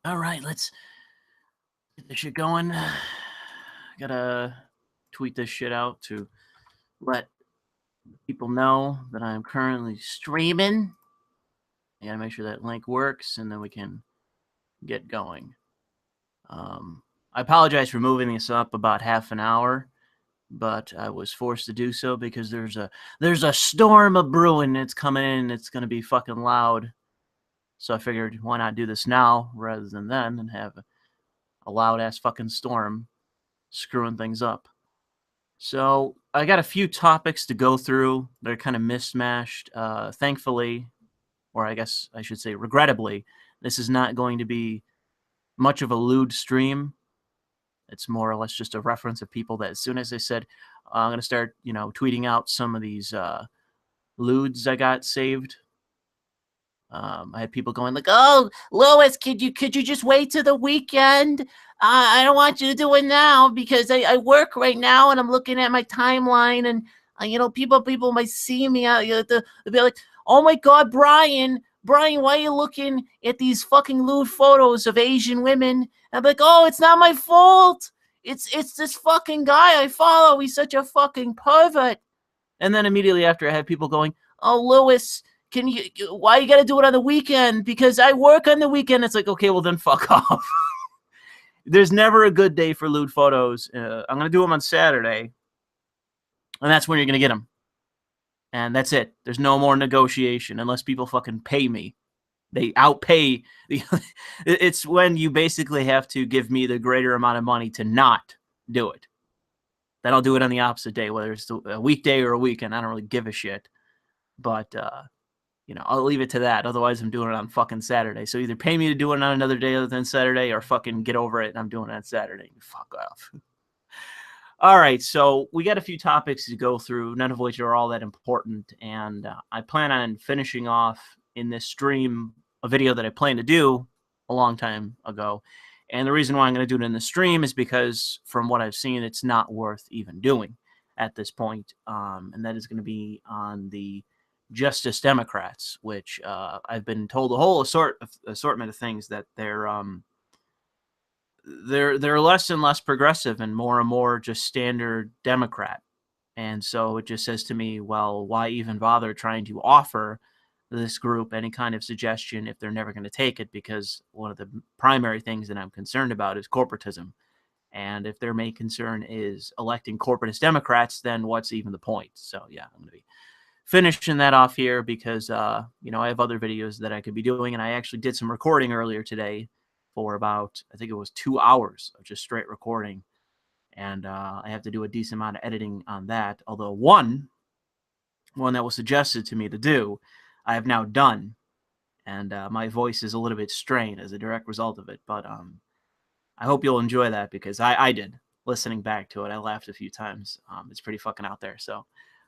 All right, let's get this shit going. Gotta tweet this shit out to let people know that I'm currently streaming. I gotta make sure that link works, and then we can get going. I apologize for moving this up about half an hour, but I was forced to do so because there's a storm of brewing that's coming in. It's gonna be fucking loud. So I figured, why not do this now rather than then and have a loud ass fucking storm screwing things up. So I got a few topics to go through. They're kind of mismatched. Thankfully, or I guess I should say regrettably, this is not going to be much of a lewd stream. It's more or less just a reference of people that as soon as they said, I'm going to start, tweeting out some of these lewds I got saved. I had people going like, "Oh, Louis, could you just wait till the weekend? I don't want you to do it now because I work right now and I'm looking at my timeline and people might see me out. They'll be like, "Oh my God, Brian, why are you looking at these fucking lewd photos of Asian women?" I'm like, "Oh, it's not my fault. It's this fucking guy I follow. He's such a fucking pervert." And then immediately after, I had people going, "Oh, Louis, why you gotta do it on the weekend? Because I work on the weekend." It's like, okay, well then fuck off. There's never a good day for lewd photos. I'm gonna do them on Saturday, and that's when you're gonna get them. And that's it. There's no more negotiation unless people fucking pay me. They outpay. It's when you basically have to give me the greater amount of money to not do it. Then I'll do it on the opposite day, whether it's a weekday or a weekend. I don't really give a shit. But I'll leave it to that. Otherwise, I'm doing it on fucking Saturday. So either pay me to do it on another day other than Saturday or fucking get over it and I'm doing it on Saturday. Fuck off. All right, so we got a few topics to go through, none of which are all that important. And I plan on finishing off in this stream a video that I plan to do a long time ago. And the reason why I'm going to do it in the stream is because from what I've seen, it's not worth even doing at this point. And that is going to be on the Justice Democrats, which I've been told a whole assortment of things that they're less and less progressive and more just standard Democrat. And so it just says to me, well, why even bother trying to offer this group any kind of suggestion if they're never going to take it? Because one of the primary things that I'm concerned about is corporatism. And if their main concern is electing corporatist Democrats, then what's even the point? So yeah, I'm going to be finishing that off here because, I have other videos that I could be doing. And I actually did some recording earlier today for about, I think it was 2 hours of just straight recording. And I have to do a decent amount of editing on that. Although one that was suggested to me to do, I have now done. And my voice is a little bit strained as a direct result of it. But I hope you'll enjoy that because I did. Listening back to it, I laughed a few times. It's pretty fucking out there. So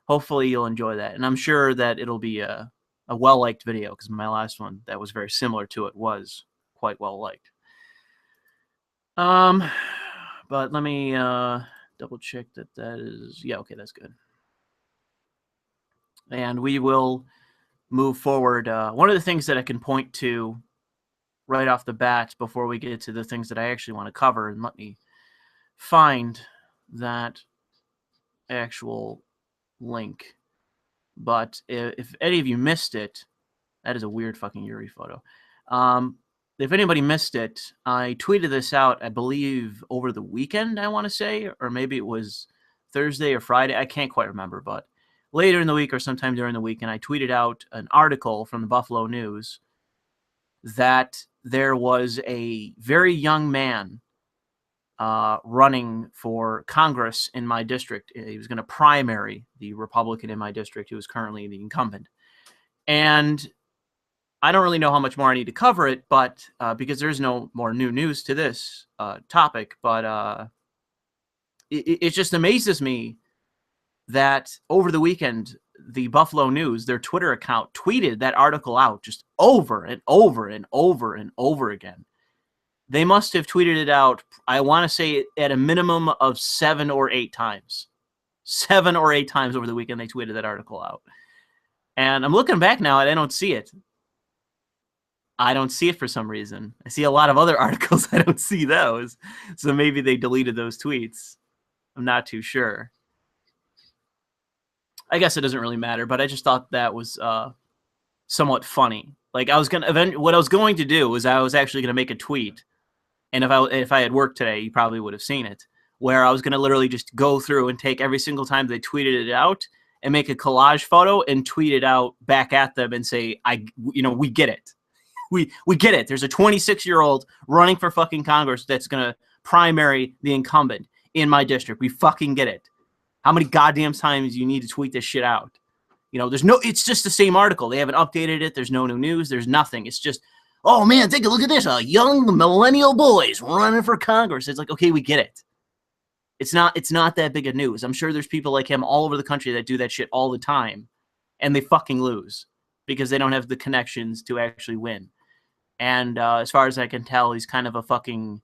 hopefully you'll enjoy that. And I'm sure that it'll be a well-liked video because my last one that was very similar to it was quite well-liked. But let me double check that is, yeah, okay, that's good. And we will move forward. One of the things that I can point to right off the bat before we get to the things that I actually want to cover, and let me find that actual link. But if any of you missed it, that is a weird fucking Yuri photo. If anybody missed it, I tweeted this out, I believe, over the weekend, I want to say, or maybe it was Thursday or Friday. I can't quite remember, but later in the week or sometime during the week, and I tweeted out an article from the Buffalo News that there was a very young man running for Congress in my district. He was going to primary the Republican in my district who is currently the incumbent. And I don't really know how much more I need to cover it, but because there's no more new news to this topic, but it just amazes me that over the weekend, the Buffalo News, their Twitter account, tweeted that article out just over and over and over and over again. They must have tweeted it out, I want to say, at a minimum of 7 or 8 times. 7 or 8 times over the weekend they tweeted that article out. And I'm looking back now and I don't see it. I don't see it for some reason. I see a lot of other articles. I don't see those. So maybe they deleted those tweets. I'm not too sure. I guess it doesn't really matter, but I just thought that was somewhat funny. Like what I was going to do was I was actually going to make a tweet, and if I had worked today, you probably would have seen it, where I was going to literally just go through and take every single time they tweeted it out and make a collage photo and tweet it out back at them and say, we get it. We get it. There's a 26-year-old running for fucking Congress that's going to primary the incumbent in my district. We fucking get it. How many goddamn times you need to tweet this shit out? It's just the same article. They haven't updated it. There's no new news. There's nothing. It's just, oh man, take a look at this. Young millennial boys running for Congress. It's like, okay, we get it. It's not that big of news. I'm sure there's people like him all over the country that do that shit all the time, and they fucking lose because they don't have the connections to actually win. And as far as I can tell, he's kind of a fucking,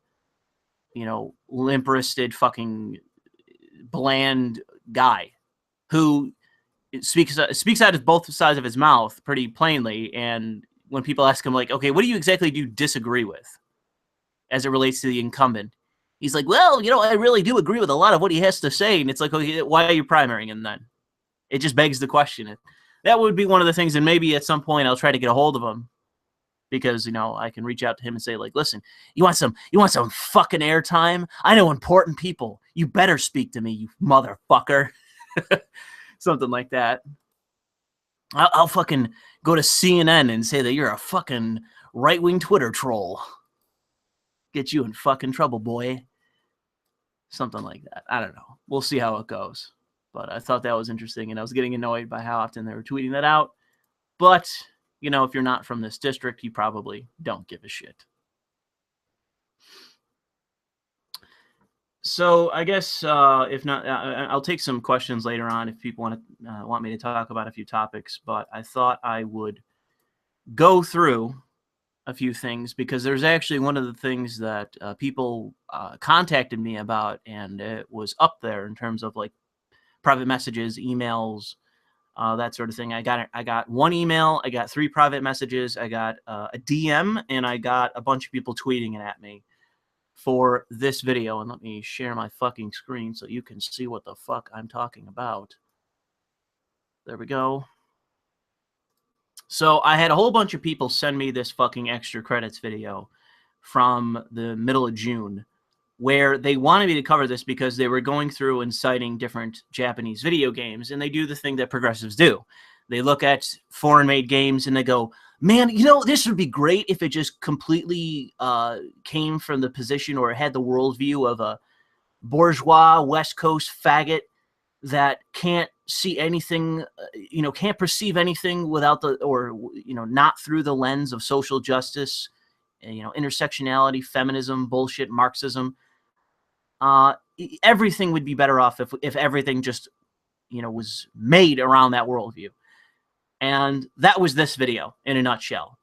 limp-wristed, fucking bland guy who speaks out of both sides of his mouth pretty plainly. And when people ask him, like, okay, what do you exactly disagree with as it relates to the incumbent? He's like, well, I really do agree with a lot of what he has to say. And it's like, okay, why are you primarying him then? It just begs the question. That would be one of the things, and maybe at some point I'll try to get a hold of him because, I can reach out to him and say, like, listen, you want some fucking airtime? I know important people. You better speak to me, you motherfucker. Something like that. I'll fucking go to CNN and say that you're a fucking right-wing Twitter troll. Get you in fucking trouble, boy. Something like that. I don't know. We'll see how it goes. But I thought that was interesting, and I was getting annoyed by how often they were tweeting that out. But, if you're not from this district, you probably don't give a shit. So I guess if not, I'll take some questions later on if people want me to talk about a few topics. But I thought I would go through a few things because there's actually one of the things that people contacted me about, and it was up there in terms of like private messages, emails, that sort of thing. I got one email, I got 3 private messages, I got a DM, and I got a bunch of people tweeting it at me for this video. And let me share my fucking screen so you can see what the fuck I'm talking about. There we go. So I had a whole bunch of people send me this fucking extra credits video from the middle of June where they wanted me to cover this because they were going through and citing different Japanese video games, and they do the thing that progressives do. They look at foreign-made games and they go, man, this would be great if it just completely came from the position or had the worldview of a bourgeois West Coast faggot that can't see anything, can't perceive anything without not through the lens of social justice, intersectionality, feminism, bullshit, Marxism. Everything would be better off if everything just, was made around that worldview. And that was this video in a nutshell.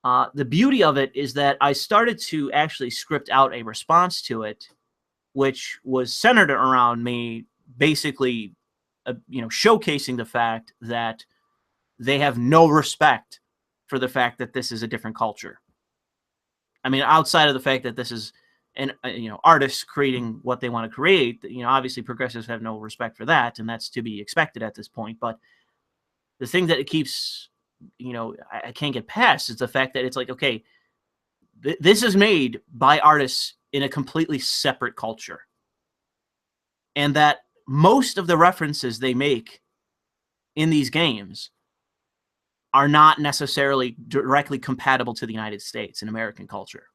The beauty of it is that I started to actually script out a response to it, which was centered around me basically, showcasing the fact that they have no respect for the fact that this is a different culture. I mean, outside of the fact that this is artists creating what they want to create, obviously progressives have no respect for that, and that's to be expected at this point. But the thing that it keeps, I can't get past is the fact that it's like, okay, this is made by artists in a completely separate culture. And that most of the references they make in these games are not necessarily directly compatible to the United States and American culture.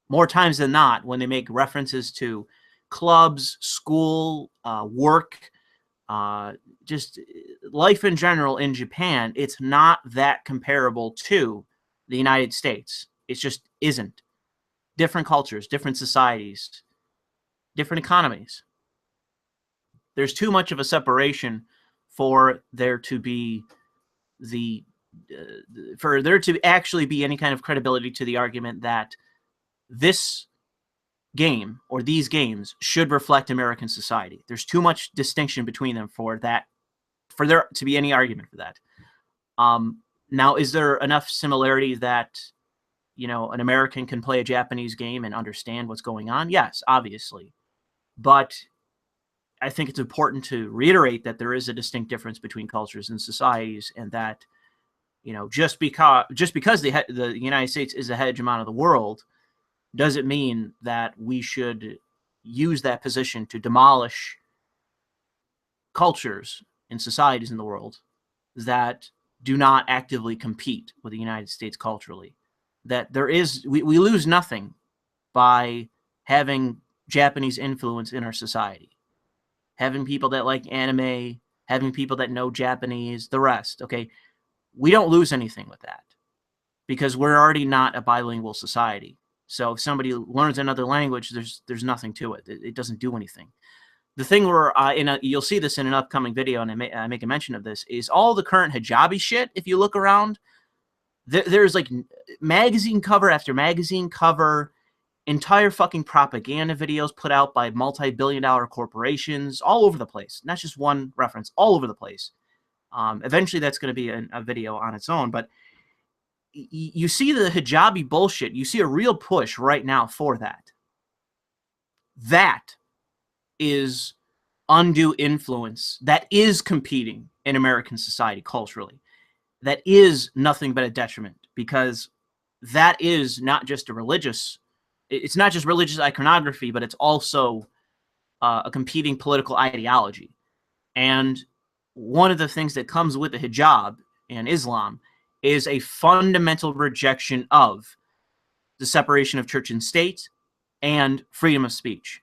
More times than not, when they make references to clubs, school, work, just life in general in Japan, it's not that comparable to the United States. It just isn't. Different cultures, different societies, different economies. There's too much of a separation for there to be for there to actually be any kind of credibility to the argument that this game or these games should reflect American society. There's too much distinction between them for there to be any argument for that. Now, is there enough similarity that, you know, an American can play a Japanese game and understand what's going on? Yes, obviously. But I think it's important to reiterate that there is a distinct difference between cultures and societies, and that, you know, just because the United States is a hegemon of the world doesn't mean that we should use that position to demolish cultures and societies in the world that do not actively compete with the United States culturally. That we lose nothing by having Japanese influence in our society. Having people that like anime, having people that know Japanese, the rest, okay? We don't lose anything with that because we're already not a bilingual society. So if somebody learns another language, there's nothing to it. It doesn't do anything. The thing where you'll see this in an upcoming video, and I make a mention of this, is all the current hijabi shit. If you look around, there's like magazine cover after magazine cover, entire fucking propaganda videos put out by multi-billion-dollar corporations all over the place. Not just one reference, all over the place. Eventually, that's going to be a video on its own, but you see the hijabi bullshit. You see a real push right now for that. That is undue influence that is competing in American society culturally. That is nothing but a detriment, because that is not just it's not just religious iconography, but it's also a competing political ideology. And one of the things that comes with the hijab in Islam is a fundamental rejection of the separation of church and state and freedom of speech.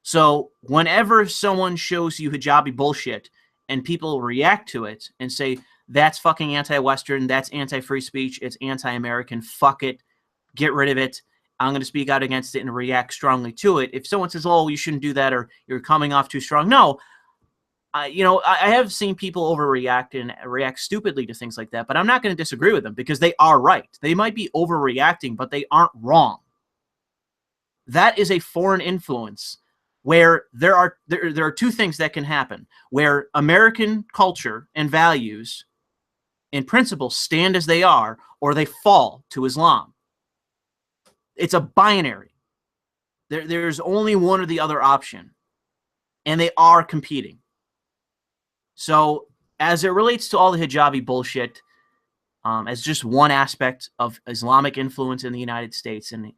So whenever someone shows you hijabi bullshit and people react to it and say, that's fucking anti-Western, that's anti-free speech, it's anti-American, fuck it, get rid of it, I'm going to speak out against it and react strongly to it. If someone says, oh, you shouldn't do that, or you're coming off too strong, no. You know, I have seen people overreact and react stupidly to things like that, but I'm not going to disagree with them because they are right. They might be overreacting, but they aren't wrong. That is a foreign influence where there are two things that can happen, where American culture and values and principles stand as they are, or they fall to Islam. It's a binary. There's only one or the other option, and they are competing. So as it relates to all the hijabi bullshit, as just one aspect of Islamic influence in the United States and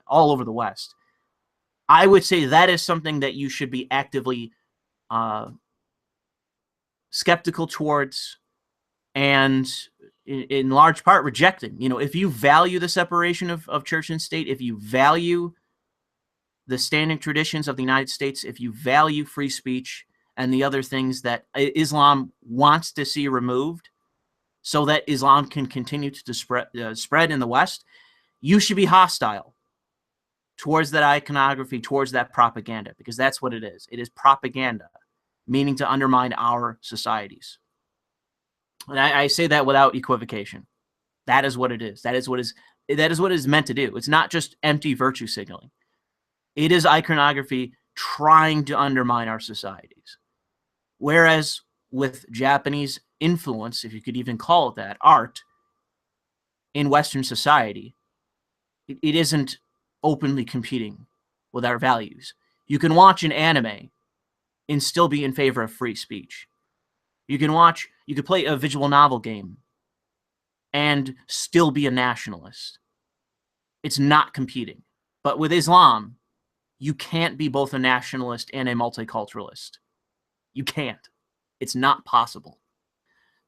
all over the West, I would say that is something that you should be actively skeptical towards, and in large part rejecting. You know, if you value the separation of church and state, if you value the standing traditions of the United States, if you value free speech and the other things that Islam wants to see removed so that Islam can continue to spread in the West, you should be hostile towards that iconography, towards that propaganda, because that's what it is. It is propaganda, meaning to undermine our societies. And I say that without equivocation. That is what it is. That is what it is meant to do. It's not just empty virtue signaling. It is iconography trying to undermine our societies. Whereas with Japanese influence, if you could even call it that, art in Western society, it isn't openly competing with our values. You can watch an anime and still be in favor of free speech. You could play a visual novel game and still be a nationalist. It's not competing. But with Islam, you can't be both a nationalist and a multiculturalist. You can't. It's not possible.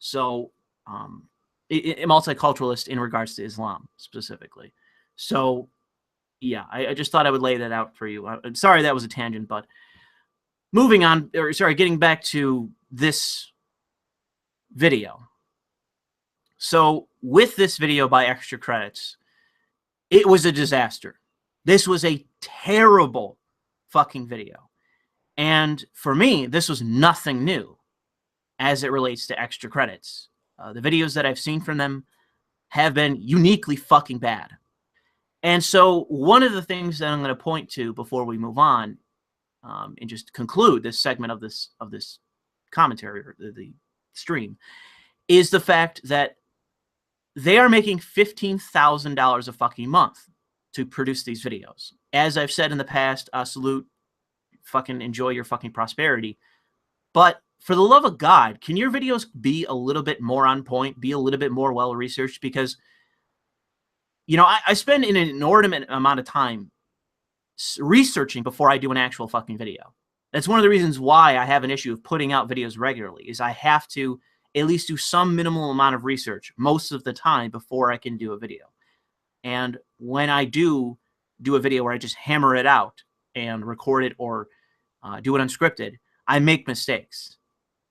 So, a multiculturalist in regards to Islam specifically. So, yeah, I just thought I would lay that out for you. I'm sorry that was a tangent, but moving on, or sorry, getting back to this video. So, with this video by Extra Credits, it was a disaster. This was a terrible fucking video. And for me, this was nothing new as it relates to Extra Credits. The videos that I've seen from them have been uniquely fucking bad. And so one of the things that I'm going to point to before we move on and just conclude this segment of this commentary, or the stream, is the fact that they are making $15,000 a fucking month to produce these videos. As I've said in the past, salute, fucking enjoy your fucking prosperity. But for the love of God, can your videos be a little bit more on point, be a little bit more well-researched? Because, you know, I spend an inordinate amount of time researching before I do an actual fucking video. That's one of the reasons why I have an issue of putting out videos regularly, is I have to at least do some minimal amount of research most of the time before I can do a video. And when I do a video where I just hammer it out and record it or do it unscripted, I make mistakes.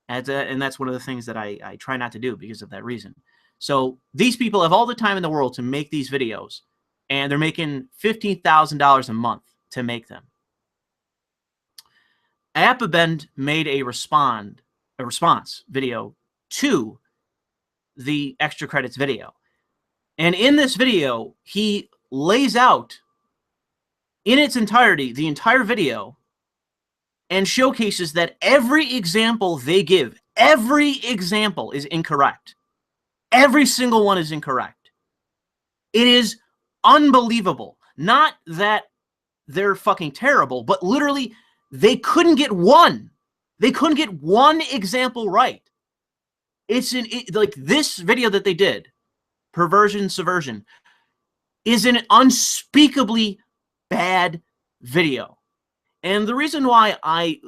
And that's one of the things that I try not to do because of that reason. So these people have all the time in the world to make these videos, and they're making $15,000 a month to make them. Appabend made a response video to the extra credits video. And in this video, he lays out in its entirety, the entire video, and showcases that every example they give, every example is incorrect. Every single one is incorrect. It is unbelievable. Not that they're fucking terrible, but literally they couldn't get one. They couldn't get one example right. It's like this video that they did, Perversion, Subversion, is an unspeakably bad video. And the reason why I,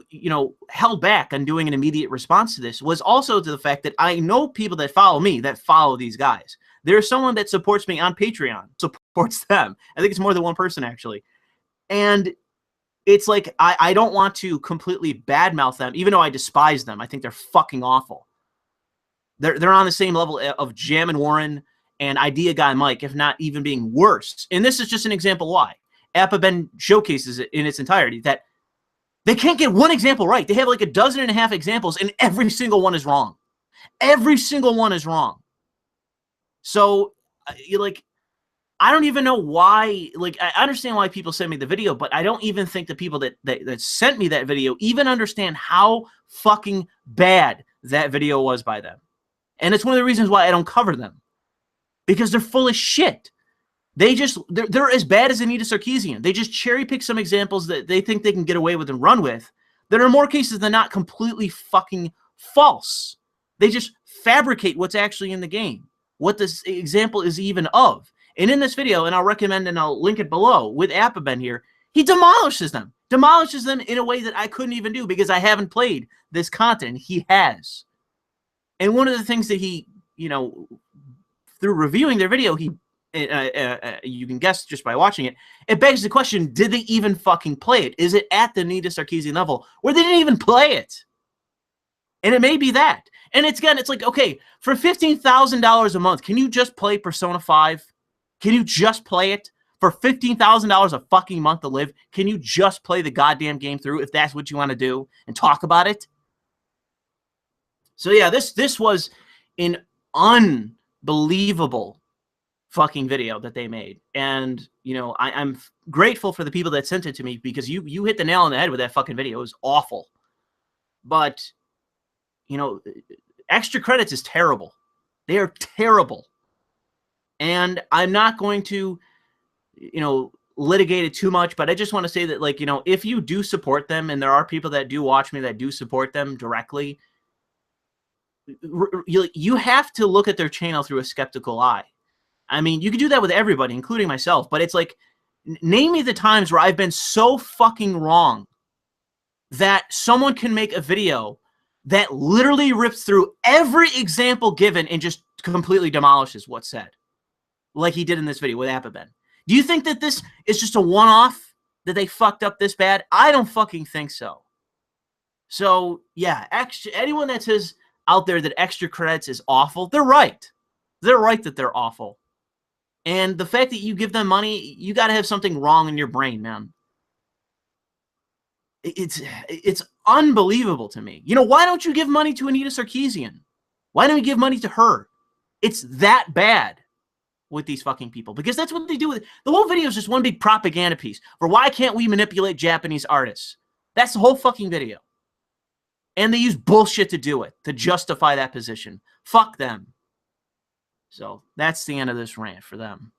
held back on doing an immediate response to this was also to the fact that I know people that follow me that follow these guys. There's someone that supports me on Patreon, supports them. I think it's more than one person, actually. And it's like, I don't want to completely badmouth them, even though I despise them. I think they're fucking awful. They're on the same level of Jam and Warren and Idea Guy Mike, if not even being worse. And this is just an example why. Appabend showcases it in its entirety, that they can't get one example right. They have like 12.5 examples, and every single one is wrong. Every single one is wrong. So, I don't even know why. I understand why people send me the video, but I don't even think the people that sent me that video even understand how fucking bad that video was by them. And it's one of the reasons why I don't cover them, because they're full of shit. They're as bad as Anita Sarkeesian. They just cherry pick some examples that they think they can get away with and run with, that are more cases than not completely fucking false. They just fabricate what's actually in the game, what this example is even of. And in this video, and I'll recommend and I'll link it below with Appabend here, he demolishes them in a way that I couldn't even do because I haven't played this content. He has. And one of the things that he, through reviewing their video, he you can guess just by watching it, it begs the question, did they even fucking play it? Is it at the Anita Sarkeesian level where they didn't even play it? And it may be that. And it's like, okay, for $15,000 a month, can you just play Persona 5? Can you just play it? For $15,000 a fucking month to live, can you just play the goddamn game through if that's what you want to do and talk about it? So yeah, this was an unbelievable fucking video that they made. And, I'm grateful for the people that sent it to me, because you hit the nail on the head with that fucking video. It was awful. But, extra credits is terrible. They are terrible. And I'm not going to, litigate it too much, but I just want to say that, if you do support them, and there are people that do watch me that do support them directly, you have to look at their channel through a skeptical eye. I mean, you can do that with everybody, including myself, but it's like, name me the times where I've been so fucking wrong that someone can make a video that literally rips through every example given and just completely demolishes what's said, like he did in this video with Appabend. Do you think that this is just a one-off, that they fucked up this bad? I don't fucking think so. So, yeah, anyone that says out there that extra credits is awful, they're right. They're right that they're awful. And the fact that you give them money, you got to have something wrong in your brain, man. It's unbelievable to me. Why don't you give money to Anita Sarkeesian? Why don't you give money to her? It's that bad with these fucking people, because that's what they do with it. The whole video is just one big propaganda piece for why can't we manipulate Japanese artists. That's the whole fucking video. And they use bullshit to do it, to justify that position. Fuck them. So that's the end of this rant for them.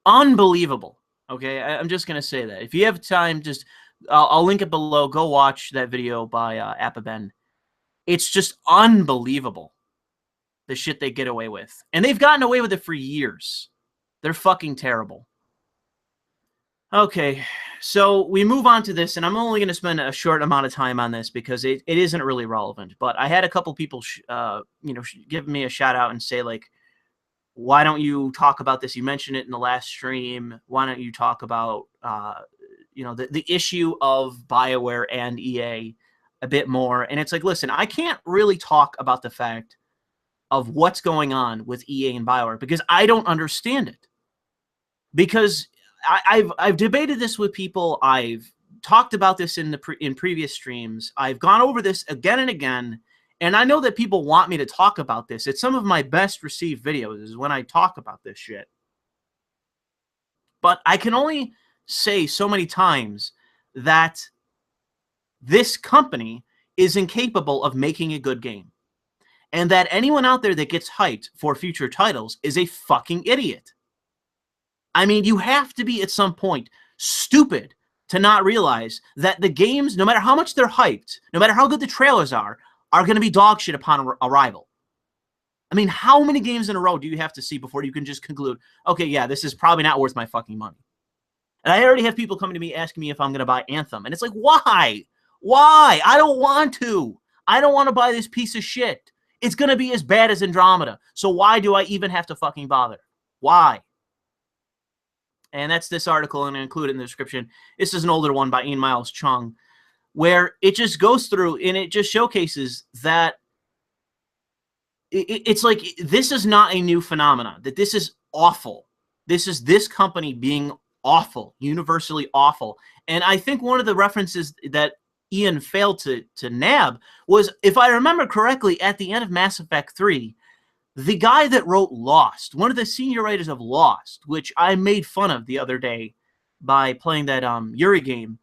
Unbelievable. Okay, I'm just going to say that. If you have time, just I'll link it below. Go watch that video by Appaben. It's just unbelievable, the shit they get away with. And they've gotten away with it for years. They're fucking terrible. Okay, so we move on to this, and I'm only going to spend a short amount of time on this because it isn't really relevant. But I had a couple people, give me a shout out and say, like, why don't you talk about this? You mentioned it in the last stream. Why don't you talk about, the issue of BioWare and EA a bit more? And it's like, listen, I can't really talk about the fact of what's going on with EA and BioWare because I don't understand it. Because I've debated this with people. I've talked about this in previous streams. I've gone over this again and again, and I know that people want me to talk about this. It's some of my best received videos is when I talk about this shit. But I can only say so many times that this company is incapable of making a good game, and that anyone out there that gets hyped for future titles is a fucking idiot. I mean, you have to be at some point stupid to not realize that the games, no matter how much they're hyped, no matter how good the trailers are going to be dog shit upon arrival. I mean, how many games in a row do you have to see before you can just conclude, okay, yeah, this is probably not worth my fucking money? And I already have people coming to me asking me if I'm going to buy Anthem. And it's like, why? Why? I don't want to. I don't want to buy this piece of shit. It's going to be as bad as Andromeda. So why do I even have to fucking bother? Why? And that's this article, and I include it in the description. This is an older one by Ian Miles Chung, where it just goes through and it just showcases that it's like this is not a new phenomenon, that this is awful. This is this company being awful, universally awful. And I think one of the references that Ian failed to nab was, if I remember correctly, at the end of Mass Effect 3, the guy that wrote Lost, one of the senior writers of Lost, which I made fun of the other day by playing that Yuri game,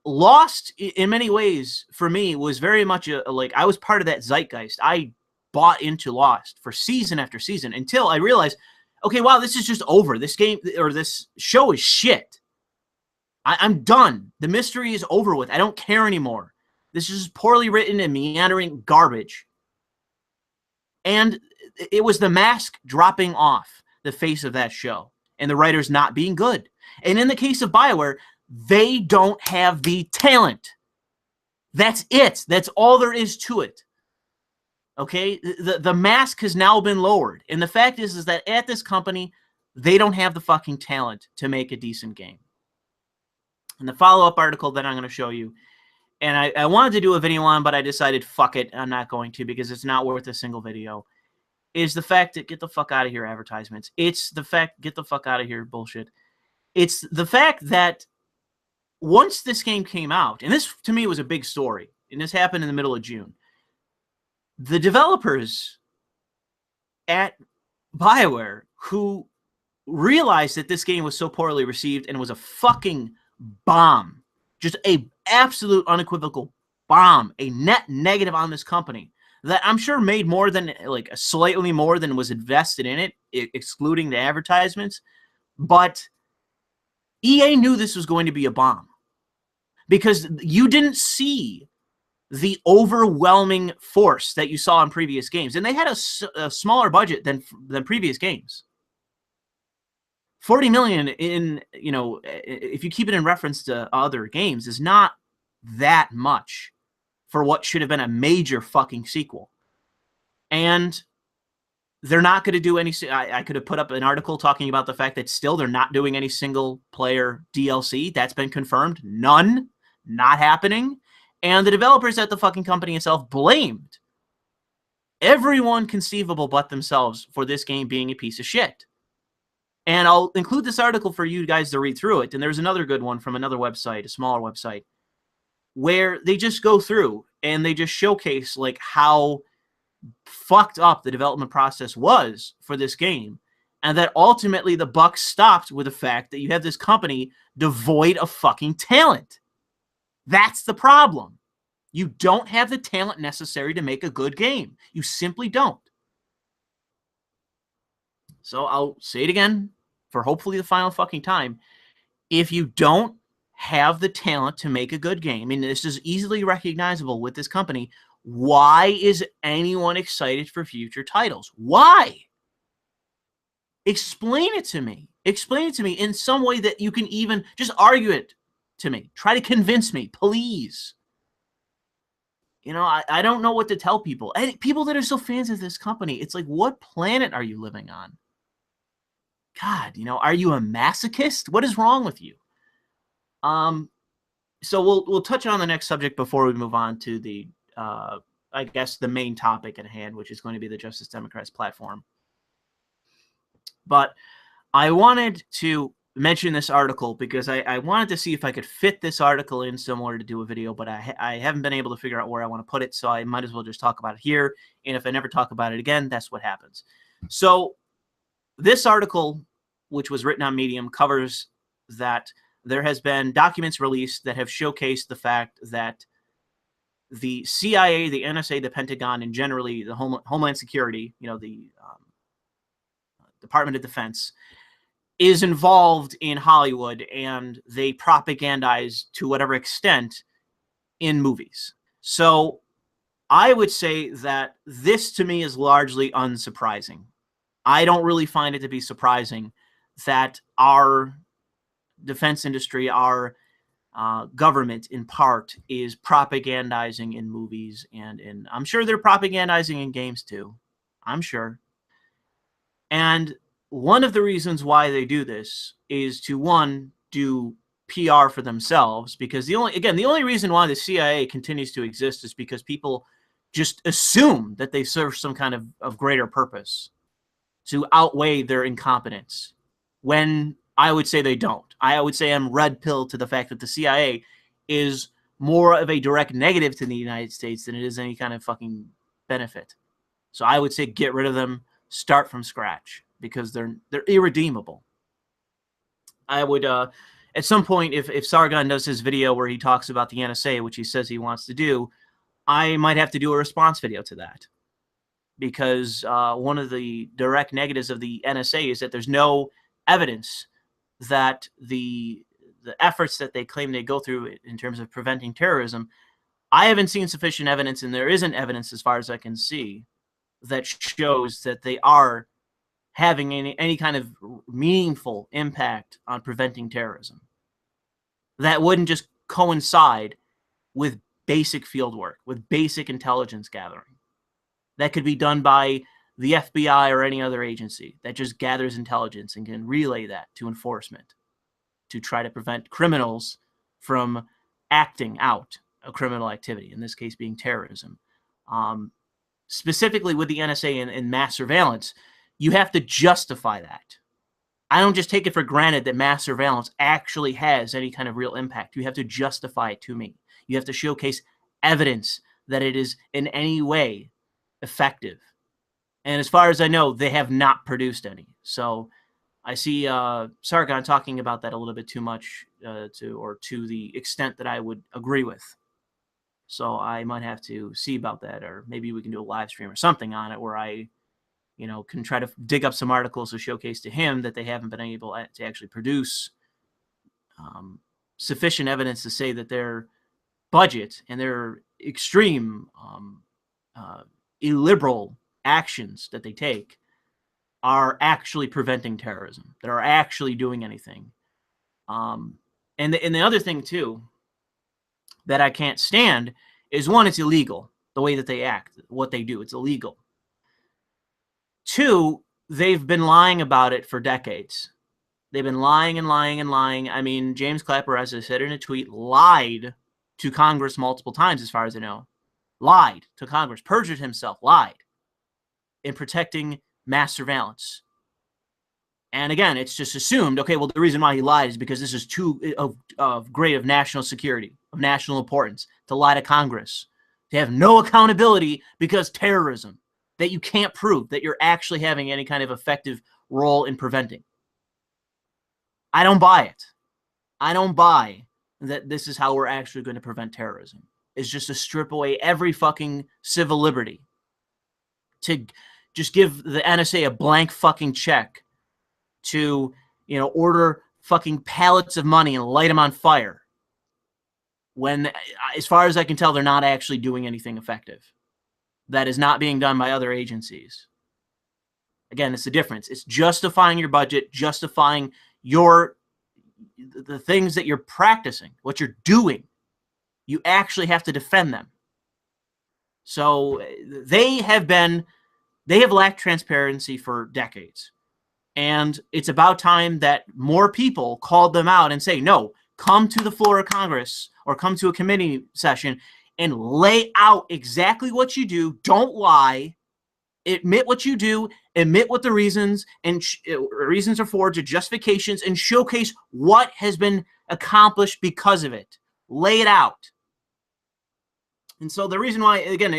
Lost, in many ways, for me, was very much like, I was part of that zeitgeist. I bought into Lost for season after season until I realized, okay, wow, this is just over. This game, or this show is shit. I'm done. The mystery is over with. I don't care anymore. This is poorly written and meandering garbage. And it was the mask dropping off the face of that show and the writers not being good. And in the case of BioWare, they don't have the talent. That's it. That's all there is to it. Okay? The mask has now been lowered. And the fact is that at this company, they don't have the fucking talent to make a decent game. And the follow-up article that I'm going to show you, and I wanted to do a video on, but I decided, fuck it, I'm not going to because it's not worth a single video, is the fact that get the fuck out of here advertisements. It's the fact, get the fuck out of here bullshit. It's the fact that once this game came out, and this to me was a big story, and this happened in the middle of June, the developers at BioWare who realized that this game was so poorly received and was a fucking bomb, just a absolute unequivocal bomb, a net negative on this company that I'm sure made more than, like, slightly more than was invested in it, excluding the advertisements. But EA knew this was going to be a bomb because you didn't see the overwhelming force that you saw in previous games. And they had a smaller budget than previous games. 40 million in, if you keep it in reference to other games, is not that much for what should have been a major fucking sequel. And they're not going to do any... I could have put up an article talking about the fact that still they're not doing any single-player DLC. That's been confirmed. None. Not happening. And the developers at the fucking company itself blamed everyone conceivable but themselves for this game being a piece of shit. And I'll include this article for you guys to read through it. And there's another good one from another website, a smaller website, where they just go through and they just showcase like how fucked up the development process was for this game, and that ultimately the buck stopped with the fact that you have this company devoid of fucking talent. That's the problem. You don't have the talent necessary to make a good game. You simply don't. So I'll say it again for hopefully the final fucking time. If you don't have the talent to make a good game, and this is easily recognizable with this company, why is anyone excited for future titles? Why? Explain it to me. Explain it to me in some way that you can even just argue it to me. Try to convince me, please. You know, I don't know what to tell people. People that are so fans of this company, it's like, what planet are you living on? God, you know, are you a masochist? What is wrong with you? So we'll touch on the next subject before we move on to the I guess the main topic at hand, which is going to be the Justice Democrats platform. But I wanted to mention this article because I wanted to see if I could fit this article in somewhere to do a video, but I haven't been able to figure out where I want to put it, so I might as well just talk about it here. And if I never talk about it again, that's what happens. So this article, which was written on Medium, covers that there has been documents released that have showcased the fact that the CIA, the NSA, the Pentagon, and generally the Homeland Security, you know, the Department of Defense, is involved in Hollywood, and they propagandize to whatever extent in movies. So I would say that this to me is largely unsurprising. I don't really find it to be surprising that our defense industry, our government in part, is propagandizing in movies, and I'm sure they're propagandizing in games too. I'm sure. And one of the reasons why they do this is to, one, do PR for themselves, because the only reason why the CIA continues to exist is because people just assume that they serve some kind of greater purpose to outweigh their incompetence, when I would say they don't. I would say I'm red pilled to the fact that the CIA is more of a direct negative to the United States than it is any kind of fucking benefit. So I would say get rid of them, start from scratch, because they're irredeemable. I would at some point, if Sargon does his video where he talks about the NSA, which he says he wants to do, I might have to do a response video to that, because one of the direct negatives of the NSA is that there's no evidence that the efforts that they claim they go through in terms of preventing terrorism, I haven't seen sufficient evidence, and there isn't evidence as far as I can see that shows that they are having any kind of meaningful impact on preventing terrorism. That wouldn't just coincide with basic field work, with basic intelligence gathering. That could be done by the FBI or any other agency that just gathers intelligence and can relay that to enforcement to try to prevent criminals from acting out a criminal activity, in this case being terrorism. Specifically with the NSA and mass surveillance, you have to justify that. I don't just take it for granted that mass surveillance actually has any kind of real impact. You have to justify it to me. You have to showcase evidence that it is in any way effective. And as far as I know, they have not produced any. So I see Sargon talking about that a little bit too much to the extent that I would agree with. So I might have to see about that, or maybe we can do a live stream or something on it where I, you know, can try to dig up some articles to showcase to him that they haven't been able to actually produce sufficient evidence to say that their budget and their extreme illiberal actions that they take are actually preventing terrorism, that are actually doing anything. And the other thing too that I can't stand is, one, it's illegal the way that they act, what they do. It's illegal. Two, they've been lying about it for decades. They've been lying and lying and lying. I mean, James Clapper, as I said in a tweet, lied to Congress multiple times, as far as I know. Lied to Congress, perjured himself, lied in protecting mass surveillance. And again, it's just assumed, okay, well, the reason why he lied is because this is too great of national security, of national importance, to lie to Congress. They have no accountability because terrorism, that you can't prove that you're actually having any kind of effective role in preventing. I don't buy it. I don't buy that this is how we're actually going to prevent terrorism. It's just to strip away every fucking civil liberty, to just give the NSA a blank fucking check to, order fucking pallets of money and light them on fire. When, as far as I can tell, they're not actually doing anything effective. That is not being done by other agencies. Again, it's the difference. It's justifying your budget, justifying the things that you're practicing, what you're doing. You actually have to defend them. So they have lacked transparency for decades. And it's about time that more people called them out and say, no, come to the floor of Congress or come to a committee session and lay out exactly what you do. Don't lie. Admit what you do. Admit what the reasons are for, to justifications, and showcase what has been accomplished because of it. Lay it out. And so the reason why, again,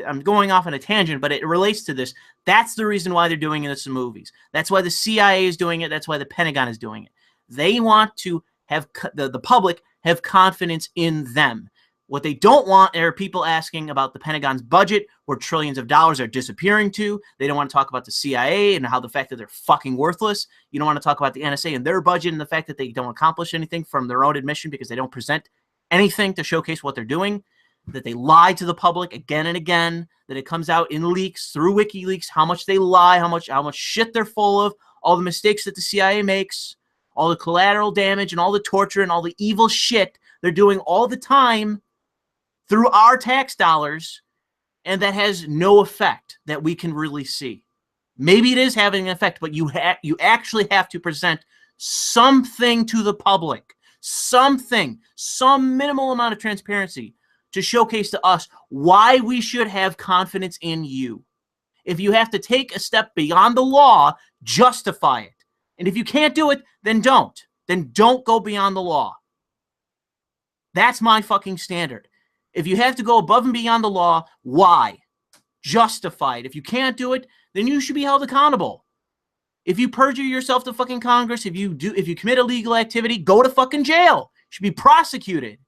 I'm going off on a tangent, but it relates to this. That's the reason why they're doing this in movies. That's why the CIA is doing it. That's why the Pentagon is doing it. They want to have the public have confidence in them. What they don't want are people asking about the Pentagon's budget, where trillions of dollars are disappearing to. They don't want to talk about the CIA and how the fact that they're fucking worthless. You don't want to talk about the NSA and their budget and the fact that they don't accomplish anything from their own admission because they don't present anything to showcase what they're doing. That they lie to the public again and again, that it comes out in leaks through WikiLeaks, how much they lie, how much shit they're full of, all the mistakes that the CIA makes, all the collateral damage and all the torture and all the evil shit they're doing all the time through our tax dollars, and that has no effect that we can really see. Maybe it is having an effect, but you actually have to present something to the public, something, some minimal amount of transparency, to showcase to us why we should have confidence in you. If you have to take a step beyond the law, justify it. And if you can't do it, then don't. Then don't go beyond the law. That's my fucking standard. If you have to go above and beyond the law, why? Justify it. If you can't do it, then you should be held accountable. If you perjure yourself to fucking Congress, if you commit illegal activity, go to fucking jail. You should be prosecuted.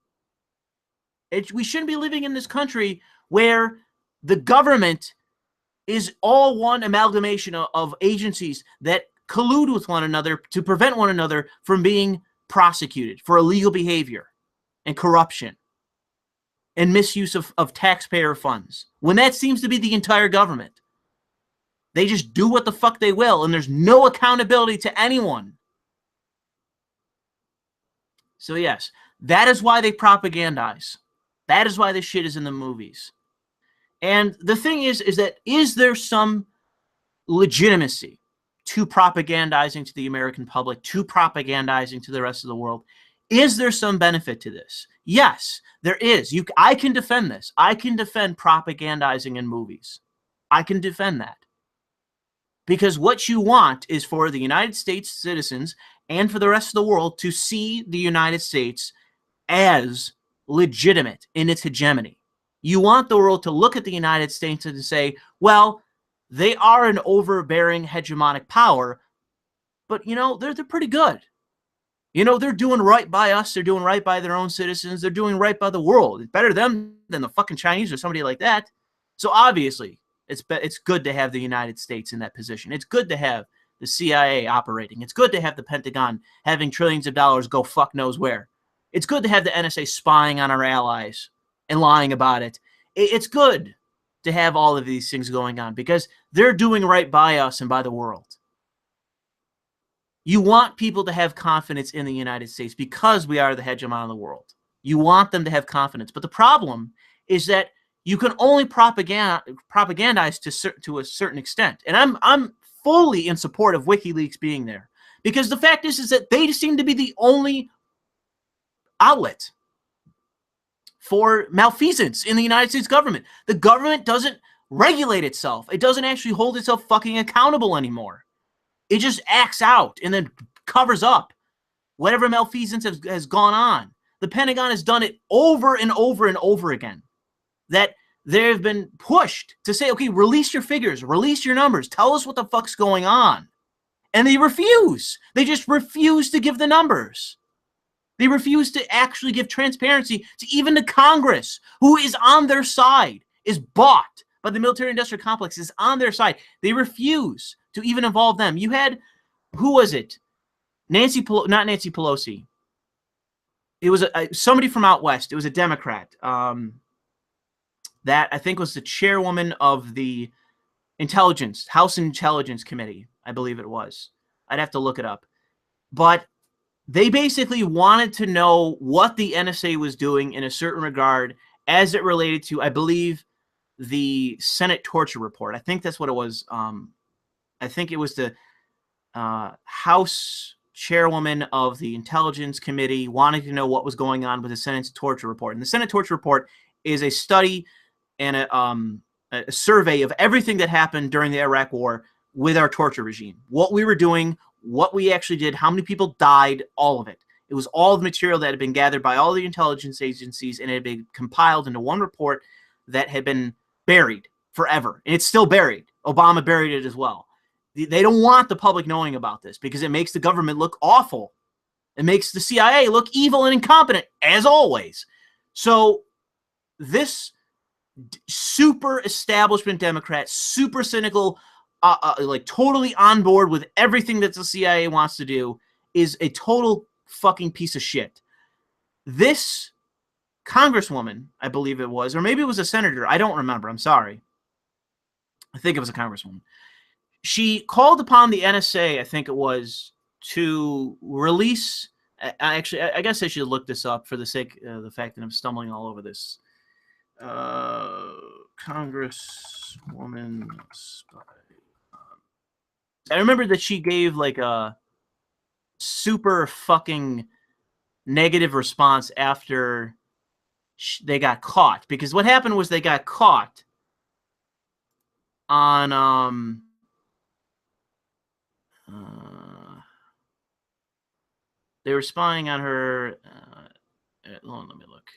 We shouldn't be living in this country where the government is all one amalgamation of agencies that collude with one another to prevent one another from being prosecuted for illegal behavior and corruption and misuse of taxpayer funds, when that seems to be the entire government. They just do what the fuck they will, and there's no accountability to anyone. So yes, that is why they propagandize. That is why this shit is in the movies. And the thing is that is there some legitimacy to propagandizing to the American public, to propagandizing to the rest of the world? Is there some benefit to this? Yes, there is. I can defend this. I can defend propagandizing in movies. I can defend that. Because what you want is for the United States citizens and for the rest of the world to see the United States as legitimate in its hegemony. You want the world to look at the United States and say, well, they are an overbearing hegemonic power, but, they're pretty good. They're doing right by us. They're doing right by their own citizens. They're doing right by the world. It's better them than the fucking Chinese or somebody like that. So obviously, it's good to have the United States in that position. It's good to have the CIA operating. It's good to have the Pentagon having trillions of dollars go fuck knows where. It's good to have the NSA spying on our allies and lying about it. It's good to have all of these things going on because they're doing right by us and by the world. You want people to have confidence in the United States because we are the hegemon of the world. You want them to have confidence. But the problem is that you can only propagandize to a certain extent. And I'm fully in support of WikiLeaks being there. Because the fact is that they seem to be the only outlet for malfeasance in the United States government. The government doesn't regulate itself. It doesn't actually hold itself fucking accountable anymore. It just acts out and then covers up whatever malfeasance has gone on. The Pentagon has done it over and over and over again. That they've been pushed to say, okay, release your figures, release your numbers, tell us what the fuck's going on. And they refuse. They just refuse to give the numbers. They refuse to actually give transparency to even the Congress, who is on their side, is bought but the military-industrial complex is on their side. They refuse to even involve them. You had, who was it? Not Nancy Pelosi. It was somebody from out west. It was a Democrat. That I think was the chairwoman of the House Intelligence Committee, I believe it was. I'd have to look it up. But they basically wanted to know what the NSA was doing in a certain regard as it related to, I believe, the Senate torture report. I think that's what it was. I think it was the House chairwoman of the Intelligence Committee wanting to know what was going on with the Senate's torture report. And the Senate torture report is a study and a survey of everything that happened during the Iraq War with our torture regime. What we were doing, what we actually did, how many people died, all of it. It was all the material that had been gathered by all the intelligence agencies, and it had been compiled into one report that had been buried forever. And it's still buried. Obama buried it as well. They don't want the public knowing about this because it makes the government look awful. It makes the CIA look evil and incompetent, as always. So this super establishment Democrat, super cynical, like totally on board with everything that the CIA wants to do, is a total fucking piece of shit. This congresswoman, I believe it was, or maybe it was a senator. I don't remember. I'm sorry. I think it was a congresswoman. She called upon the NSA, I think it was, to release. Actually, I guess I should look this up for the sake of the fact that I'm stumbling all over this. Congresswoman spy. I remember that she gave like a super fucking negative response after they got caught, because what happened was they got caught on they were spying on her. Hold on, let me look.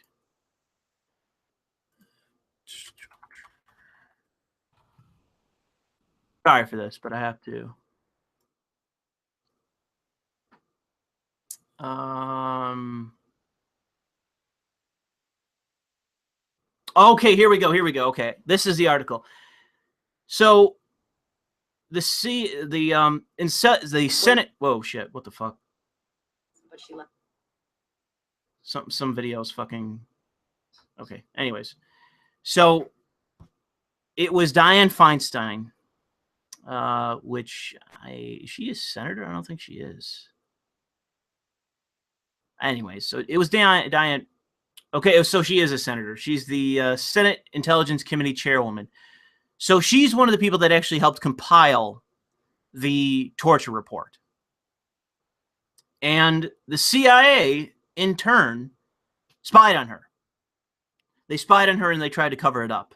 Sorry for this, but I have to. Okay, here we go. Okay, this is the article. So the Senate. Whoa, shit! What the fuck? But she left. Some videos fucking. Okay. Anyways, so it was Dianne Feinstein, which is she a senator? I don't think she is. Anyways, so it was Dianne. Okay, so she is a senator. She's the Senate Intelligence Committee chairwoman. So she's one of the people that actually helped compile the torture report. And the CIA, in turn, spied on her. They spied on her and they tried to cover it up.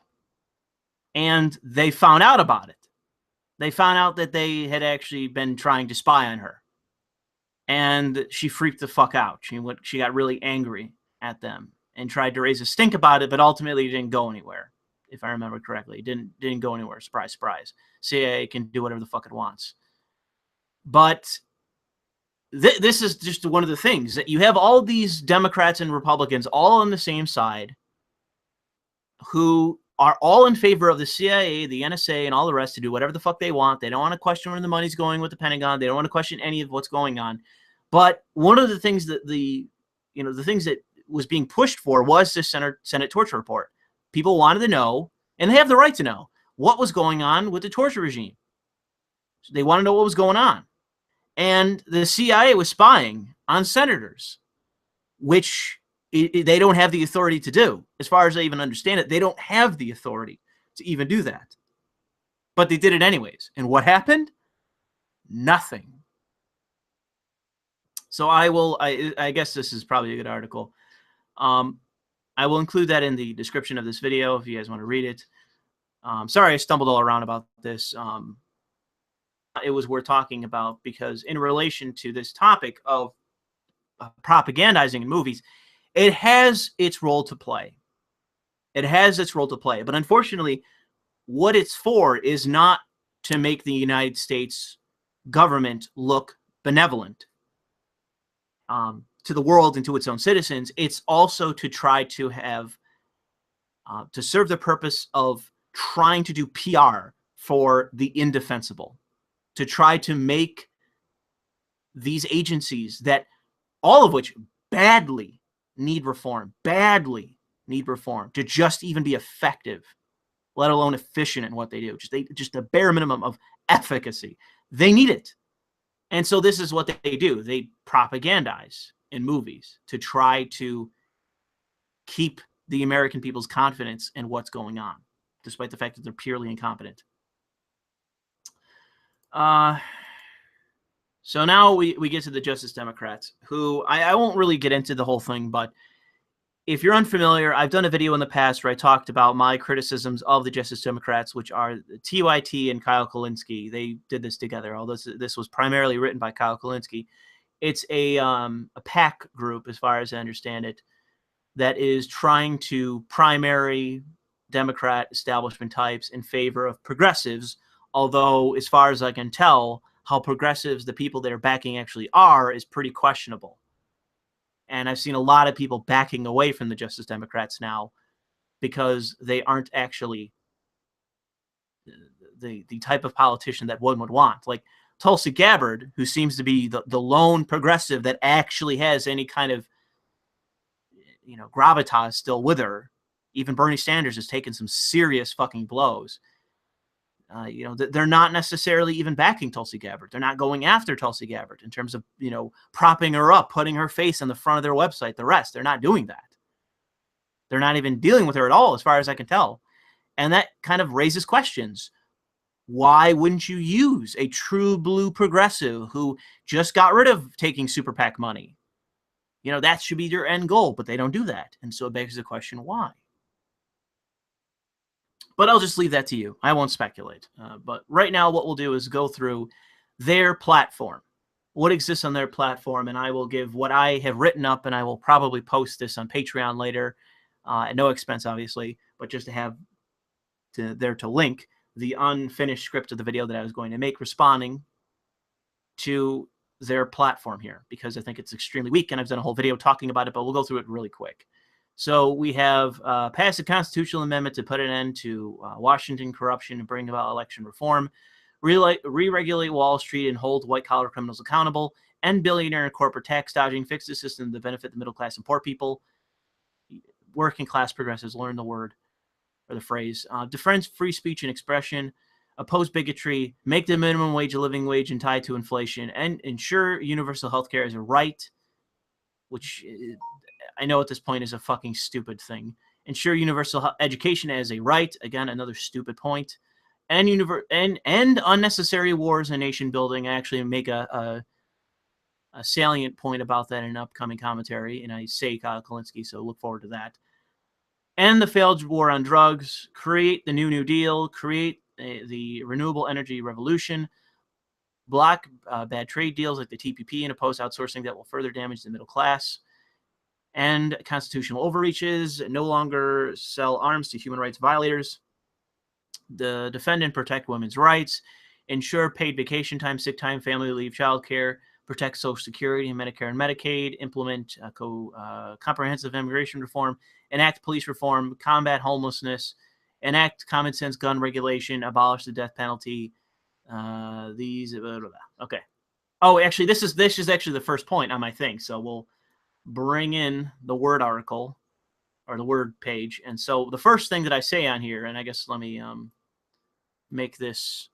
And they found out about it. They found out that they had actually been trying to spy on her. And she freaked the fuck out. She got really angry at them and tried to raise a stink about it, but ultimately it didn't go anywhere, if I remember correctly. It didn't go anywhere. Surprise, surprise. CIA can do whatever the fuck it wants. But this is just one of the things, that you have all these Democrats and Republicans all on the same side who are all in favor of the CIA, the NSA, and all the rest to do whatever the fuck they want. They don't want to question where the money's going with the Pentagon. They don't want to question any of what's going on. But one of the things that the things that was being pushed for was this Senate torture report. People wanted to know, and they have the right to know, what was going on with the torture regime. So they want to know what was going on. And the CIA was spying on senators, which they don't have the authority to do. As far as I even understand it, they don't have the authority to even do that. But they did it anyways. And what happened? Nothing. So I guess this is probably a good article. I will include that in the description of this video if you guys want to read it. Sorry I stumbled all around about this. It was worth talking about because in relation to this topic of propagandizing in movies, it has its role to play. It has its role to play. But unfortunately, what it's for is not to make the United States government look benevolent to the world and to its own citizens. It's also to try to have, to serve the purpose of trying to do PR for the indefensible, to try to make these agencies that all of which badly need reform, to just even be effective, let alone efficient in what they do. Just the bare minimum of efficacy. They need it. And so this is what they do. They propagandize in movies to try to keep the American people's confidence in what's going on, despite the fact that they're purely incompetent. So now we get to the Justice Democrats, who I won't really get into the whole thing, but if you're unfamiliar, I've done a video in the past where I talked about my criticisms of the Justice Democrats, which are TYT and Kyle Kulinski. They did this together, although this was primarily written by Kyle Kulinski. It's a PAC group, as far as I understand it, that is trying to primary Democrat establishment types in favor of progressives, although, as far as I can tell, how progressives, the people that are backing, actually are is pretty questionable. And I've seen a lot of people backing away from the Justice Democrats now because they aren't actually the type of politician that one would want. Like Tulsi Gabbard, who seems to be the lone progressive that actually has any kind of, gravitas still with her. Even Bernie Sanders has taken some serious fucking blows. They're not necessarily even backing Tulsi Gabbard. They're not going after Tulsi Gabbard in terms of, propping her up, putting her face on the front of their website. The rest, they're not doing that. They're not even dealing with her at all, as far as I can tell. And that kind of raises questions. Why wouldn't you use a true blue progressive who just got rid of taking super PAC money? That should be your end goal, but they don't do that. And so it begs the question, why? But I'll just leave that to you. I won't speculate. But right now what we'll do is go through their platform, what exists on their platform, and I will give what I have written up, and I will probably post this on Patreon later, at no expense, obviously, but just to have there to link the unfinished script of the video that I was going to make responding to their platform here, because I think it's extremely weak, and I've done a whole video talking about it, but we'll go through it really quick. So we have passed a constitutional amendment to put an end to Washington corruption and bring about election reform, re-regulate Wall Street and hold white-collar criminals accountable, end billionaire and corporate tax dodging, fix the system to benefit the middle class and poor people. Working class progressives learn the word or the phrase. Defend free speech and expression, oppose bigotry, make the minimum wage a living wage and tied to inflation, and ensure universal health care is a right, which I know at this point is a fucking stupid thing. Ensure universal education as a right. Again, another stupid point. And end unnecessary wars and nation building. I actually make a salient point about that in an upcoming commentary, and I say Kyle Kulinski, so look forward to that. End the failed war on drugs. Create the New Deal. Create the renewable energy revolution. Block bad trade deals like the TPP and oppose outsourcing that will further damage the middle class. And constitutional overreaches, no longer sell arms to human rights violators, defend and protect women's rights, ensure paid vacation time, sick time, family leave, child care, protect Social Security and Medicare and Medicaid, implement comprehensive immigration reform, enact police reform, combat homelessness, enact common sense gun regulation, abolish the death penalty. Okay. Oh, actually, this is actually the first point on my thing, so we'll bring in the Word article or the Word page. And so the first thing that I say on here, and I guess let me make this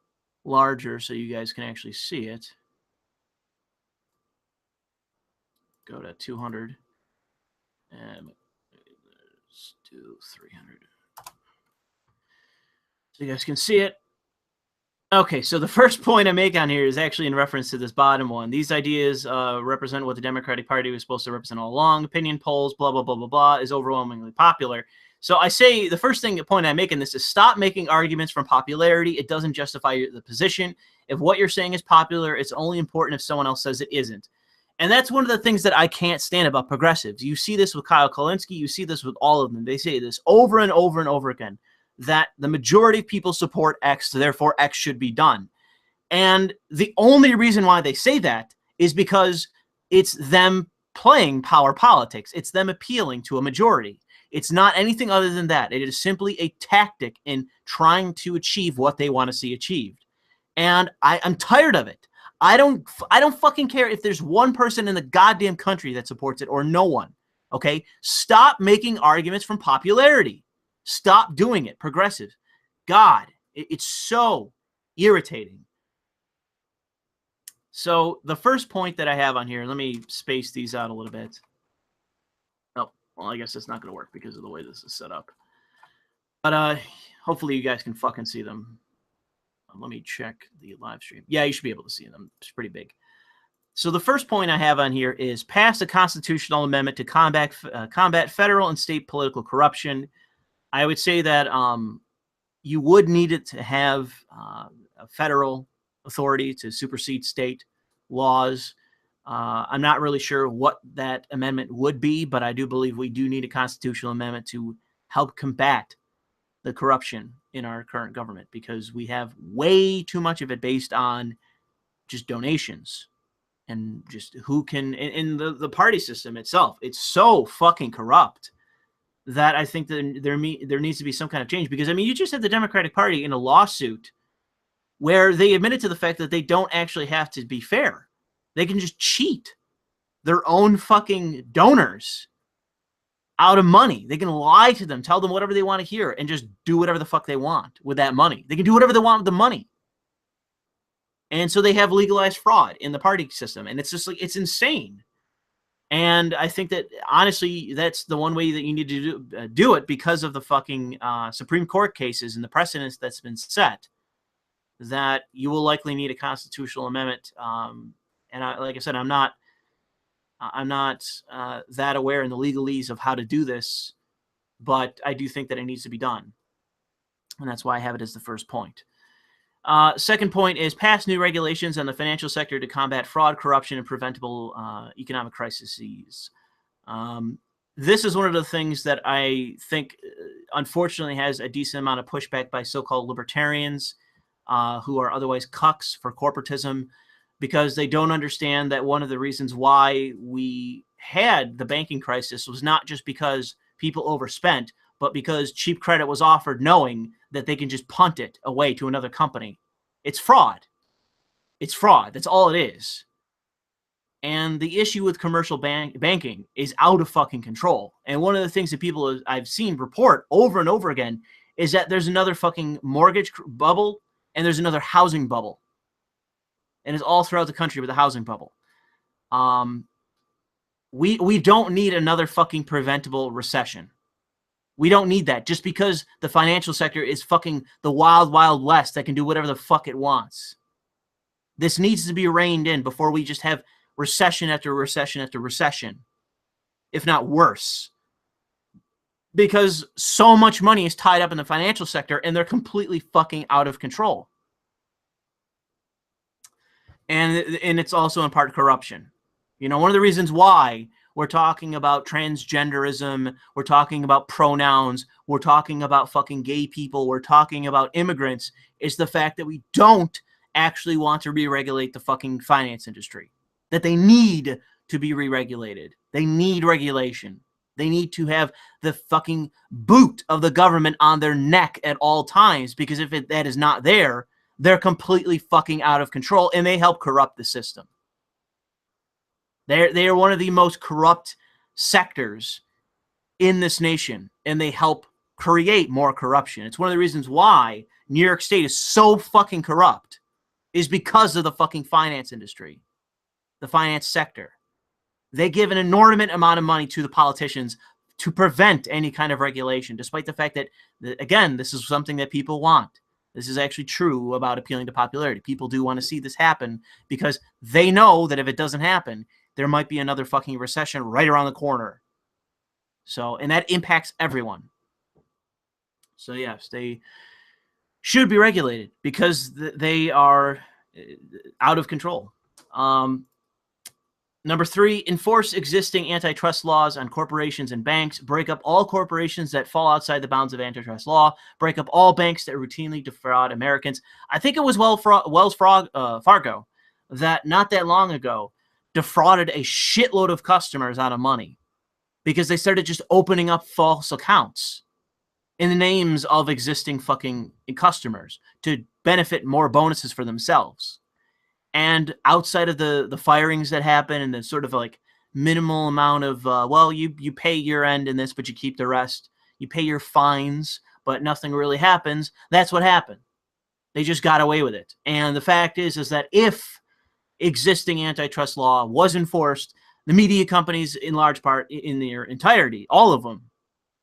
larger so you guys can actually see it. Go to 200 and let's do 300 so you guys can see it. Okay, so the first point I make on here is actually in reference to this bottom one. These ideas represent what the Democratic Party was supposed to represent all along. Opinion polls, blah, blah, blah, blah, blah, is overwhelmingly popular. So I say the first point I make in this is stop making arguments from popularity. It doesn't justify the position. If what you're saying is popular, it's only important if someone else says it isn't. And that's one of the things that I can't stand about progressives. You see this with Kyle Kulinski. You see this with all of them. They say this over and over and over again, that the majority of people support X, therefore X should be done. And the only reason why they say that is because it's them playing power politics. It's them appealing to a majority. It's not anything other than that. It is simply a tactic in trying to achieve what they want to see achieved. And I'm tired of it. I don't fucking care if there's one person in the goddamn country that supports it or no one. Okay? Stop making arguments from popularity. Stop doing it, progressives. God, it's so irritating. So the first point that I have on here, let me space these out a little bit. Oh, well, I guess it's not going to work because of the way this is set up. But hopefully you guys can fucking see them. Let me check the live stream. Yeah, you should be able to see them. It's pretty big. So the first point I have on here is pass a constitutional amendment to combat federal and state political corruption. I would say that you would need it to have a federal authority to supersede state laws. I'm not really sure what that amendment would be, but I do believe we do need a constitutional amendment to help combat the corruption in our current government, because we have way too much of it based on just donations and just who can, in the party system itself. It's so fucking corrupt that I think that there needs to be some kind of change. Because, I mean, you just had the Democratic Party in a lawsuit where they admitted to the fact that they don't actually have to be fair. They can just cheat their own fucking donors out of money. They can lie to them, tell them whatever they want to hear, and just do whatever the fuck they want with that money. They can do whatever they want with the money. And so they have legalized fraud in the party system. And it's just like, it's insane. And I think that, honestly, that's the one way that you need to do it, because of the fucking Supreme Court cases and the precedence that's been set, that you will likely need a constitutional amendment. And like I said, I'm not that aware in the legalese of how to do this, but I do think that it needs to be done. And that's why I have it as the first point. Second point is pass new regulations on the financial sector to combat fraud, corruption, and preventable economic crises. This is one of the things that I think, unfortunately, has a decent amount of pushback by so-called libertarians who are otherwise cucks for corporatism, because they don't understand that one of the reasons why we had the banking crisis was not just because people overspent, but because cheap credit was offered knowing that they can just punt it away to another company. It's fraud. It's fraud. That's all it is. And the issue with commercial banking is out of fucking control. And one of the things that people I've seen report over and over again is that there's another fucking mortgage bubble and there's another housing bubble. And it's all throughout the country with the housing bubble. We don't need another fucking preventable recession. We don't need that, just because the financial sector is fucking the wild, wild west that can do whatever the fuck it wants. This needs to be reined in before we just have recession after recession after recession, if not worse. Because so much money is tied up in the financial sector and they're completely fucking out of control. And it's also in part corruption. You know, one of the reasons why we're talking about transgenderism, we're talking about pronouns, we're talking about fucking gay people, we're talking about immigrants, is the fact that we don't actually want to re-regulate the fucking finance industry. That they need to be re-regulated. They need regulation. They need to have the fucking boot of the government on their neck at all times, because if that is not there, they're completely fucking out of control and they help corrupt the system. They are one of the most corrupt sectors in this nation, and they help create more corruption. It's one of the reasons why New York State is so fucking corrupt, is because of the fucking finance industry, the finance sector. They give an inordinate amount of money to the politicians to prevent any kind of regulation, despite the fact that, again, this is something that people want. This is actually true about appealing to popularity. People do want to see this happen because they know that if it doesn't happen, there might be another fucking recession right around the corner. So, and that impacts everyone. So yes, they should be regulated because they are out of control. Number 3, enforce existing antitrust laws on corporations and banks. Break up all corporations that fall outside the bounds of antitrust law. Break up all banks that routinely defraud Americans. I think it was Wells Fargo that not that long ago defrauded a shitload of customers out of money. because they started just opening up false accounts in the names of existing fucking customers to benefit more bonuses for themselves. And outside of the firings that happen and the sort of like minimal amount of, well, you pay your end in this, but you keep the rest. You pay your fines, but nothing really happens. That's what happened. They just got away with it. And the fact is that if existing antitrust law was enforced, the media companies, in large part, in their entirety, all of them,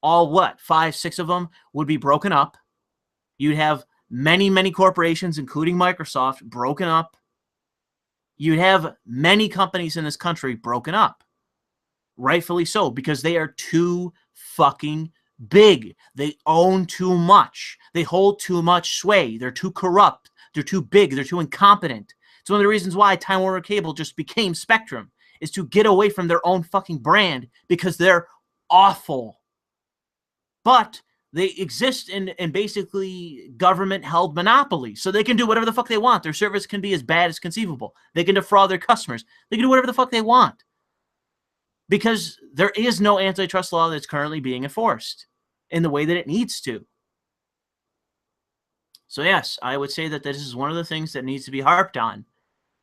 all what, 5, 6 of them, would be broken up. You'd have many, many corporations, including Microsoft, broken up. You'd have many companies in this country broken up. Rightfully so, because they are too fucking big. They own too much. They hold too much sway. They're too corrupt. They're too big. They're too incompetent. It's one of the reasons why Time Warner Cable just became Spectrum, is to get away from their own fucking brand, because they're awful. But they exist in basically government-held monopoly, so they can do whatever the fuck they want. Their service can be as bad as conceivable. They can defraud their customers. They can do whatever the fuck they want, because there is no antitrust law that's currently being enforced in the way that it needs to. So yes, I would say that this is one of the things that needs to be harped on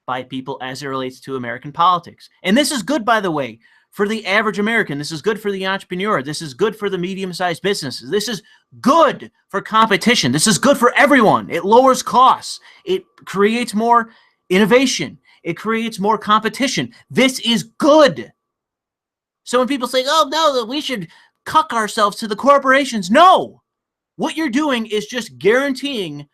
by people as it relates to American politics. And this is good, by the way, for the average American. This is good for the entrepreneur. This is good for the medium-sized businesses. This is good for competition. This is good for everyone. It lowers costs. It creates more innovation. It creates more competition. This is good. So when people say, oh, no, that we should cuck ourselves to the corporations, no. What you're doing is just guaranteeing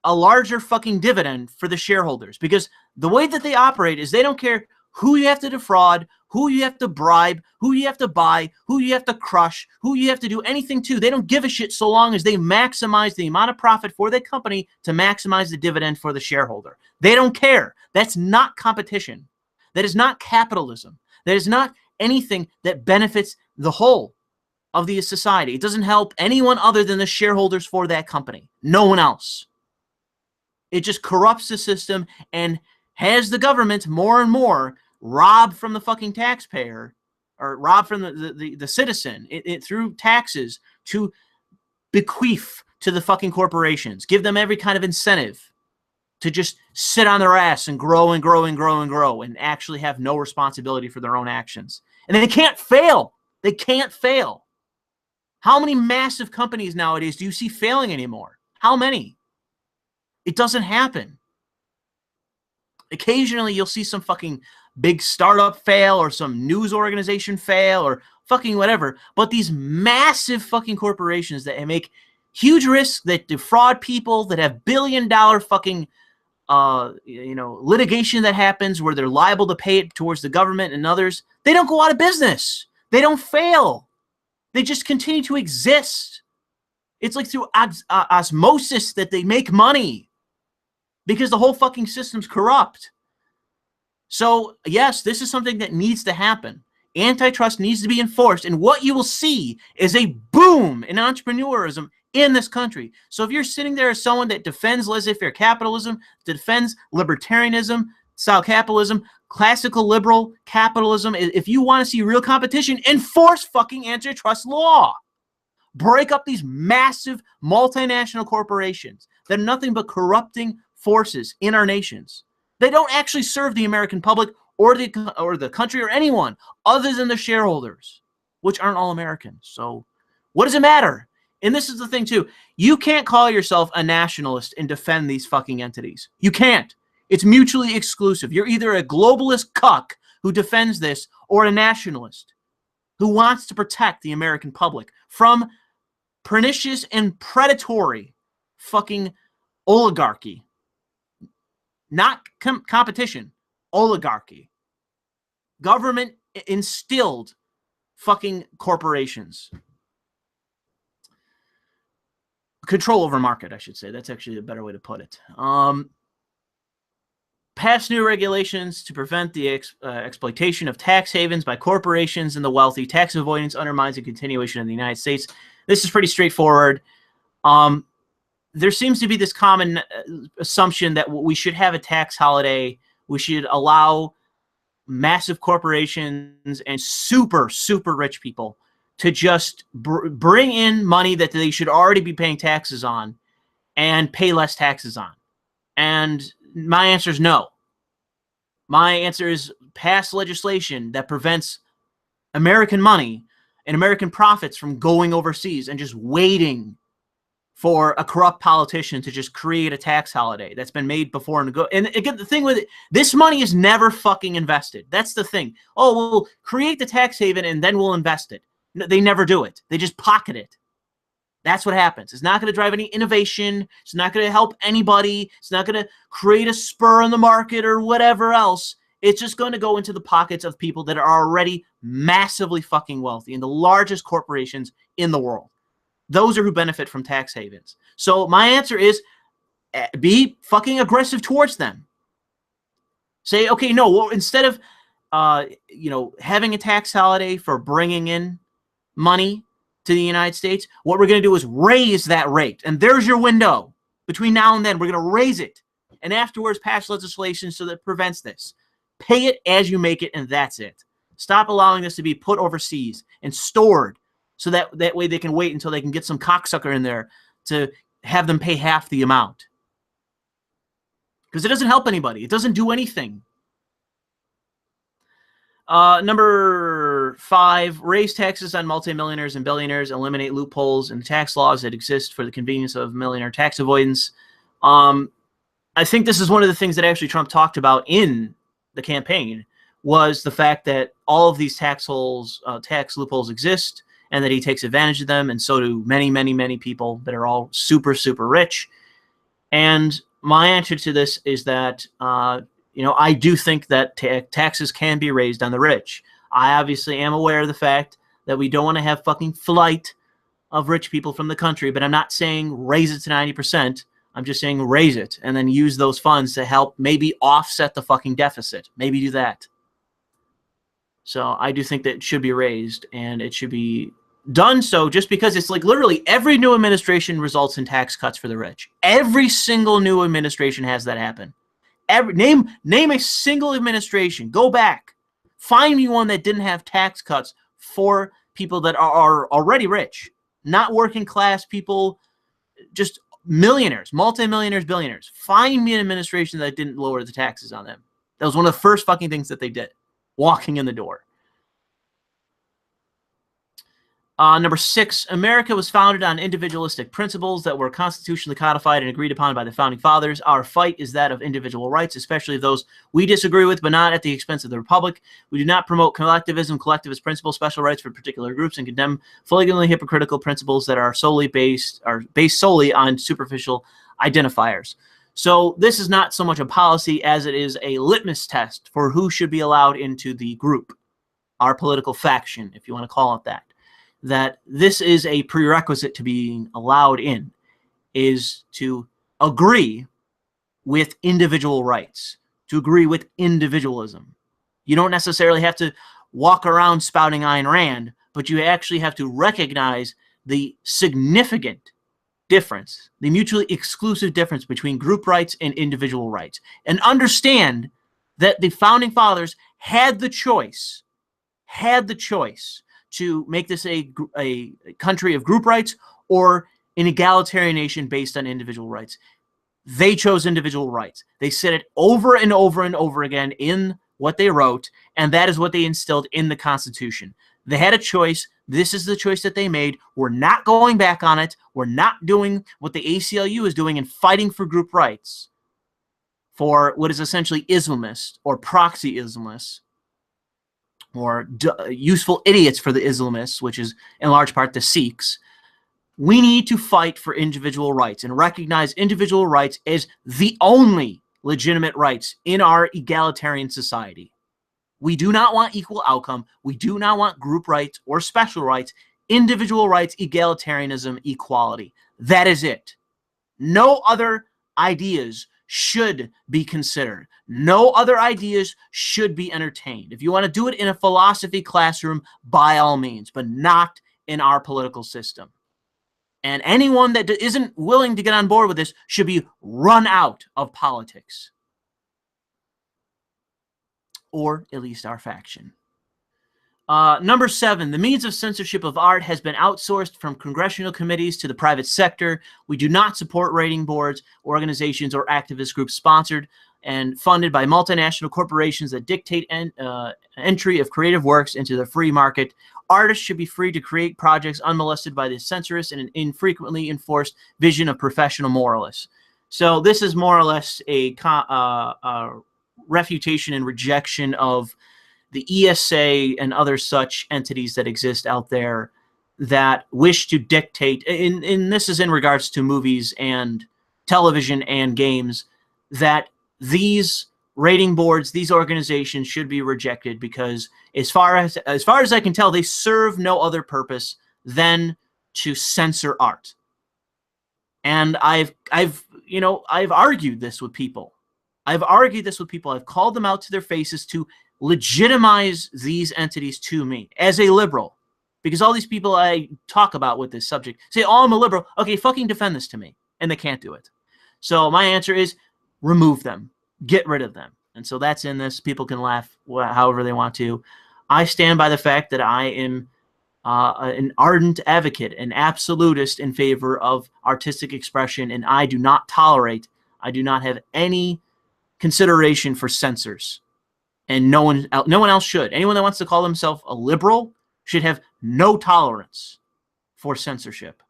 a larger fucking dividend for the shareholders, because the way that they operate is they don't care who you have to defraud, who you have to bribe, who you have to buy, who you have to crush, who you have to do anything to. They don't give a shit so long as they maximize the amount of profit for the company to maximize the dividend for the shareholder. They don't care. That's not competition. That is not capitalism. That is not anything that benefits the whole of the society. It doesn't help anyone other than the shareholders for that company. No one else. It just corrupts the system and has the government more and more rob from the fucking taxpayer, or rob from the citizen through taxes, to bequeath to the fucking corporations. Give them every kind of incentive to just sit on their ass and grow and grow and grow and grow and actually have no responsibility for their own actions. And they can't fail. They can't fail. How many massive companies nowadays do you see failing anymore? How many? It doesn't happen. Occasionally you'll see some fucking big startup fail or some news organization fail or fucking whatever. But these massive fucking corporations that make huge risks, that defraud people, that have billion-dollar fucking litigation that happens where they're liable to pay it towards the government and others, they don't go out of business. They don't fail. They just continue to exist. It's like through osmosis that they make money, because the whole fucking system's corrupt. So, yes, this is something that needs to happen. Antitrust needs to be enforced, and what you will see is a boom in entrepreneurism in this country. So if you're sitting there as someone that defends laissez-faire capitalism, defends libertarianism, style capitalism, classical liberal capitalism, if you want to see real competition, enforce fucking antitrust law. Break up these massive multinational corporations that are nothing but corrupting forces in our nations. They don't actually serve the American public or the country or anyone other than the shareholders, which aren't all Americans. So what does it matter? And this is the thing too. You can't call yourself a nationalist and defend these fucking entities. You can't. It's mutually exclusive. You're either a globalist cuck who defends this, or a nationalist who wants to protect the American public from pernicious and predatory fucking oligarchy. Not competition, oligarchy. Government instilled fucking corporations. Control over market, I should say. That's actually a better way to put it. Pass new regulations to prevent the exploitation of tax havens by corporations and the wealthy. Tax avoidance undermines the continuation of the United States. This is pretty straightforward. There seems to be this common assumption that we should have a tax holiday. We should allow massive corporations and super, super rich people to just bring in money that they should already be paying taxes on and pay less taxes on? And my answer is no. My answer is pass legislation that prevents American money and American profits from going overseas and just waiting for a corrupt politician to just create a tax holiday that's been made before and go. And again, the thing with it, this money is never fucking invested. That's the thing. Oh, we'll create the tax haven and then we'll invest it. No, they never do it. They just pocket it. That's what happens. It's not going to drive any innovation. It's not going to help anybody. It's not going to create a spur in the market or whatever else. It's just going to go into the pockets of people that are already massively fucking wealthy and the largest corporations in the world. Those are who benefit from tax havens. So my answer is be fucking aggressive towards them. Say, okay, no, well, instead of having a tax holiday for bringing in money to the United States, what we're going to do is raise that rate. And there's your window. Between now and then, we're going to raise it. And afterwards, pass legislation so that it prevents this. Pay it as you make it, and that's it. Stop allowing this to be put overseas and stored so that way they can wait until they can get some cocksucker in there to have them pay half the amount. Because it doesn't help anybody. It doesn't do anything. Number 5, raise taxes on multimillionaires and billionaires, eliminate loopholes in tax laws that exist for the convenience of millionaire tax avoidance. I think this is one of the things that actually Trump talked about in the campaign, was the fact that all of these tax loopholes exist and that he takes advantage of them, and so do many, many, many people that are all super, super rich. And my answer to this is that I do think that taxes can be raised on the rich. I obviously am aware of the fact that we don't want to have fucking flight of rich people from the country, but I'm not saying raise it to 90%. I'm just saying raise it and then use those funds to help maybe offset the fucking deficit. Maybe do that. So I do think that it should be raised, and it should be done so just because it's like literally every new administration results in tax cuts for the rich. Every single new administration has that happen. Name a single administration. Go back. Find me one that didn't have tax cuts for people that are already rich. Not working class people, just millionaires, multimillionaires, billionaires. Find me an administration that didn't lower the taxes on them. That was one of the first fucking things that they did, walking in the door. Number 6, America was founded on individualistic principles that were constitutionally codified and agreed upon by the founding fathers. Our fight is that of individual rights, especially those we disagree with, but not at the expense of the republic. We do not promote collectivism, collectivist principles, special rights for particular groups, and condemn flagrantly hypocritical principles that are based solely on superficial identifiers. So this is not so much a policy as it is a litmus test for who should be allowed into the group, our political faction, if you want to call it that. That this is a prerequisite to being allowed in, is to agree with individual rights, to agree with individualism. You don't necessarily have to walk around spouting Ayn Rand, but you actually have to recognize the significant difference, the mutually exclusive difference between group rights and individual rights, and understand that the founding fathers had the choice to make this a country of group rights or an egalitarian nation based on individual rights. They chose individual rights. They said it over and over and over again in what they wrote, and that is what they instilled in the Constitution. They had a choice. This is the choice that they made. We're not going back on it. We're not doing what the ACLU is doing and fighting for group rights for what is essentially Islamist or proxy Islamists, or useful idiots for the Islamists, which is in large part the Sikhs. We need to fight for individual rights and recognize individual rights as the only legitimate rights in our egalitarian society. We do not want equal outcome. We do not want group rights or special rights. Individual rights, egalitarianism, equality. That is it. No other ideas should be considered. No other ideas should be entertained. If you want to do it in a philosophy classroom, by all means, but not in our political system. And anyone that isn't willing to get on board with this should be run out of politics. or at least our faction. Number 7, the means of censorship of art has been outsourced from congressional committees to the private sector. We do not support rating boards, organizations, or activist groups sponsored and funded by multinational corporations that dictate entry of creative works into the free market. Artists should be free to create projects unmolested by the censorious and infrequently enforced vision of professional moralists. So this is more or less a refutation and rejection of the ESA and other such entities that exist out there that wish to dictate, and this is in regards to movies and television and games, that these rating boards, these organizations should be rejected because as far as I can tell, they serve no other purpose than to censor art. And I've argued this with people. I've called them out to their faces to legitimize these entities to me as a liberal, because all these people I talk about with this subject say, oh, I'm a liberal. Okay, fucking defend this to me. And they can't do it. So my answer is remove them, get rid of them. And so that's in this. People can laugh however they want to. I stand by the fact that I am an ardent advocate, an absolutist in favor of artistic expression, and I do not have any consideration for censors. And no one else should. Anyone that wants to call themselves a liberal should have no tolerance for censorship.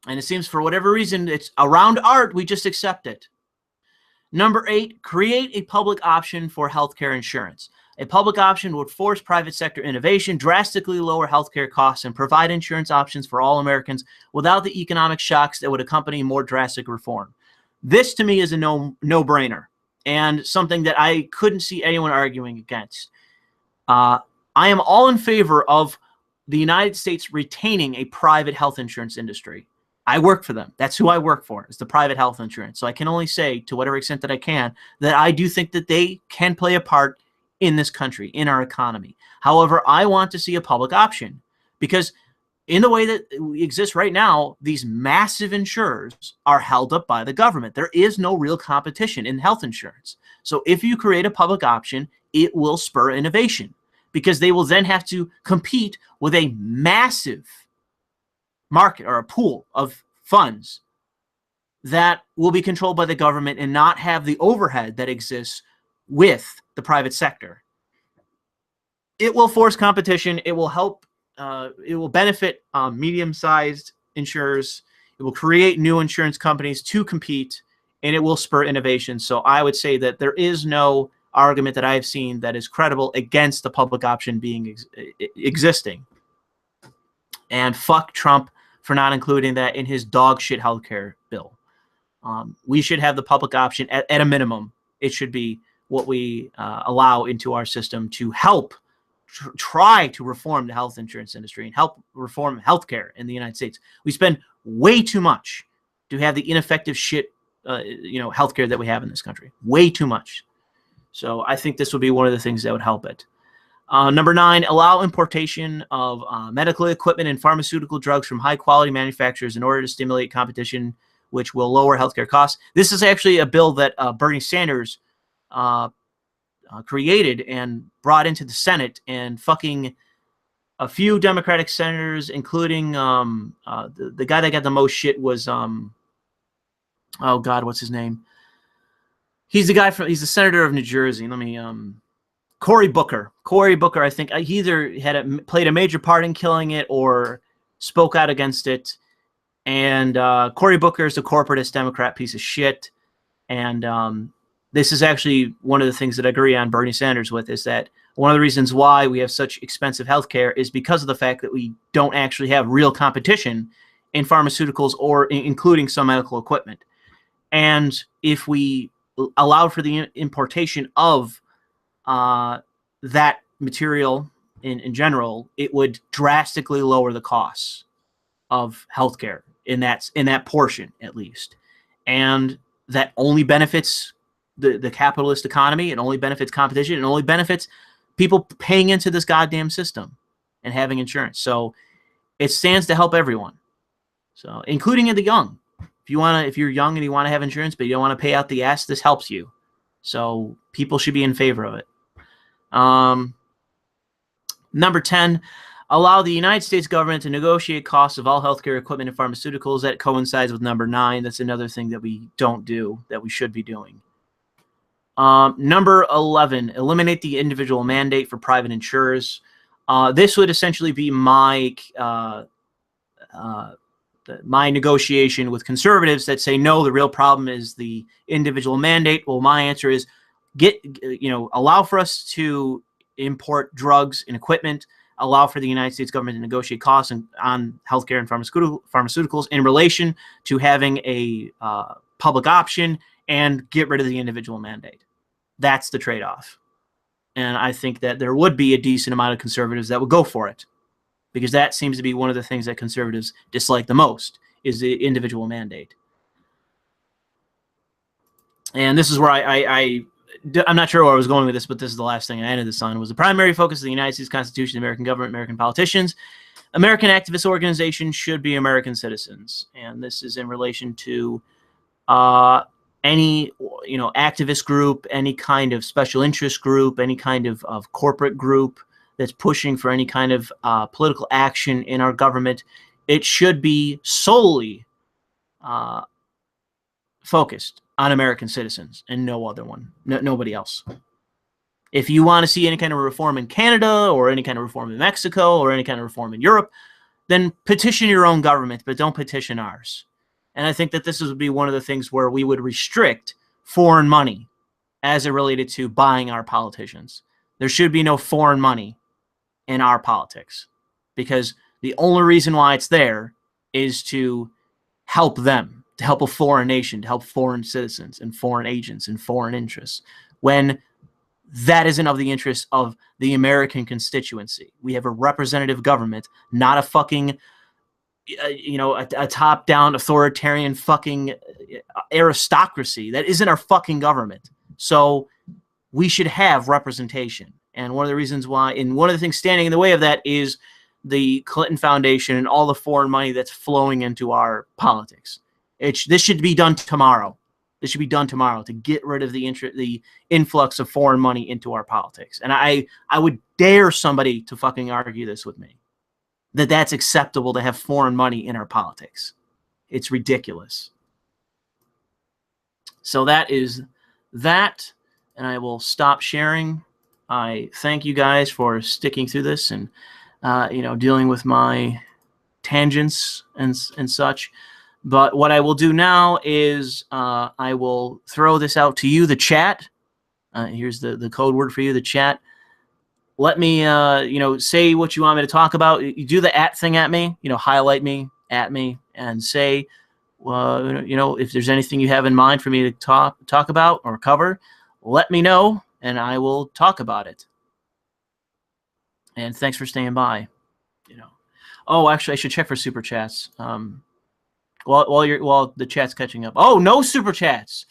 And it seems for whatever reason, it's around art, we just accept it. Number 8, create a public option for healthcare insurance. A public option would force private sector innovation, drastically lower healthcare costs, and provide insurance options for all Americans without the economic shocks that would accompany more drastic reform. This, to me, is a no-brainer. And something that I couldn't see anyone arguing against. I am all in favor of the United States retaining a private health insurance industry. I work for them. That's who I work for, is the private health insurance. So I can only say, to whatever extent that I can, that I do think that they can play a part in this country, in our economy. However, I want to see a public option, because in the way that it exists right now, these massive insurers are held up by the government. There is no real competition in health insurance. So if you create a public option, it will spur innovation, because they will then have to compete with a massive market or a pool of funds that will be controlled by the government and not have the overhead that exists with the private sector. It will force competition. It will help. It will benefit medium-sized insurers. It will create new insurance companies to compete, and it will spur innovation. So I would say that there is no argument that I've seen that is credible against the public option being existing. And fuck Trump for not including that in his dog shit healthcare bill. We should have the public option at a minimum. It should be what we allow into our system to help try to reform the health insurance industry and help reform healthcare in the United States. We spend way too much to have the ineffective shit, healthcare that we have in this country. Way too much. So I think this would be one of the things that would help it. Number 9, allow importation of medical equipment and pharmaceutical drugs from high-quality manufacturers in order to stimulate competition, which will lower healthcare costs. This is actually a bill that Bernie Sanders created and brought into the Senate, and fucking a few Democratic senators, including the guy that got the most shit was oh God, what's his name? He's the senator of New Jersey. Let me Cory Booker. Cory Booker, I think he either played a major part in killing it or spoke out against it. And Cory Booker is a corporatist Democrat piece of shit. And this is actually one of the things that I agree on Bernie Sanders with, is that one of the reasons why we have such expensive healthcare is because of the fact that we don't actually have real competition in pharmaceuticals or including some medical equipment. And if we allowed for the importation of that material in general, it would drastically lower the costs of healthcare in that portion, at least. And that only benefits the capitalist economy. It only benefits competition. It only benefits people paying into this goddamn system and having insurance. So it stands to help everyone. So including the young. If you're young and you want to have insurance, but you don't want to pay out the ass, this helps you. So people should be in favor of it. Number 10, allow the United States government to negotiate costs of all healthcare equipment and pharmaceuticals. That coincides with number 9. That's another thing that we don't do that we should be doing. Number 11, eliminate the individual mandate for private insurers. This would essentially be my my negotiation with conservatives that say, no, the real problem is the individual mandate. Well, my answer is allow for us to import drugs and equipment, allow for the United States government to negotiate costs on healthcare and pharmaceuticals in relation to having a public option, and get rid of the individual mandate. That's the trade-off. And I think that there would be a decent amount of conservatives that would go for it, because that seems to be one of the things that conservatives dislike the most, is the individual mandate. And this is where I'm not sure where I was going with this, but this is the last thing I ended this on, was the primary focus of the United States Constitution, the American government, American politicians, American activist organizations should be American citizens. And this is in relation to any activist group, any kind of special interest group, any kind of corporate group that's pushing for any kind of political action in our government. It should be solely focused on American citizens and no other one, nobody else. If you want to see any kind of reform in Canada or any kind of reform in Mexico or any kind of reform in Europe, then petition your own government, but don't petition ours. And I think that this would be one of the things where we would restrict foreign money as it related to buying our politicians. There should be no foreign money in our politics, because the only reason why it's there is to help them, to help a foreign nation, to help foreign citizens and foreign agents and foreign interests, when that isn't of the interest of the American constituency. We have a representative government, not a fucking a top-down authoritarian fucking aristocracy. That isn't our fucking government. So we should have representation. And one of the reasons why, and one of the things standing in the way of that, is the Clinton Foundation and all the foreign money that's flowing into our politics. This should be done tomorrow. This should be done tomorrow, to get rid of the influx of foreign money into our politics. And I would dare somebody to fucking argue this with me, that that's acceptable to have foreign money in our politics. It's ridiculous. So that is that, and I will stop sharing. I thank you guys for sticking through this and dealing with my tangents and such. But what I will do now is I will throw this out to you, the chat. Here's the code word for you, the chat. Let me, say what you want me to talk about. You do the @ thing at me, highlight me, at me, and say, if there's anything you have in mind for me to talk about or cover, let me know, and I will talk about it. And thanks for staying by. Oh, actually, I should check for super chats. While the chat's catching up. Oh, no super chats.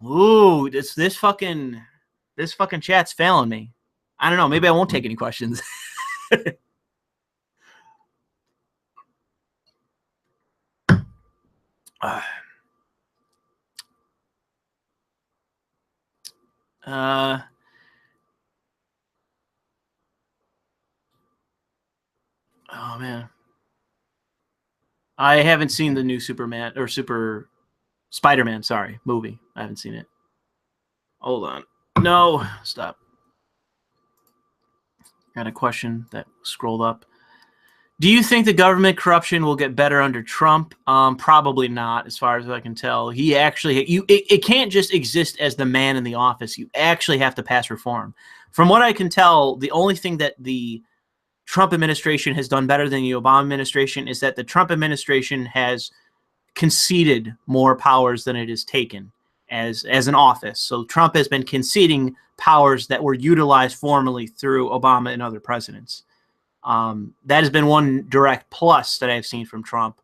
Ooh, this fucking chat's failing me. I don't know. Maybe I won't take any questions. Oh man, I haven't seen the new Superman or Super Spider-Man. Sorry, movie. I haven't seen it. Hold on. No, stop. Got a question that scrolled up. Do you think the government corruption will get better under Trump? Probably not, as far as I can tell. He actually, it can't just exist as the man in the office. You actually have to pass reform. From what I can tell, the only thing that the Trump administration has done better than the Obama administration is that the Trump administration has conceded more powers than it has taken as an office. So Trump has been conceding powers that were utilized formally through Obama and other presidents. That has been one direct plus that I've seen from Trump.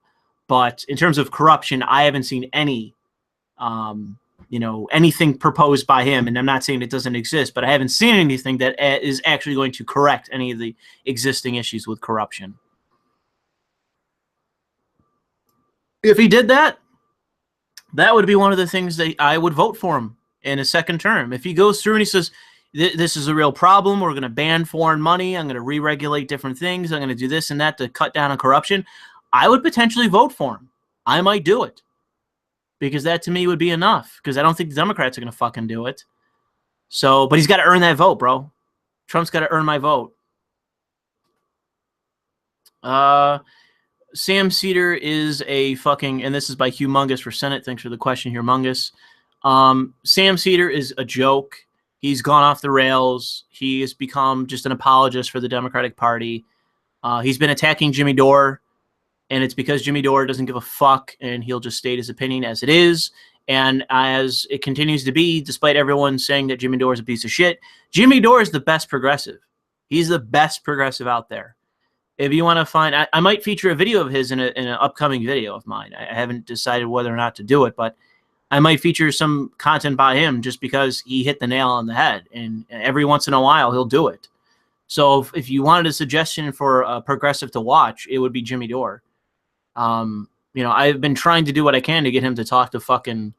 But in terms of corruption, I haven't seen any, anything proposed by him. And I'm not saying it doesn't exist, but I haven't seen anything that is actually going to correct any of the existing issues with corruption. If he did that, that would be one of the things that I would vote for him in a second term. If he goes through and he says, this is a real problem, we're going to ban foreign money, I'm going to re-regulate different things, I'm going to do this and that to cut down on corruption, I would potentially vote for him. I might do it. Because that to me would be enough. Because I don't think the Democrats are going to fucking do it. So, but he's got to earn that vote, bro. Trump's got to earn my vote. Sam Cedar is a fucking, and this is by Humongous for Senate. Thanks for the question, Humongous. Sam Cedar is a joke. He's gone off the rails. He has become just an apologist for the Democratic Party. He's been attacking Jimmy Dore, and it's because Jimmy Dore doesn't give a fuck, and he'll just state his opinion as it is. And as it continues to be, despite everyone saying that Jimmy Dore is a piece of shit, Jimmy Dore is the best progressive. He's the best progressive out there. If you want to find, I might feature a video of his in an upcoming video of mine. I haven't decided whether or not to do it, but I might feature some content by him just because he hit the nail on the head. And every once in a while, he'll do it. So if you wanted a suggestion for a progressive to watch, it would be Jimmy Dore. You know, I've been trying to do what I can to get him to talk to fucking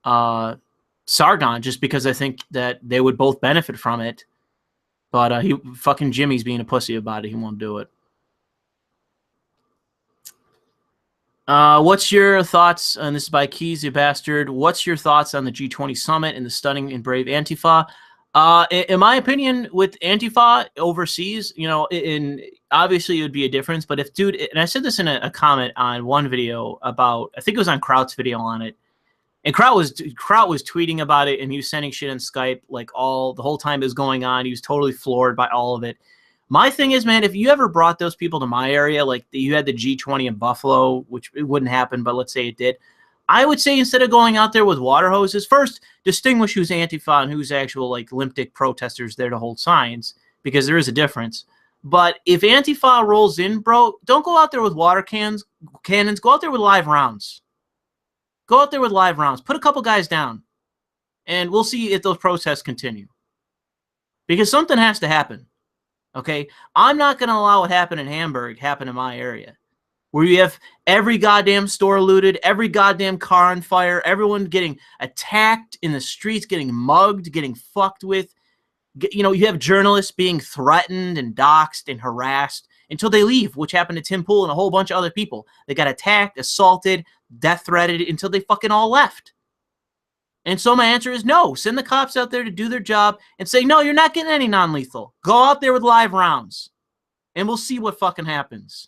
Sargon just because I think that they would both benefit from it. But he fucking Jimmy's being a pussy about it. He won't do it. What's your thoughts, and this is by Keys, you bastard, what's your thoughts on the G20 summit and the stunning and brave Antifa? In my opinion, with Antifa overseas, you know, obviously it would be a difference, but if, dude, and I said this in a comment on one video about, I think it was on Kraut's video on it, and Kraut was tweeting about it, and he was sending shit on Skype, like the whole time it was going on. He was totally floored by all of it. My thing is, man, if you ever brought those people to my area, like you had the G20 in Buffalo, which it wouldn't happen, but let's say it did, I would say instead of going out there with water hoses, first distinguish who's Antifa and who's actual like limp dick protesters there to hold signs, because there is a difference. But if Antifa rolls in, bro, don't go out there with water cannons. Go out there with live rounds. Go out there with live rounds. Put a couple guys down, and we'll see if those protests continue. Because something has to happen. Okay? I'm not going to allow what happened in Hamburg happen in my area, where you have every goddamn store looted, every goddamn car on fire, everyone getting attacked in the streets, getting mugged, getting fucked with. You know, you have journalists being threatened and doxxed and harassed until they leave, which happened to Tim Pool and a whole bunch of other people. They got attacked, assaulted, death threatened until they fucking all left. And so my answer is no. Send the cops out there to do their job and say, no, you're not getting any non-lethal. Go out there with live rounds, and we'll see what fucking happens.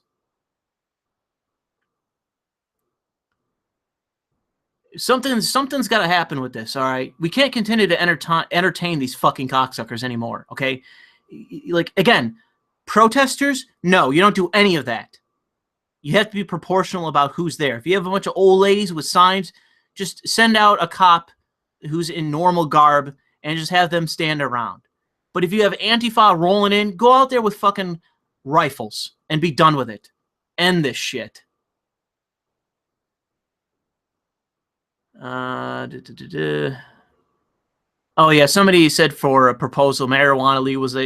Something's got to happen with this, all right? We can't continue to entertain these fucking cocksuckers anymore, okay? Like, again, protesters, no, you don't do any of that. You have to be proportional about who's there. If you have a bunch of old ladies with signs, just send out a cop who's in normal garb and just have them stand around. But if you have Antifa rolling in, go out there with fucking rifles and be done with it. End this shit. Oh, yeah, somebody said for a proposal, marijuana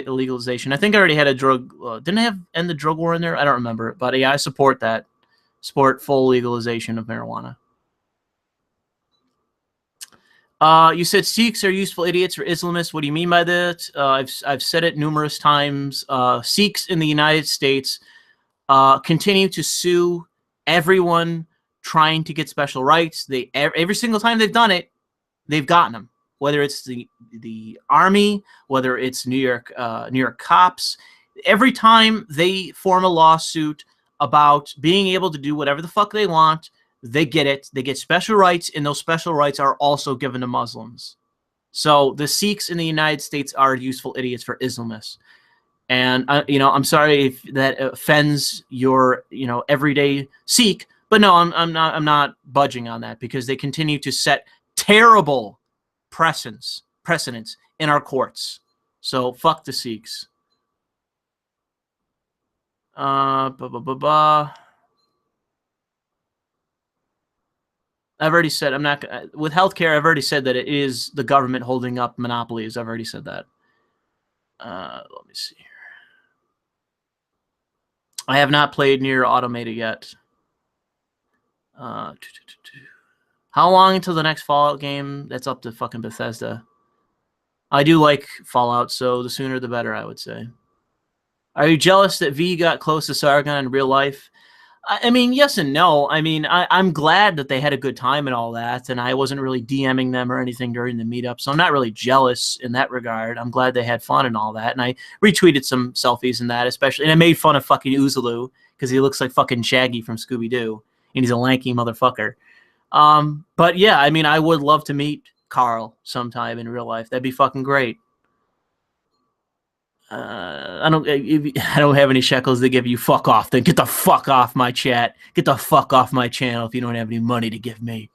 legalization. I think I already had a drug. Didn't I have end the drug war in there? I don't remember. But yeah, I support that. Support full legalization of marijuana. You said Sikhs are useful idiots or Islamists. What do you mean by that? I've said it numerous times. Sikhs in the United States continue to sue everyone trying to get special rights. Every single time they've done it, they've gotten them. Whether it's the army, whether it's New York cops, every time they form a lawsuit about being able to do whatever the fuck they want, they get it. They get special rights, and those special rights are also given to Muslims. So the Sikhs in the United States are useful idiots for Islamists. And you know, I'm sorry if that offends your everyday Sikh, but no, I'm not budging on that, because they continue to set terrible precedents in our courts. So fuck the Sikhs. I've already said I'm not with healthcare. I've already said that it is the government holding up monopolies. I've already said that. Let me see here. I have not played Nier Automata yet. How How long until the next Fallout game? That's up to fucking Bethesda. I do like Fallout, so the sooner the better, I would say. Are you jealous that V got close to Sargon in real life? I mean, yes and no. I mean, I'm glad that they had a good time and all that, and I wasn't really DMing them or anything during the meetup, so I'm not really jealous in that regard. I'm glad they had fun and all that, and I retweeted some selfies and that, especially, and I made fun of fucking Oozaloo because he looks like fucking Shaggy from Scooby-Doo, and he's a lanky motherfucker. But yeah, I mean, I would love to meet Carl sometime in real life. That'd be fucking great. I don't have any shekels to give you. Fuck off. Then get the fuck off my chat. Get the fuck off my channel if you don't have any money to give me.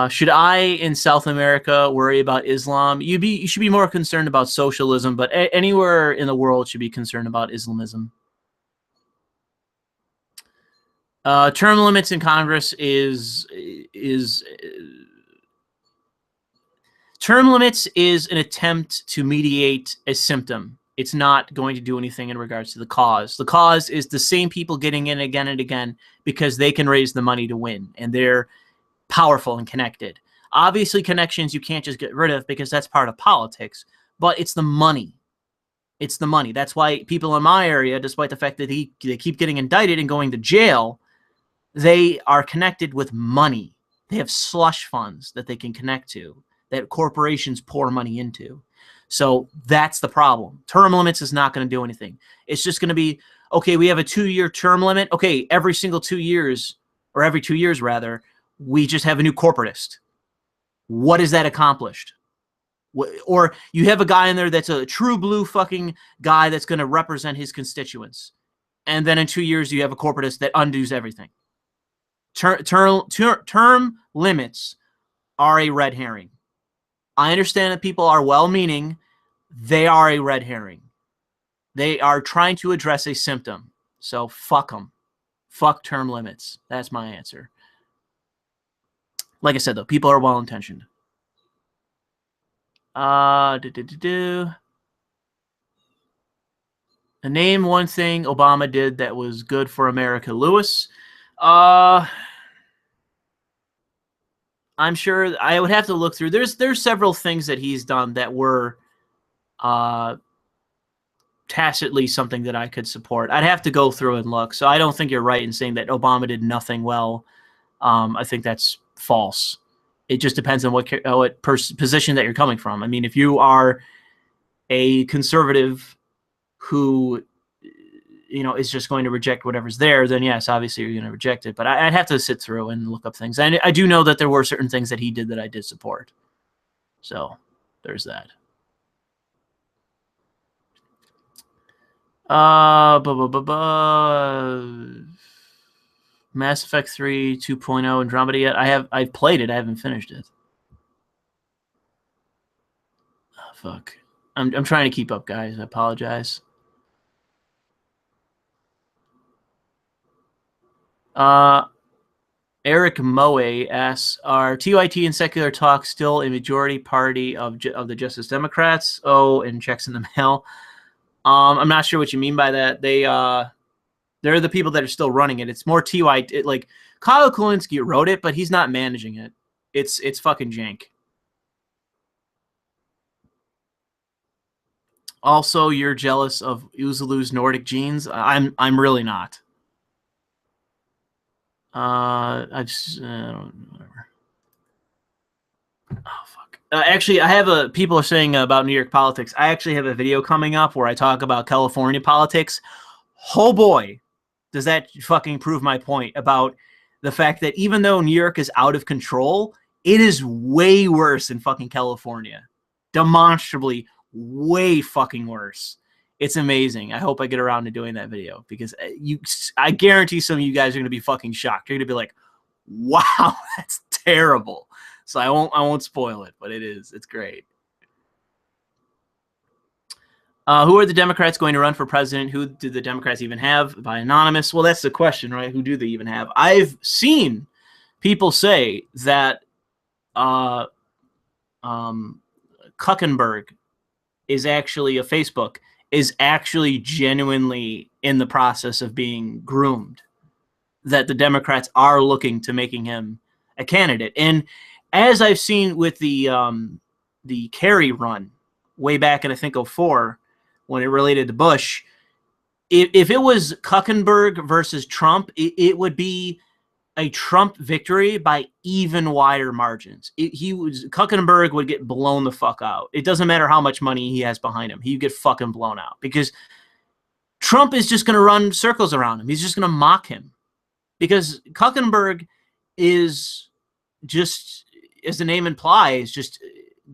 Should I in South America worry about Islam? You should be more concerned about socialism, but anywhere in the world should be concerned about Islamism. Term limits in Congress term limits is an attempt to mediate a symptom. It's not going to do anything in regards to the cause. The cause is the same people getting in again and again because they can raise the money to win, and they're powerful and connected. Obviously, connections you can't just get rid of because that's part of politics, but it's the money. It's the money. That's why people in my area, despite the fact that they keep getting indicted and going to jail, they are connected with money. They have slush funds that they can connect to, that corporations pour money into. So that's the problem. Term limits is not going to do anything. It's just going to be, okay, we have a 2-year term limit. Okay, every single 2 years, or every 2 years rather, we just have a new corporatist. What is that accomplished? Or you have a guy in there that's a true blue fucking guy that's going to represent his constituents. And then in 2 years, you have a corporatist that undoes everything. Term limits are a red herring. I understand that people are well-meaning. They are a red herring. They are trying to address a symptom. So fuck them. Fuck term limits. That's my answer. Like I said, though, people are well-intentioned. Name one thing Obama did that was good for America. Lewis? I'm sure I would have to look through. There's several things that he's done that were tacitly something that I could support. I'd have to go through and look. So I don't think you're right in saying that Obama did nothing well. I think that's false. It just depends on what position that you're coming from. I mean, if you are a conservative who, you know, is just going to reject whatever's there, then yes, obviously you're going to reject it. But I'd have to sit through and look up things. And I do know that there were certain things that he did that I did support. So there's that. Mass Effect 3 2.0 Andromeda yet? I've played it. I haven't finished it. Oh, fuck. I'm trying to keep up, guys. I apologize. Eric Moe asks, are TYT and secular talk still a majority party of the Justice Democrats? Oh, and checks in the mail. I'm not sure what you mean by that. They're the people that are still running it. It's more TYT. Like Kyle Kulinski wrote it, but he's not managing it. It's fucking jank. Also, you're jealous of Oozaloo's Nordic genes. I'm really not. Whatever. Oh fuck. Actually, I have people are saying about New York politics. I actually have a video coming up where I talk about California politics. Oh boy, does that fucking prove my point about the fact that even though New York is out of control, it is way worse in fucking California. Demonstrably way fucking worse. It's amazing. I hope I get around to doing that video because I guarantee some of you guys are going to be fucking shocked. You're going to be like, wow, that's terrible. So I won't spoil it, but it's great. Who are the Democrats going to run for president? Who do the Democrats even have? By anonymous? Well, that's the question, right? Who do they even have? I've seen people say that Kuckenberg is actually Facebook is actually genuinely in the process of being groomed. That the Democrats are looking to making him a candidate. And as I've seen with the Kerry run way back in, I think, 2004, when it related to Bush, if it was Kuckenberg versus Trump, it would be a Trump victory by even wider margins. Kuckenberg would get blown the fuck out. It doesn't matter how much money he has behind him. He'd get fucking blown out because Trump is just going to run circles around him. He's just going to mock him because Kuckenberg is just, as the name implies, just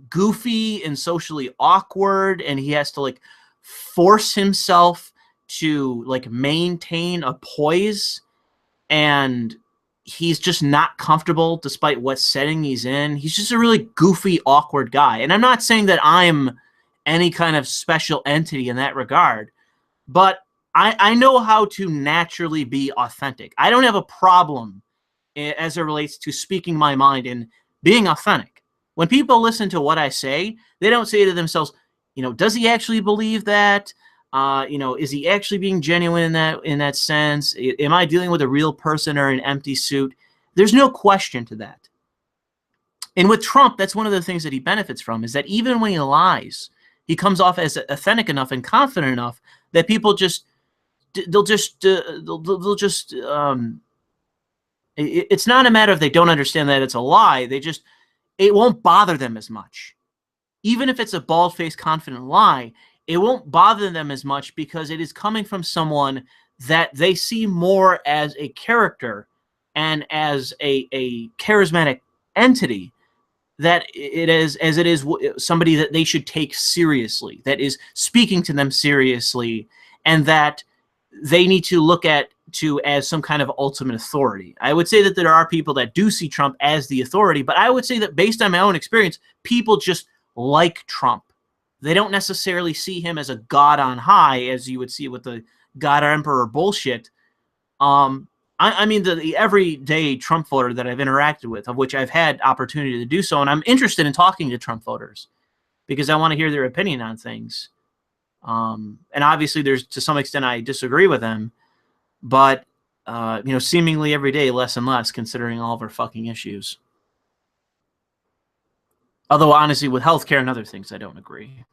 goofy and socially awkward, and he has to like force himself to like maintain a poise, and he's just not comfortable despite what setting he's in. He's just a really goofy, awkward guy. And I'm not saying that I'm any kind of special entity in that regard, but I know how to naturally be authentic. I don't have a problem as it relates to speaking my mind and being authentic. When people listen to what I say, they don't say to themselves, does he actually believe that? Is he actually being genuine in that sense? Am I dealing with a real person or an empty suit? There's no question to that. And with Trump, that's one of the things that he benefits from, is that even when he lies, he comes off as authentic enough and confident enough that people it's not a matter of they don't understand that it's a lie. It won't bother them as much. Even if it's a bald-faced, confident lie, it won't bother them as much because it is coming from someone that they see more as a character and as a charismatic entity, that it is somebody that they should take seriously, that is speaking to them seriously, and that they need to look at as some kind of ultimate authority. I would say that there are people that do see Trump as the authority, but I would say that based on my own experience, people just like Trump. They don't necessarily see him as a god on high, as you would see with the God Emperor bullshit. I mean, the everyday Trump voter that I've interacted with, of which I've had opportunity to do so, and I'm interested in talking to Trump voters because I want to hear their opinion on things. And obviously, to some extent, I disagree with them, but seemingly every day, less and less, considering all of our fucking issues. Although, honestly, with healthcare and other things, I don't agree.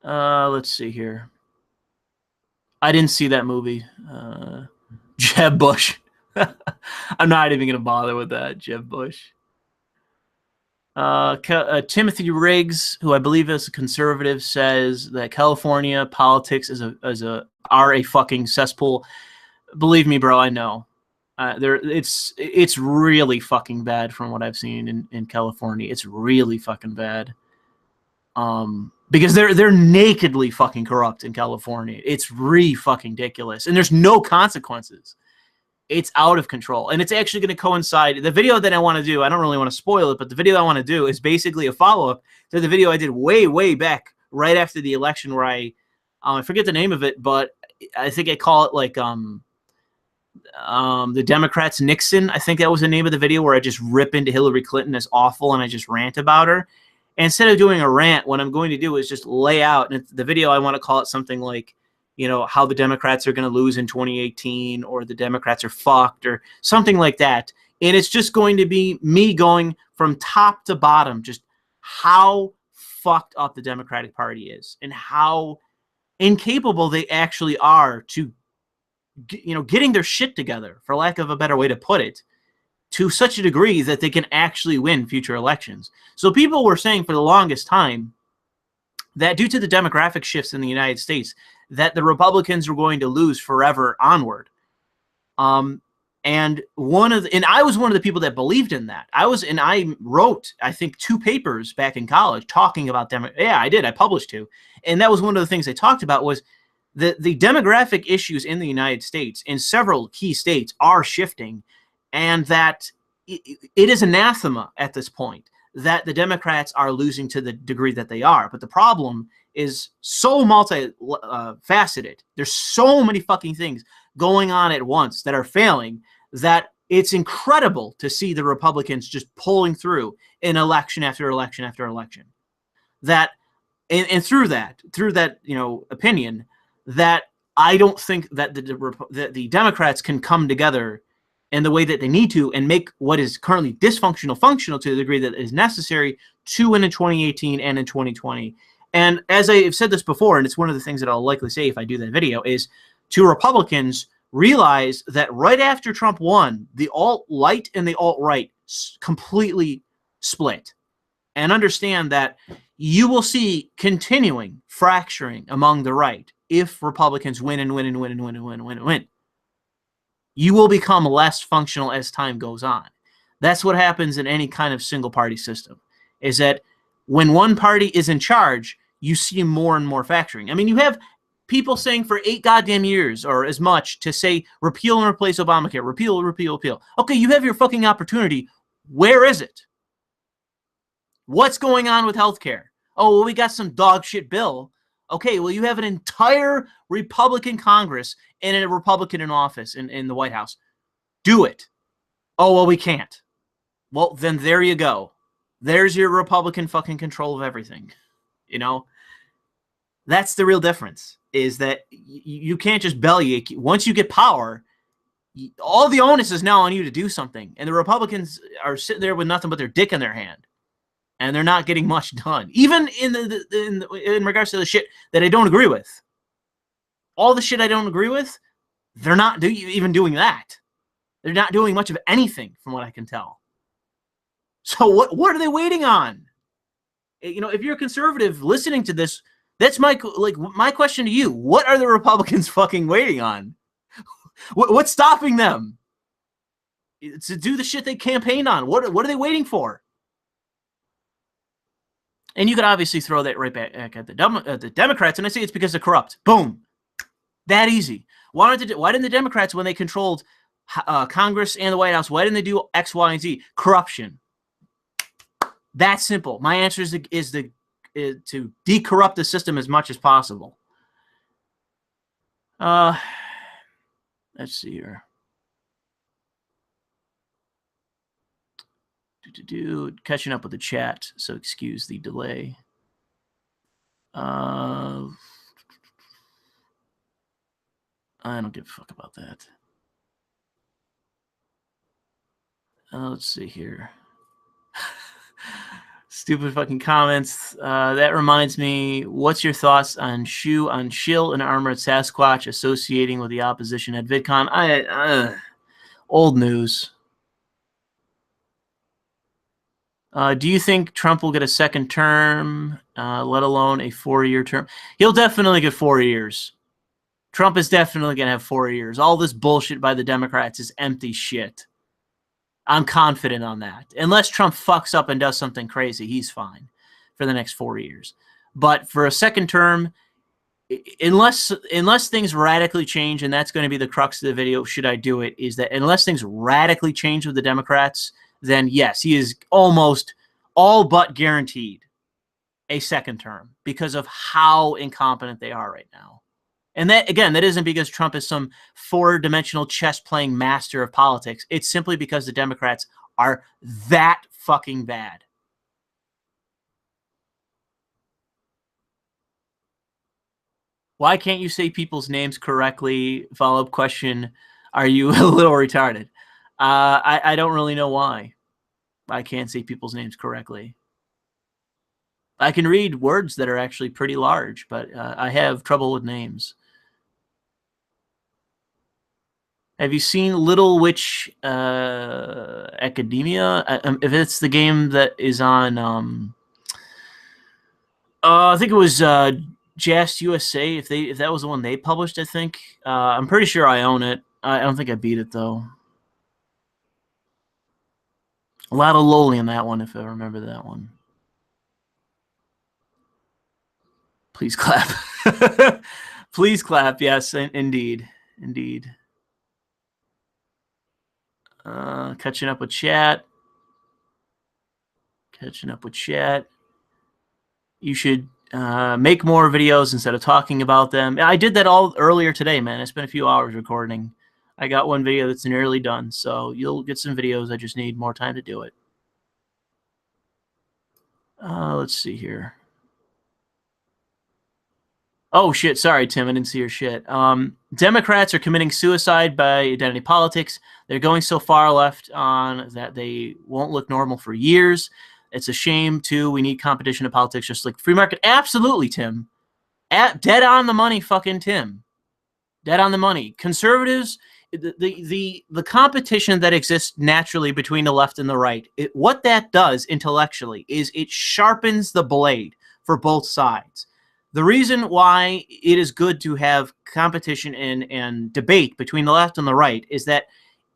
Let's see here. I didn't see that movie. Jeb Bush. I'm not even going to bother with that, Jeb Bush. Timothy Riggs, who I believe is a conservative, says that California politics are a fucking cesspool. Believe me, bro, I know. It's really fucking bad from what I've seen in California. It's really fucking bad. Because they're nakedly fucking corrupt in California. It's really fucking ridiculous, and there's no consequences. It's out of control, and it's actually going to coincide. The video that I want to do, I don't really want to spoil it, but the video I want to do is basically a follow-up to the video I did way back right after the election, where I forget the name of it, but I think I call it like the Democrats Nixon. I think that was the name of the video, where I just rip into Hillary Clinton as awful and I just rant about her. And instead of doing a rant, what I'm going to do is just lay out, and the video I want to call it something like, how the Democrats are going to lose in 2018, or the Democrats are fucked, or something like that. And it's just going to be me going from top to bottom, just how fucked up the Democratic Party is and how incapable they actually are to, getting their shit together, for lack of a better way to put it, to such a degree that they can actually win future elections. So people were saying for the longest time that due to the demographic shifts in the United States, that the Republicans were going to lose forever onward. And I was one of the people that believed in that. I wrote, I think, 2 papers back in college talking about them. Yeah, I did. I published 2. And that was one of the things I talked about, was the demographic issues in the United States, in several key states, are shifting, and that it is anathema at this point that the Democrats are losing to the degree that they are. But the problem is so multi-faceted. There's so many fucking things going on at once that are failing, that it's incredible to see the Republicans just pulling through in election after election after election. That, and through that, opinion, that I don't think that the Democrats can come together in the way that they need to and make what is currently dysfunctional functional to the degree that is necessary to win in 2018 and in 2020. And as I've said this before, and it's one of the things that I'll likely say if I do that video, is to Republicans, realize that right after Trump won, the alt-light and the alt-right completely split. And understand that you will see continuing fracturing among the right if Republicans win and win and win and win and win and win and win. You will become less functional as time goes on. That's what happens in any kind of single-party system, is that when one party is in charge, you see more and more fracturing. I mean, you have people saying for 8 goddamn years or as much to say repeal and replace Obamacare, repeal, repeal, repeal. Okay, you have your fucking opportunity. Where is it? What's going on with healthcare? Oh, well, we got some dog shit bill. Okay, well, you have an entire Republican Congress and a Republican in office in the White House. Do it. Oh, well, we can't. Well, then there you go. There's your Republican fucking control of everything. You know? That's the real difference, is that you can't just bellyache. Once you get power, all the onus is now on you to do something. And the Republicans are sitting there with nothing but their dick in their hand. And they're not getting much done, even in regards to the shit that I don't agree with. All the shit I don't agree with, they're not even doing that. They're not doing much of anything, from what I can tell. So what are they waiting on? You know, if you're a conservative listening to this, that's my question to you. What are the Republicans fucking waiting on? What's stopping them to do the shit they campaigned on? What are they waiting for? And you could obviously throw that right back at the Democrats, and I say it's because they're corrupt. Boom. That easy. Why didn't the Democrats, when they controlled Congress and the White House, why didn't they do X, Y, and Z? Corruption. That simple. My answer is to decorrupt the system as much as possible. Let's see here. Catching up with the chat, so excuse the delay. I don't give a fuck about that. Let's see here. Stupid fucking comments. That reminds me, what's your thoughts on shill and armored Sasquatch associating with the opposition at VidCon? Old news. Do you think Trump will get a second term, let alone a 4-year term? He'll definitely get 4 years. Trump is definitely going to have 4 years. All this bullshit by the Democrats is empty shit. I'm confident on that. Unless Trump fucks up and does something crazy, he's fine for the next 4 years. But for a second term, unless things radically change, and that's going to be the crux of the video, should I do it, is that unless things radically change with the Democrats, then yes, he is almost all but guaranteed a second term because of how incompetent they are right now. And that, again, that isn't because Trump is some 4-dimensional chess-playing master of politics. It's simply because the Democrats are that fucking bad. Why can't you say people's names correctly? Follow-up question, are you a little retarded? I don't really know why I can't say people's names correctly. I can read words that are actually pretty large, but I have trouble with names. Have you seen Little Witch Academia? If it's the game that is on, I think it was Just USA. If that was the one they published, I think. I'm pretty sure I own it. I don't think I beat it though. A lot of loli in that one, if I remember that one. Please clap. Please clap. Yes, indeed. Indeed. Catching up with chat. Catching up with chat. You should make more videos instead of talking about them. I did that all earlier today, man. I spent a few hours recording. I got one video that's nearly done, so you'll get some videos. I just need more time to do it. Let's see here. Oh, shit. Sorry, Tim. I didn't see your shit. Democrats are committing suicide by identity politics. They're going so far left on that they won't look normal for years. It's a shame, too. We need competition in politics just like free market. Absolutely, Tim. Dead on the money, fucking Tim. Dead on the money. Conservatives, the competition that exists naturally between the left and the right, what that does intellectually is it sharpens the blade for both sides. The reason why it is good to have competition and debate between the left and the right is that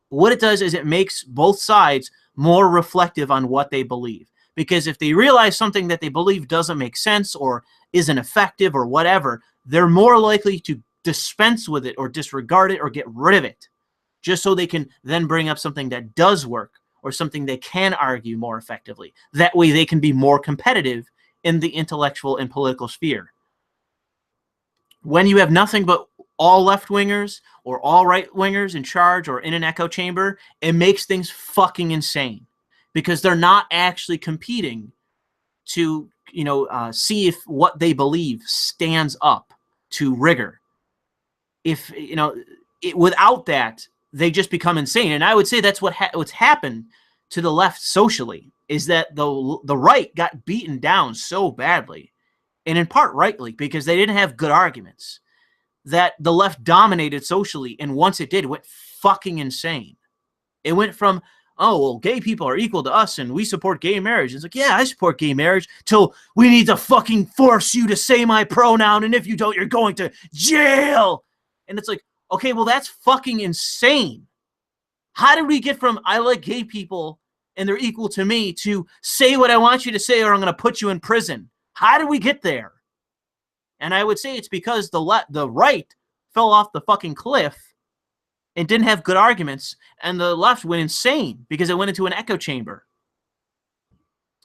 what it does is it makes both sides more reflective on what they believe. Because if they realize something that they believe doesn't make sense or isn't effective or whatever, they're more likely to dispense with it or disregard it or get rid of it, just so they can then bring up something that does work or something they can argue more effectively. That way they can be more competitive in the intellectual and political sphere. When you have nothing but all left-wingers or all right-wingers in charge or in an echo chamber, it makes things fucking insane because they're not actually competing to, see if what they believe stands up to rigor. If, without that, they just become insane. And I would say that's what's happened to the left socially, is that the right got beaten down so badly, and in part rightly, because they didn't have good arguments, that the left dominated socially, and once it did, it went fucking insane. It went from, oh, well, gay people are equal to us, and we support gay marriage. It's like, yeah, I support gay marriage, till we need to fucking force you to say my pronoun, and if you don't, you're going to jail. And it's like, okay, well, that's fucking insane. How did we get from I like gay people and they're equal to me to say what I want you to say or I'm going to put you in prison? How did we get there? And I would say it's because the right fell off the fucking cliff and didn't have good arguments, and the left went insane because it went into an echo chamber.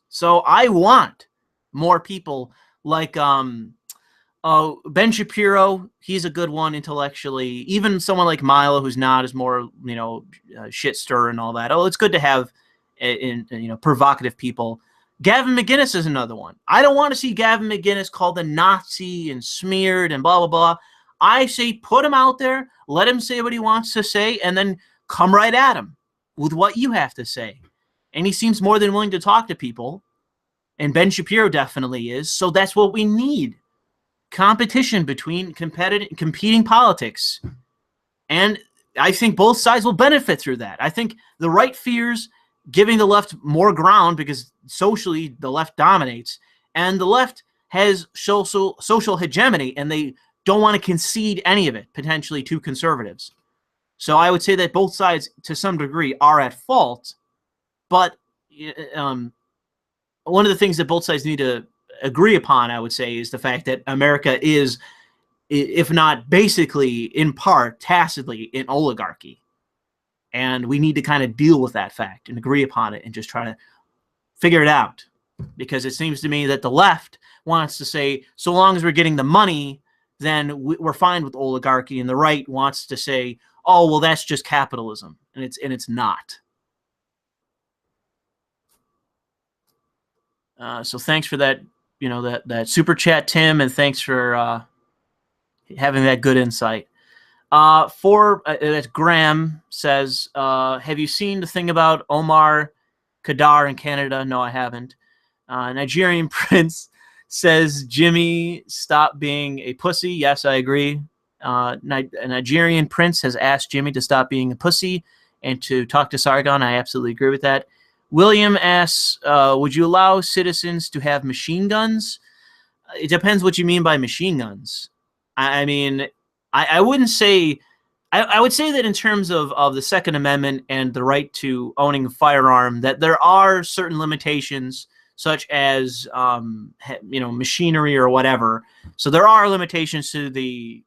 So I want more people like Ben Shapiro. He's a good one intellectually. Even someone like Milo, who's not, is more, shit stir and all that. Oh, it's good to have provocative people. Gavin McInnes is another one. I don't want to see Gavin McInnes called a Nazi and smeared and blah, blah, blah. I say put him out there, let him say what he wants to say, and then come right at him with what you have to say. And he seems more than willing to talk to people, and Ben Shapiro definitely is, so that's what we need. Competition between competing politics. And I think both sides will benefit through that. I think the right fears giving the left more ground because socially the left dominates, and the left has social hegemony, and they don't want to concede any of it, potentially, to conservatives. So I would say that both sides, to some degree, are at fault, but one of the things that both sides need to agree upon, I would say, is the fact that America is, if not basically, in part, tacitly, an oligarchy. And we need to kind of deal with that fact and agree upon it and just try to figure it out. Because it seems to me that the left wants to say, so long as we're getting the money, then we're fine with oligarchy. And the right wants to say, oh, well, that's just capitalism. And it's not. So thanks for that, that super chat, Tim, and thanks for having that good insight. Graham says, have you seen the thing about Omar Kadar in Canada? No, I haven't. Nigerian Prince says, Jimmy, stop being a pussy. Yes, I agree. A Nigerian Prince has asked Jimmy to stop being a pussy and to talk to Sargon. I absolutely agree with that. William asks, would you allow citizens to have machine guns? It depends what you mean by machine guns. I mean, I wouldn't say... I would say that in terms of the Second Amendment and the right to owning a firearm, that there are certain limitations, such as machinery or whatever. So there are limitations to the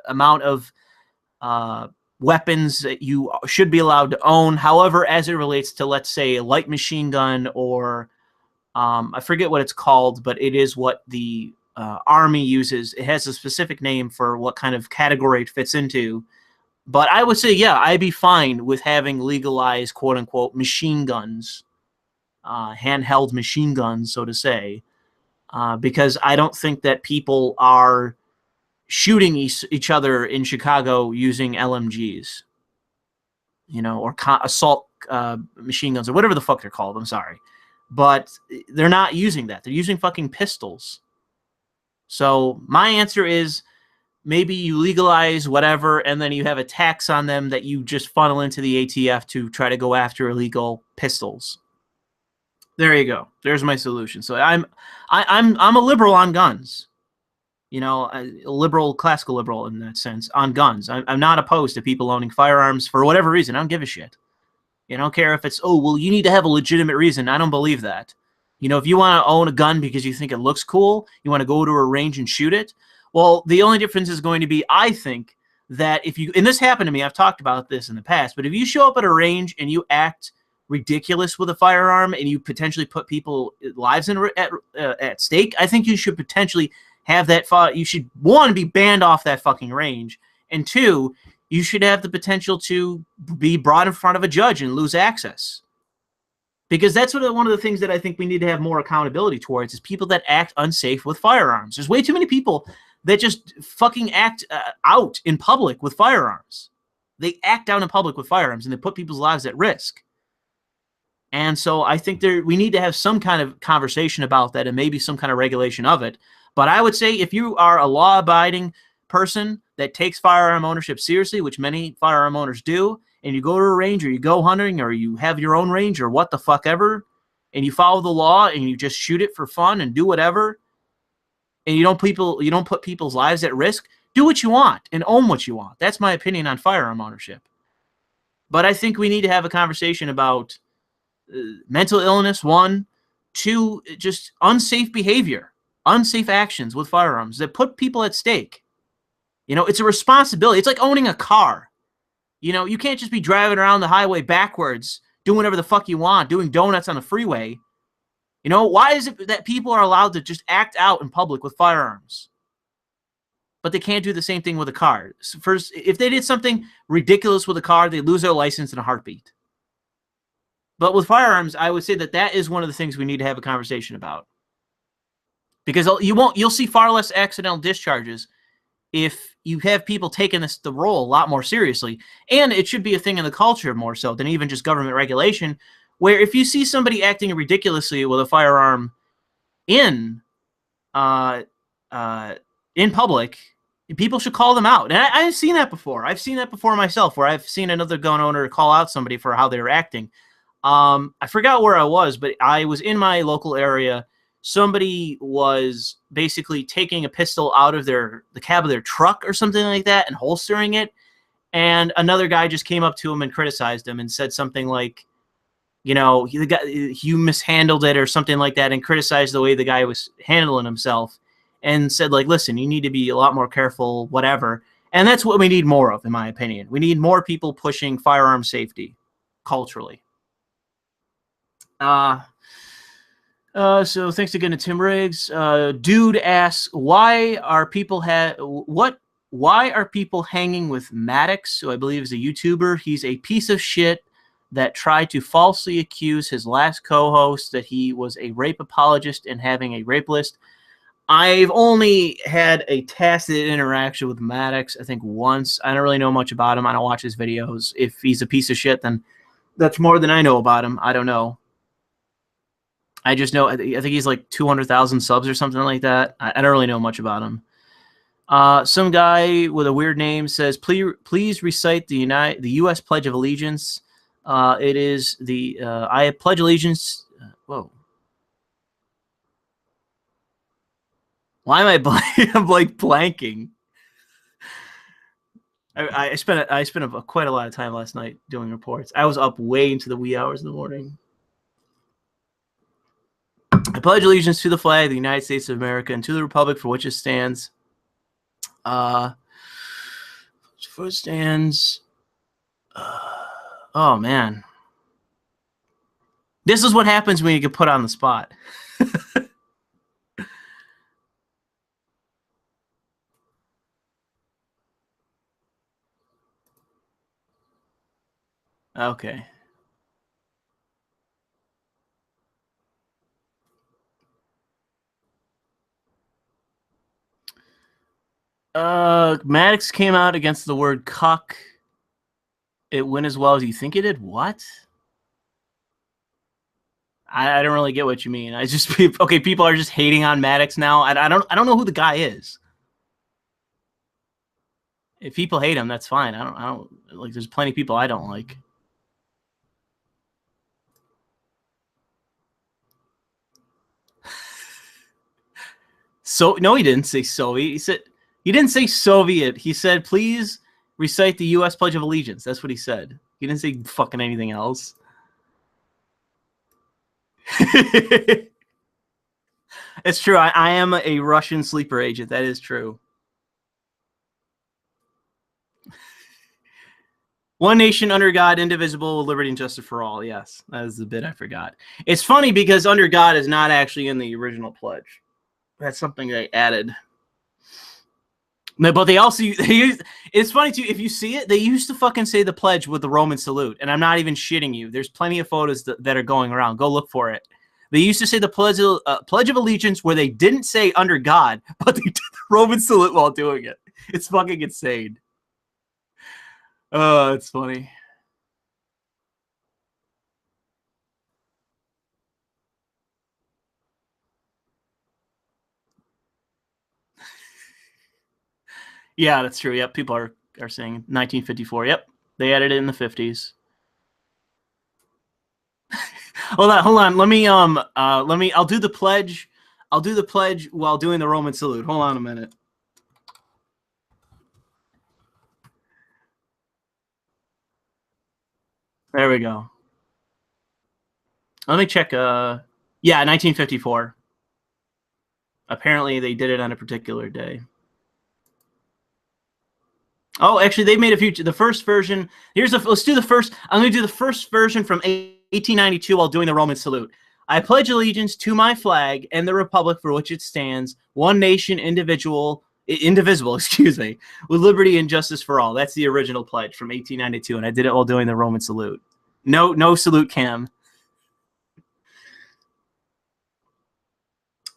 amount of weapons that you should be allowed to own. However, as it relates to, let's say, a light machine gun or I forget what it's called, but it is what the Army uses. It has a specific name for what kind of category it fits into. But I would say, yeah, I'd be fine with having legalized, quote-unquote, machine guns, handheld machine guns, so to say. because I don't think that people are shooting each other in Chicago using LMGs, or assault machine guns or whatever the fuck they're called. I'm sorry. But they're not using that. They're using fucking pistols. So my answer is maybe you legalize whatever, and then you have a tax on them that you just funnel into the ATF to try to go after illegal pistols. There you go. There's my solution. So I'm a liberal on guns. A liberal, classical liberal in that sense, on guns. I'm not opposed to people owning firearms for whatever reason. I don't give a shit. I don't care if it's, you need to have a legitimate reason. I don't believe that. If you want to own a gun because you think it looks cool, you want to go to a range and shoot it, well, the only difference is going to be, I think, that if you, and this happened to me, I've talked about this in the past, but if you show up at a range and you act ridiculous with a firearm and you potentially put people's lives at stake, I think you should potentially have that you should, one, be banned off that fucking range, and two, you should have the potential to be brought in front of a judge and lose access. Because that's one of the things that I think we need to have more accountability towards is people that act unsafe with firearms. There's way too many people that just fucking act out in public with firearms. They act out in public with firearms and they put people's lives at risk. And so I think we need to have some kind of conversation about that and maybe some kind of regulation of it. But I would say if you are a law-abiding person that takes firearm ownership seriously, which many firearm owners do, and you go to a range or you go hunting or you have your own range or what the fuck ever, and you follow the law and you just shoot it for fun and do whatever, and you don't put people's lives at risk, do what you want and own what you want. That's my opinion on firearm ownership. But I think we need to have a conversation about mental illness, one, two, just unsafe behavior, unsafe actions with firearms that put people at stake. It's a responsibility. It's like owning a car. You can't just be driving around the highway backwards, doing whatever the fuck you want, doing donuts on the freeway. Why is it that people are allowed to just act out in public with firearms, but they can't do the same thing with a car? First, if they did something ridiculous with a car, they lose their license in a heartbeat. But with firearms, I would say that is one of the things we need to have a conversation about. Because you'll see far less accidental discharges if you have people taking the role a lot more seriously. And it should be a thing in the culture more so than even just government regulation, where if you see somebody acting ridiculously with a firearm in public, people should call them out. And I've seen that before. I've seen that before myself, where I've seen another gun owner call out somebody for how they were acting. I forgot where I was, but I was in my local area. Somebody was basically taking a pistol out of the cab of their truck or something like that and holstering it. And another guy just came up to him and criticized him and said something like, you mishandled it or something like that, and criticized the way the guy was handling himself and said, like, listen, you need to be a lot more careful, whatever. And that's what we need more of, in my opinion. We need more people pushing firearm safety culturally. So thanks again to Tim Riggs. Dude asks, why are people hanging with Maddox, who I believe is a YouTuber? He's a piece of shit that tried to falsely accuse his last co-host that he was a rape apologist and having a rape list. I've only had a tacit interaction with Maddox, I think once. I don't really know much about him. I don't watch his videos. If he's a piece of shit, then that's more than I know about him. I don't know. I just know, I think he's like 200,000 subs or something like that. I don't really know much about him. Some guy with a weird name says, please recite the U.S. Pledge of Allegiance. It is the, I pledge allegiance. Whoa. Why am I'm like blanking? I spent quite a lot of time last night doing reports. I was up way into the wee hours in the morning. I pledge allegiance to the flag of the United States of America and to the republic for which it stands. Oh, man. This is what happens when you get put on the spot. Okay. Maddox came out against the word cuck. It went as well as you think it did. What? I don't really get what you mean. I just okay. People are just hating on Maddox now. I don't know who the guy is. If people hate him, that's fine. I don't like. There's plenty of people I don't like. So no, he didn't say Soviet. He didn't say Soviet. He said, please recite the U.S. Pledge of Allegiance. That's what he said. He didn't say fucking anything else. It's true. I am a Russian sleeper agent. That is true. One nation under God, indivisible, with liberty and justice for all. Yes, that is the bit I forgot. It's funny because under God is not actually in the original pledge. That's something they added. But they also, it's funny too, if you see it, they used to fucking say the pledge with the Roman salute. And I'm not even shitting you. There's plenty of photos that are going around. Go look for it. They used to say the Pledge of Allegiance where they didn't say under God, but they did the Roman salute while doing it. It's fucking insane. Oh, it's funny. Yeah, that's true. Yep, people are saying 1954. Yep, they added it in the 50s. Hold on. Let me I'll do the pledge. I'll do the pledge while doing the Roman salute. Hold on a minute. There we go. Let me check. Yeah, 1954. Apparently, they did it on a particular day. Oh, actually, they made a few. The first version. Let's do the first. I'm going to do the first version from 1892 while doing the Roman salute. I pledge allegiance to my flag and the republic for which it stands, one nation, indivisible, excuse me, with liberty and justice for all. That's the original pledge from 1892, and I did it while doing the Roman salute. No salute cam.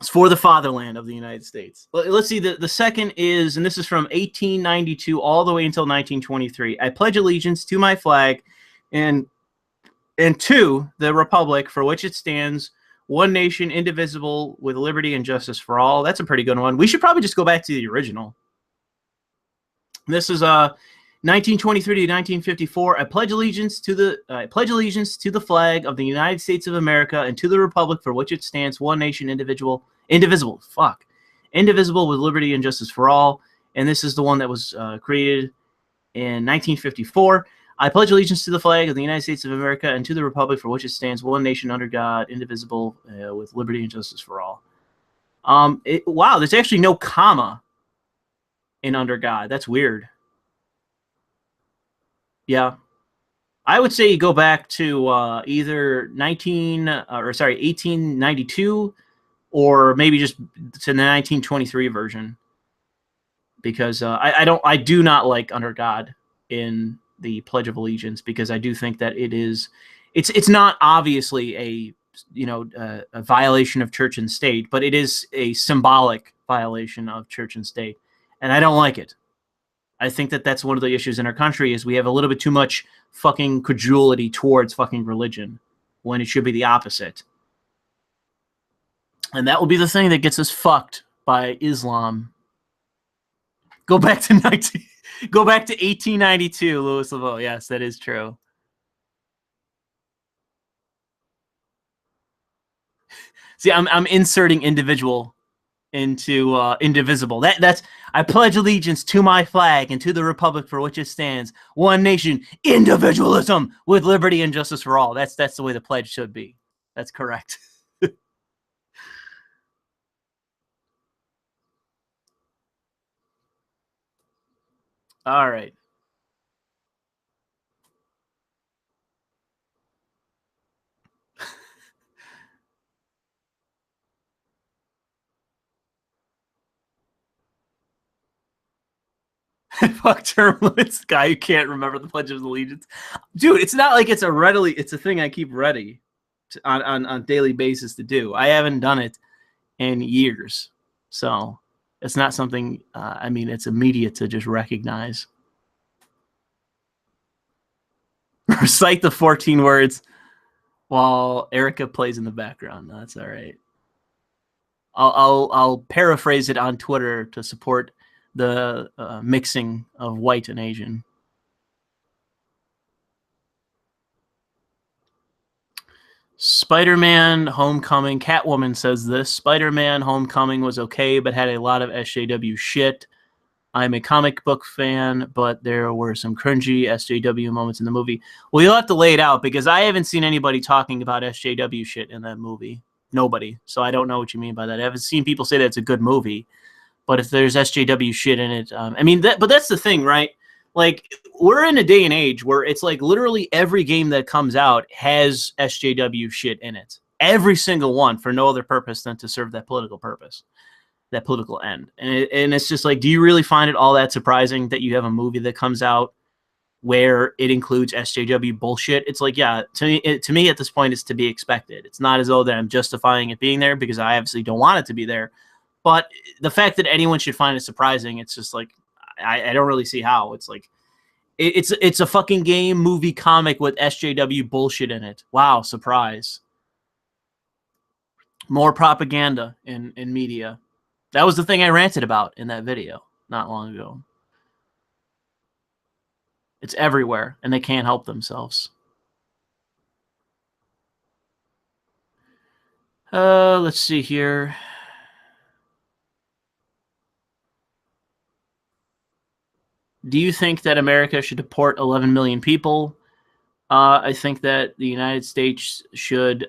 It's for the fatherland of the United States. Let's see. The second is, and this is from 1892 all the way until 1923. I pledge allegiance to my flag and to the republic for which it stands, one nation, indivisible, with liberty and justice for all. That's a pretty good one. We should probably just go back to the original. This is 1923 to 1954. I pledge allegiance to the flag of the United States of America and to the republic for which it stands, one nation, indivisible, with liberty and justice for all. And this is the one that was created in 1954. I pledge allegiance to the flag of the United States of America and to the republic for which it stands, one nation under God, indivisible, with liberty and justice for all. Wow, there's actually no comma in under God. That's weird. Yeah. I would say you go back to either 1892 or maybe just to the 1923 version, because I do not like under God in the Pledge of Allegiance, because I do think that it's not obviously a violation of church and state, but it is a symbolic violation of church and state, and I don't like it. I think that that's one of the issues in our country is we have a little bit too much fucking credulity towards fucking religion when it should be the opposite. And that will be the thing that gets us fucked by Islam. Go back to 1892, Louis Le Vau. Yes, that is true. See, I'm inserting individual into indivisible. That's I pledge allegiance to my flag and to the republic for which it stands, one nation, individualism, with liberty and justice for all. That's the way the pledge should be. That's correct. All right. Fuck term limits. Guy who can't remember the Pledge of Allegiance. Dude, it's not like it's a thing I keep ready on daily basis to do. I haven't done it in years. So It's not something, I mean, it's immediate to just recognize. Recite the 14 words while Erica plays in the background. No, that's all right. I'll paraphrase it on Twitter to support the mixing of white and Asian. Spider-Man Homecoming. Catwoman says this. Spider-Man Homecoming was okay, but had a lot of SJW shit. I'm a comic book fan, but there were some cringy SJW moments in the movie. Well, you'll have to lay it out because I haven't seen anybody talking about SJW shit in that movie. Nobody. So I don't know what you mean by that. I haven't seen people say that it's a good movie. But if there's SJW shit in it, I mean, but that's the thing, right? Like, we're in a day and age where it's like literally every game that comes out has SJW shit in it. Every single one, for no other purpose than to serve that political purpose, that political end. And it's just like, do you really find it all that surprising that you have a movie that comes out where it includes SJW bullshit? It's like, yeah, to me at this point, it's to be expected. It's not as though that I'm justifying it being there because I obviously don't want it to be there. But the fact that anyone should find it surprising, it's just like, I don't really see how. It's like, it's a fucking game, movie, comic with SJW bullshit in it. Wow, surprise. More propaganda in media. That was the thing I ranted about in that video not long ago. It's everywhere, and they can't help themselves. Let's see here. Do you think that America should deport 11 million people? I think that the United States should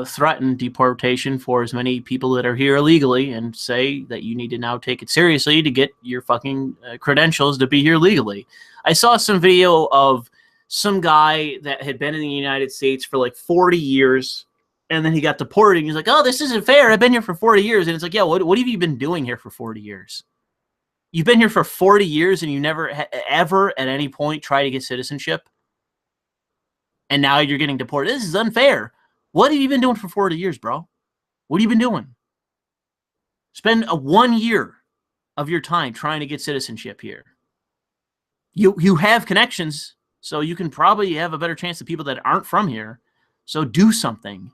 threaten deportation for as many people that are here illegally and say that you need to now take it seriously to get your fucking credentials to be here legally. I saw some video of some guy that had been in the United States for like 40 years, and then he got deported. And he's like, oh, this isn't fair. I've been here for 40 years. And it's like, yeah, what have you been doing here for 40 years? You've been here for 40 years, and you never ever at any point try to get citizenship? And now you're getting deported. This is unfair. What have you been doing for 40 years, bro? What have you been doing? Spend 1 year of your time trying to get citizenship here. You have connections, so you can probably have a better chance of people that aren't from here. So do something.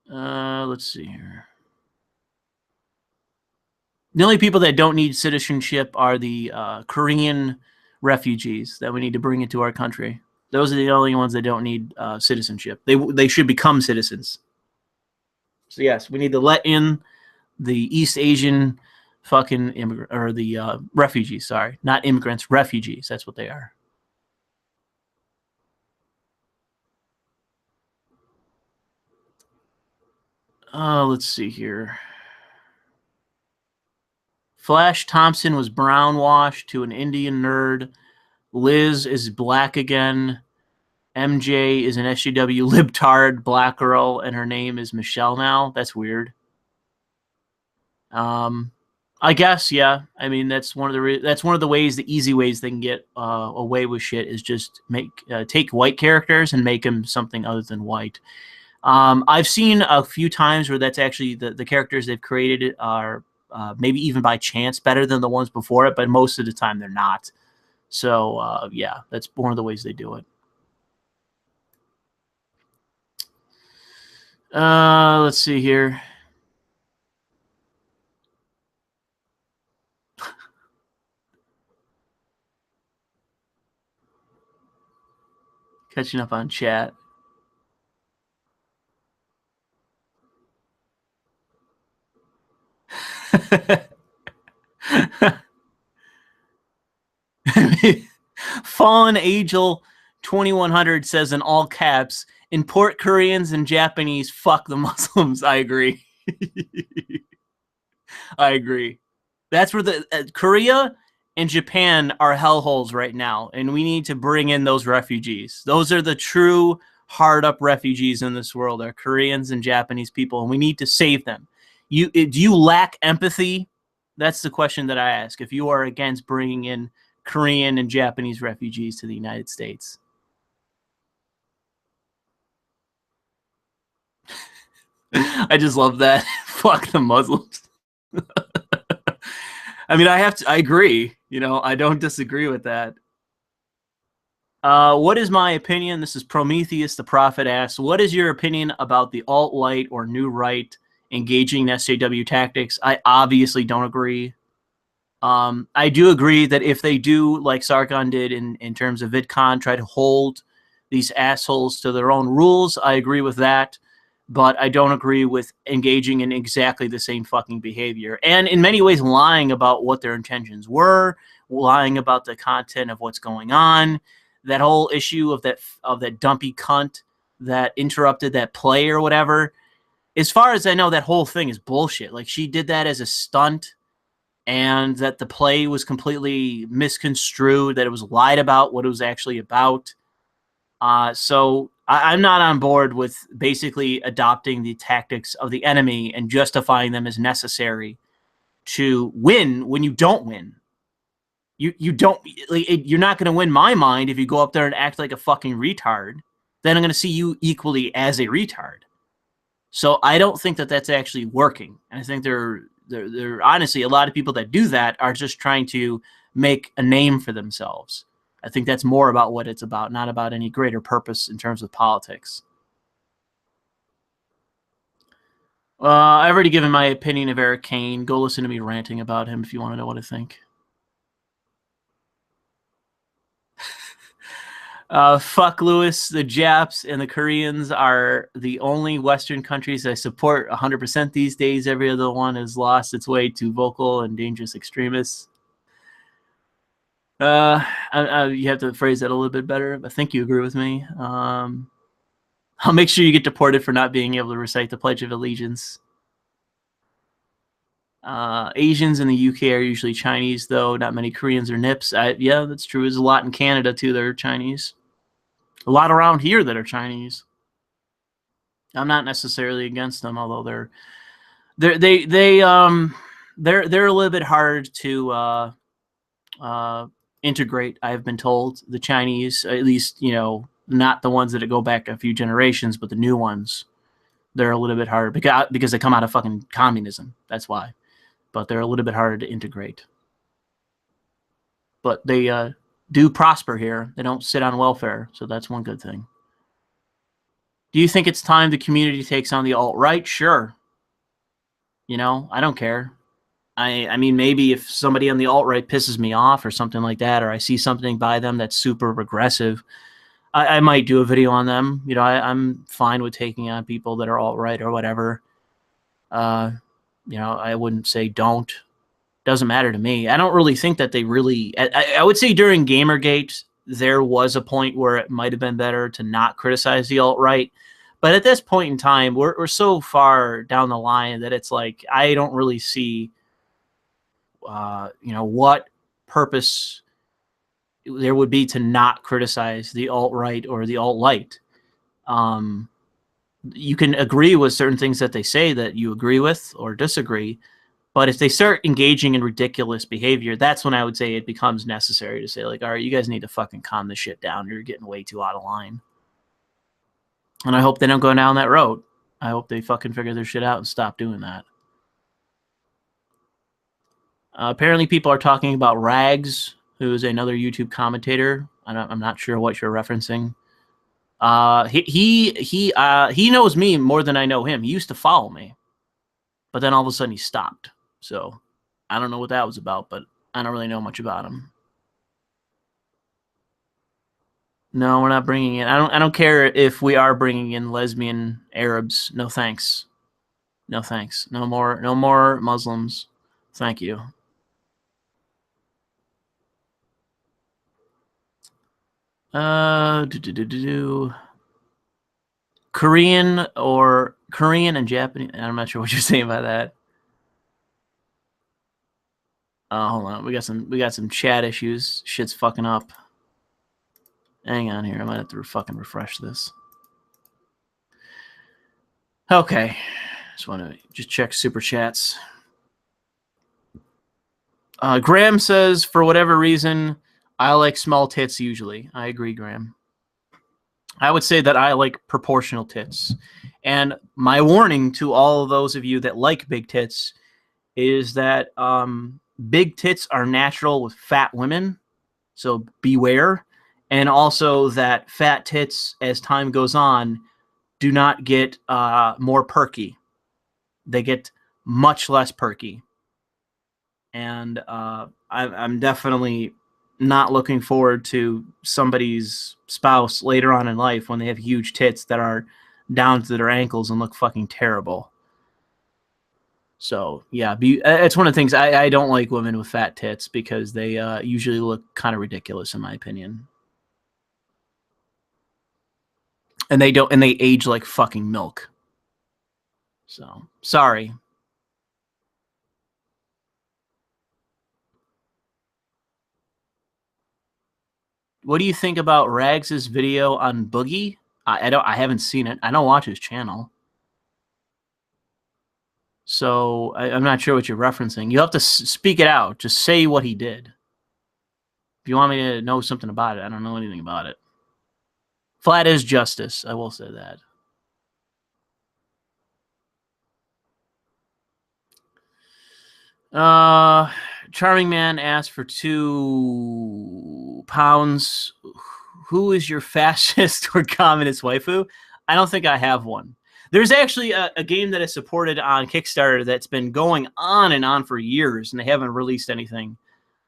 Let's see here. The only people that don't need citizenship are the Korean refugees that we need to bring into our country. Those are the only ones that don't need citizenship. They should become citizens. So yes, we need to let in the East Asian fucking immigrant or the refugees. Sorry, not immigrants, refugees. That's what they are. Let's see here. Flash Thompson was brownwashed to an Indian nerd. Liz is black again. MJ is an SJW libtard black girl, and her name is Michelle now. That's weird. I guess, yeah. I mean, that's one of the ways, the easy ways they can get away with shit is just take white characters and make them something other than white. I've seen a few times where that's actually the characters they've created are maybe even by chance better than the ones before it, but most of the time they're not. So yeah, that's one of the ways they do it. Let's see here. Catching up on chat. Fallen Angel 2100 says in all caps, import Koreans and Japanese, fuck the Muslims. I agree. I agree. That's where the Korea and Japan are hellholes right now, and we need to bring in those refugees. Those are the true hard up refugees in this world, are Koreans and Japanese people, and we need to save them. Do you lack empathy? That's the question that I ask. If you are against bringing in Korean and Japanese refugees to the United States. I just love that. Fuck the Muslims. I mean, I agree. You know, I don't disagree with that. What is my opinion? This is Prometheus the Prophet asks, what is your opinion about the alt-right or new right engaging in SJW tactics? I obviously don't agree. I do agree that if they do, like Sargon did in terms of VidCon, try to hold these assholes to their own rules, I agree with that. But I don't agree with engaging in exactly the same fucking behavior. And in many ways, lying about what their intentions were, lying about the content of what's going on. That whole issue of that dumpy cunt that interrupted that play or whatever. As far as I know, that whole thing is bullshit. Like, she did that as a stunt, and that the play was completely misconstrued, that it was lied about what it was actually about. So I'm not on board with basically adopting the tactics of the enemy and justifying them as necessary to win when you don't win. You don't, you're not going to win my mind if you go up there and act like a fucking retard. Then I'm going to see you equally as a retard. So I don't think that that's actually working. And I think they're honestly, a lot of people that do that are just trying to make a name for themselves. I think that's more about what it's about, not about any greater purpose in terms of politics. I've already given my opinion of Eric Kane. Go listen to me ranting about him if you want to know what I think. Fuck Lewis. The Japs and the Koreans are the only Western countries I support 100% these days. Every other one has lost its way to vocal and dangerous extremists. You have to phrase that a little bit better. I think you agree with me. I'll make sure you get deported for not being able to recite the Pledge of Allegiance. Asians in the UK are usually Chinese, though. Not many Koreans or Nips. Yeah, that's true. There's a lot in Canada, too, that are Chinese. A lot around here that are Chinese. I'm not necessarily against them, although they're a little bit hard to integrate. I've been told the Chinese, at least, you know, not the ones that go back a few generations, but the new ones. They're a little bit harder because they come out of fucking communism. That's why. But they're a little bit harder to integrate. But they do prosper here. They don't sit on welfare, so that's one good thing. Do you think it's time the community takes on the alt-right? Sure. You know, I don't care. I mean, maybe if somebody on the alt-right pisses me off or something like that, or I see something by them that's super regressive, I might do a video on them. You know, I'm fine with taking on people that are alt-right or whatever. You know, I wouldn't say don't. Doesn't matter to me. I don't really think that they really... I would say during Gamergate, there was a point where it might have been better to not criticize the alt-right. But at this point in time, we're so far down the line that it's like, I don't really see, you know, what purpose there would be to not criticize the alt-right or the alt-light. You can agree with certain things that they say that you agree with or disagree, but if they start engaging in ridiculous behavior, that's when I would say it becomes necessary to say, like, all right, you guys need to fucking calm this shit down. You're getting way too out of line. And I hope they don't go down that road. I hope they fucking figure their shit out and stop doing that. Apparently people are talking about Rags, who is another YouTube commentator. I'm not sure what you're referencing. He knows me more than I know him. He used to follow me, but then all of a sudden he stopped. So I don't know what that was about, but I don't really know much about him. No, we're not bringing in. I don't care if we are bringing in lesbian Arabs. No thanks. No thanks. No more Muslims. Thank you. Korean and Japanese. I'm not sure what you're saying by that. Hold on. We got some chat issues. Shit's fucking up. Hang on here. I might have to fucking refresh this. Okay. Just want to check super chats. Graham says, for whatever reason, I like small tits usually. I agree, Graham. I would say that I like proportional tits. And my warning to all of those of you that like big tits is that big tits are natural with fat women, so beware. And also that fat tits, as time goes on, do not get more perky. They get much less perky. And I'm definitely not looking forward to somebody's spouse later on in life when they have huge tits that are down to their ankles and look fucking terrible. So yeah, it's one of the things I don't like women with fat tits because they usually look kind of ridiculous in my opinion, and they age like fucking milk. So sorry. What do you think about Rags's video on Boogie? I haven't seen it. I don't watch his channel. So I'm not sure what you're referencing. You have to speak it out. Just say what he did. If you want me to know something about it, I don't know anything about it. Flat is justice. I will say that. Charming Man asked for £2. Who is your fascist or communist waifu? I don't think I have one. There's actually a game that is supported on Kickstarter that's been going on and on for years, and they haven't released anything.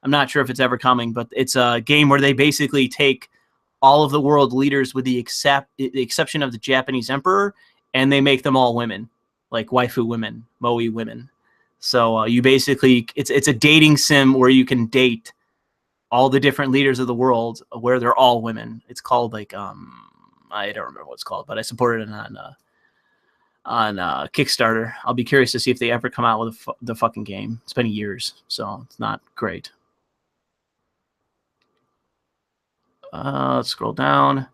I'm not sure if it's ever coming, but it's a game where they basically take all of the world leaders with the exception of the Japanese emperor, and they make them all women, like waifu women, moe women. So you basically, it's a dating sim where you can date all the different leaders of the world where they're all women. It's called like, I don't remember what it's called, but I supported it on Kickstarter. I'll be curious to see if they ever come out with the fucking game. It's been years, so it's not great. Let's scroll down.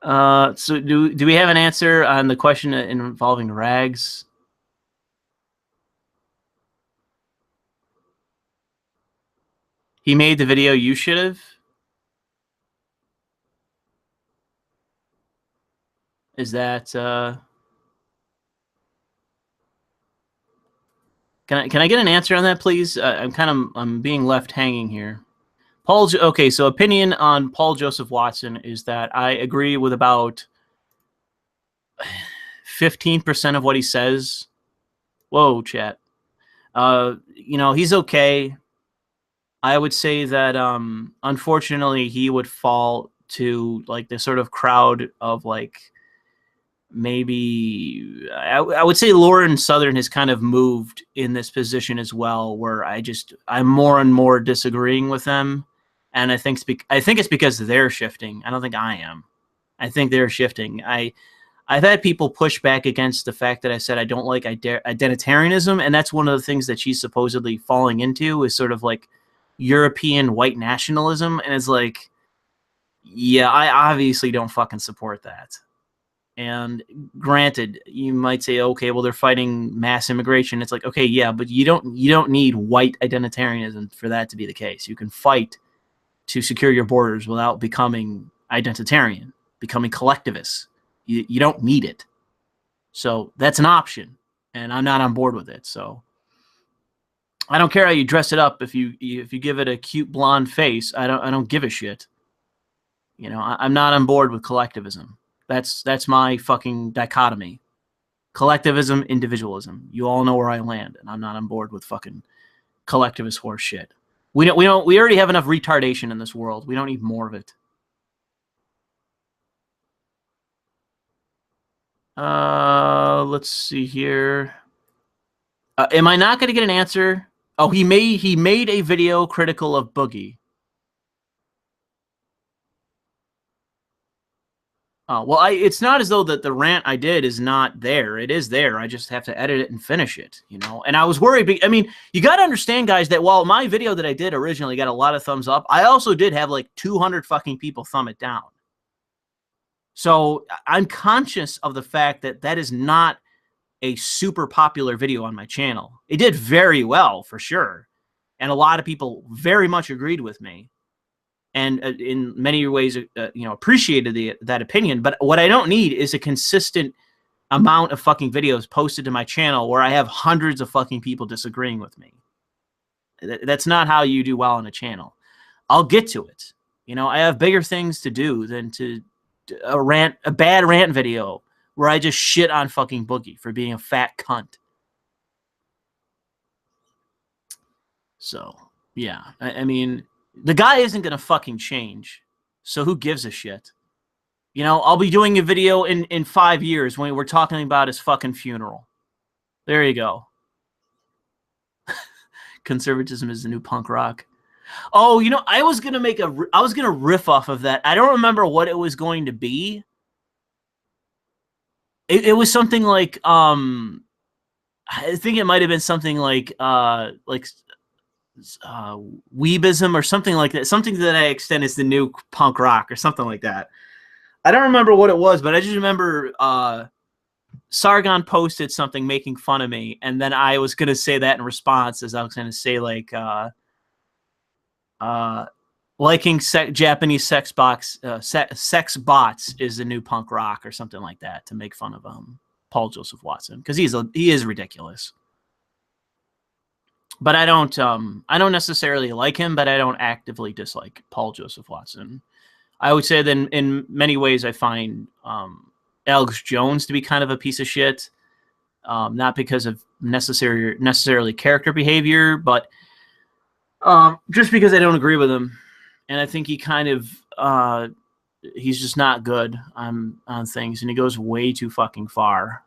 So do we have an answer on the question involving Rags? He made the video you should have. Is that can I get an answer on that, please? I'm being left hanging here. Okay, so opinion on Paul Joseph Watson is that I agree with about 15% of what he says. Whoa, chat. He's okay. I would say that unfortunately he would fall to like the sort of crowd of like maybe I would say Lauren Southern has kind of moved in this position as well, where I'm more and more disagreeing with them, and I think it's because they're shifting. I don't think I am. I think they're shifting. I've had people push back against the fact that I said I don't like identitarianism, and that's one of the things that she's supposedly falling into is sort of like European white nationalism, and it's like, yeah, I obviously don't fucking support that. And granted, you might say, okay, well, they're fighting mass immigration. It's like, okay, yeah, but you don't need white identitarianism for that to be the case. You can fight to secure your borders without becoming identitarian, becoming collectivist. You don't need it. So that's an option, and I'm not on board with it. So I don't care how you dress it up. If you give it a cute blonde face, I don't give a shit. I'm not on board with collectivism. That's my fucking dichotomy. Collectivism, individualism. You all know where I land, and I'm not on board with fucking collectivist horse shit. We already have enough retardation in this world. We don't need more of it. Let's see here. Am I not going to get an answer? Oh, he made a video critical of Boogie. Well, it's not as though that the rant I did is not there. It is there. I just have to edit it and finish it, And I was worried. I mean, you got to understand, guys, that while my video that I did originally got a lot of thumbs up, I also did have like 200 fucking people thumb it down. So I'm conscious of the fact that that is not a super popular video on my channel. It did very well, for sure. And a lot of people very much agreed with me. and in many ways, appreciated that opinion. But what I don't need is a consistent amount of fucking videos posted to my channel where I have hundreds of fucking people disagreeing with me. That's not how you do well on a channel. I'll get to it. I have bigger things to do than a bad rant video where I just shit on fucking Boogie for being a fat cunt. So, yeah. I mean, the guy isn't going to fucking change. So who gives a shit? I'll be doing a video in 5 years when we're talking about his fucking funeral. There you go. Conservatism is the new punk rock. Oh, I was going to riff off of that. I don't remember what it was going to be. It was something like, I think it might have been something like weebism or something like that. Something that I extend is the new punk rock or something like that. I don't remember what it was, but I just remember Sargon posted something making fun of me, and then I was going to say that in response, as I was going to say, like, liking Japanese sex bots is the new punk rock or something like that, to make fun of Paul Joseph Watson, because he is ridiculous. But I don't necessarily like him, but I don't actively dislike Paul Joseph Watson. I would say that in many ways I find Alex Jones to be kind of a piece of shit, not because of necessarily character behavior, but just because I don't agree with him, and I think he kind of he's just not good on things, and he goes way too fucking far.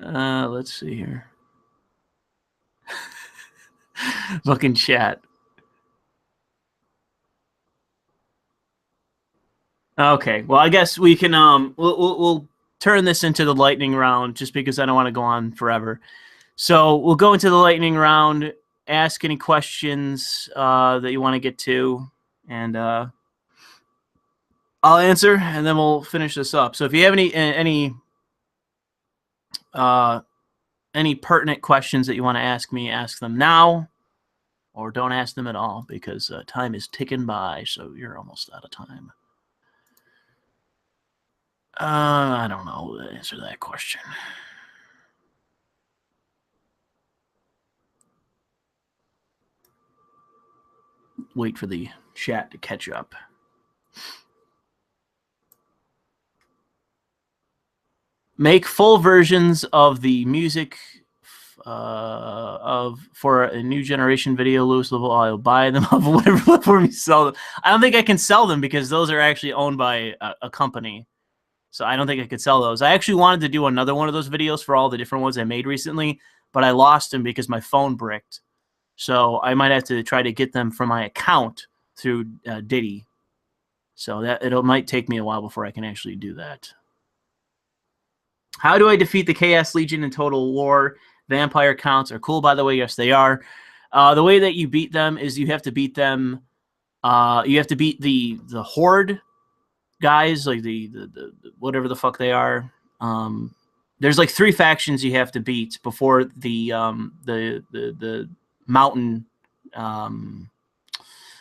Let's see here. Fucking chat. Okay, well, I guess we can we'll turn this into the lightning round, just because I don't want to go on forever. So we'll go into the lightning round. Ask any questions that you want to get to, and I'll answer, and then we'll finish this up. So if you have any pertinent questions that you want to ask me, ask them now, or don't ask them at all, because time is ticking by, so you're almost out of time. I don't know the answer to that question. Wait for the chat to catch up. Make full versions of the music for a new generation video, Louis Le Vau. I'll buy them off whatever platform you sell them. I don't think I can sell them because those are actually owned by a company. So I don't think I could sell those. I actually wanted to do another one of those videos for all the different ones I made recently, but I lost them because my phone bricked. So I might have to try to get them from my account through Diddy. So it might take me a while before I can actually do that. How do I defeat the Chaos Legion in Total War? Vampire counts are cool, by the way. Yes, they are. The way that you beat them is you have to beat them. You have to beat the Horde guys, like the whatever the fuck they are. There's like 3 factions you have to beat before the mountain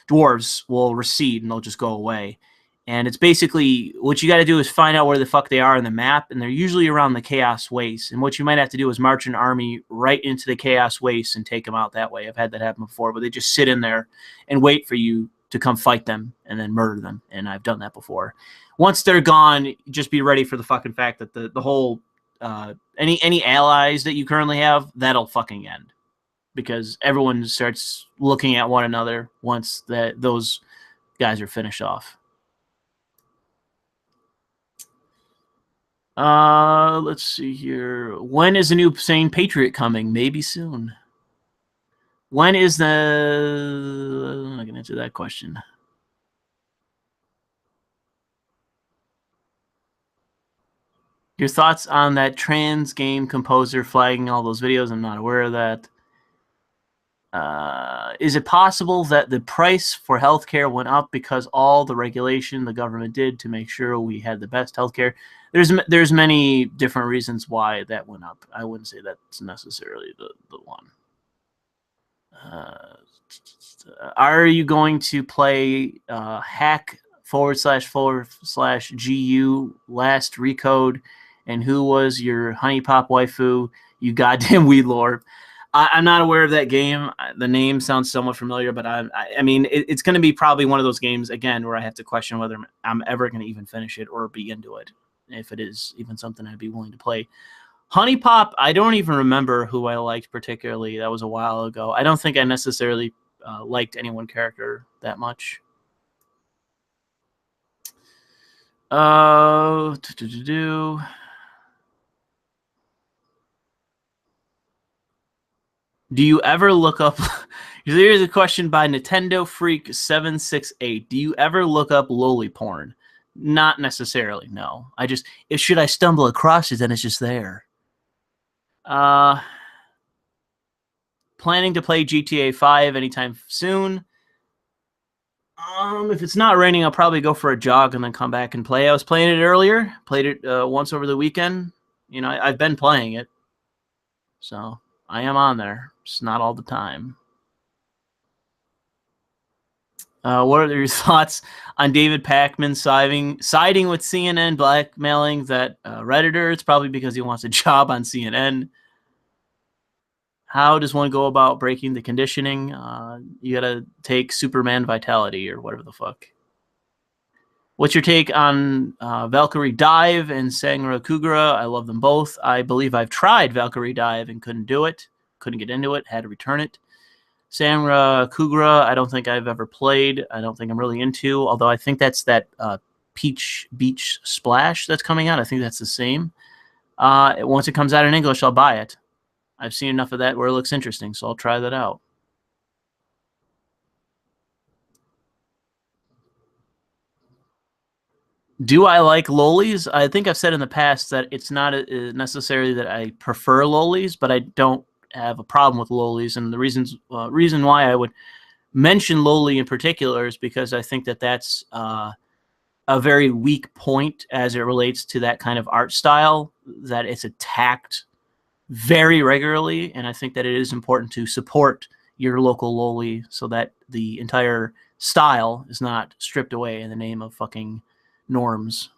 dwarves will recede and they'll just go away. And it's basically, what you got to do is find out where the fuck they are on the map, and they're usually around the Chaos Waste. And what you might have to do is march an army right into the Chaos Waste and take them out that way. I've had that happen before, but they just sit in there and wait for you to come fight them and then murder them. And I've done that before. Once they're gone, just be ready for the fucking fact that the whole any allies that you currently have, that'll fucking end, because everyone starts looking at one another once those guys are finished off. Let's see here. When is the new Sane Patriot coming? Maybe soon. When is the... I'm not going to answer that question. Your thoughts on that trans game composer flagging all those videos? I'm not aware of that. Is it possible that the price for healthcare went up because all the regulation the government did to make sure we had the best healthcare? There's many different reasons why that went up. I wouldn't say that's necessarily the one. Are you going to play hack//GU last recode? And who was your honey pop waifu? You goddamn weed lord. I'm not aware of that game. The name sounds somewhat familiar, but I mean, it's going to be probably one of those games, again, where I have to question whether I'm ever going to even finish it or be into it, if it is even something I'd be willing to play. Honey Pop, I don't even remember who I liked particularly. That was a while ago. I don't think I necessarily liked any one character that much. Do you ever look up? Here's a question by Nintendo Freak 768. Do you ever look up loli porn? Not necessarily. No. Should I stumble across it, then it's just there. Planning to play GTA 5 anytime soon. If it's not raining, I'll probably go for a jog and then come back and play. I was playing it earlier. Played it once over the weekend. You know, I've been playing it, so I am on there. Just not all the time. What are your thoughts on David Pakman siding with CNN, blackmailing that Redditor? It's probably because he wants a job on CNN. How does one go about breaking the conditioning? You gotta take Superman Vitality or whatever the fuck. What's your take on Valkyrie Dive and Sangra Kugura? I love them both. I believe I've tried Valkyrie Dive and couldn't do it. Couldn't get into it. Had to return it. Sangra Kugura, I don't think I've ever played. I don't think I'm really into. Although I think that's that Peach Beach Splash that's coming out. I think that's the same. Once it comes out in English, I'll buy it. I've seen enough of that where it looks interesting, so I'll try that out. Do I like lolis? I think I've said in the past that it's not necessarily that I prefer lolis, but I don't have a problem with lolis. And the reason why I would mention loli in particular is because I think that that's a very weak point as it relates to that kind of art style, that it's attacked very regularly. And I think that it is important to support your local loli so that the entire style is not stripped away in the name of fucking norms.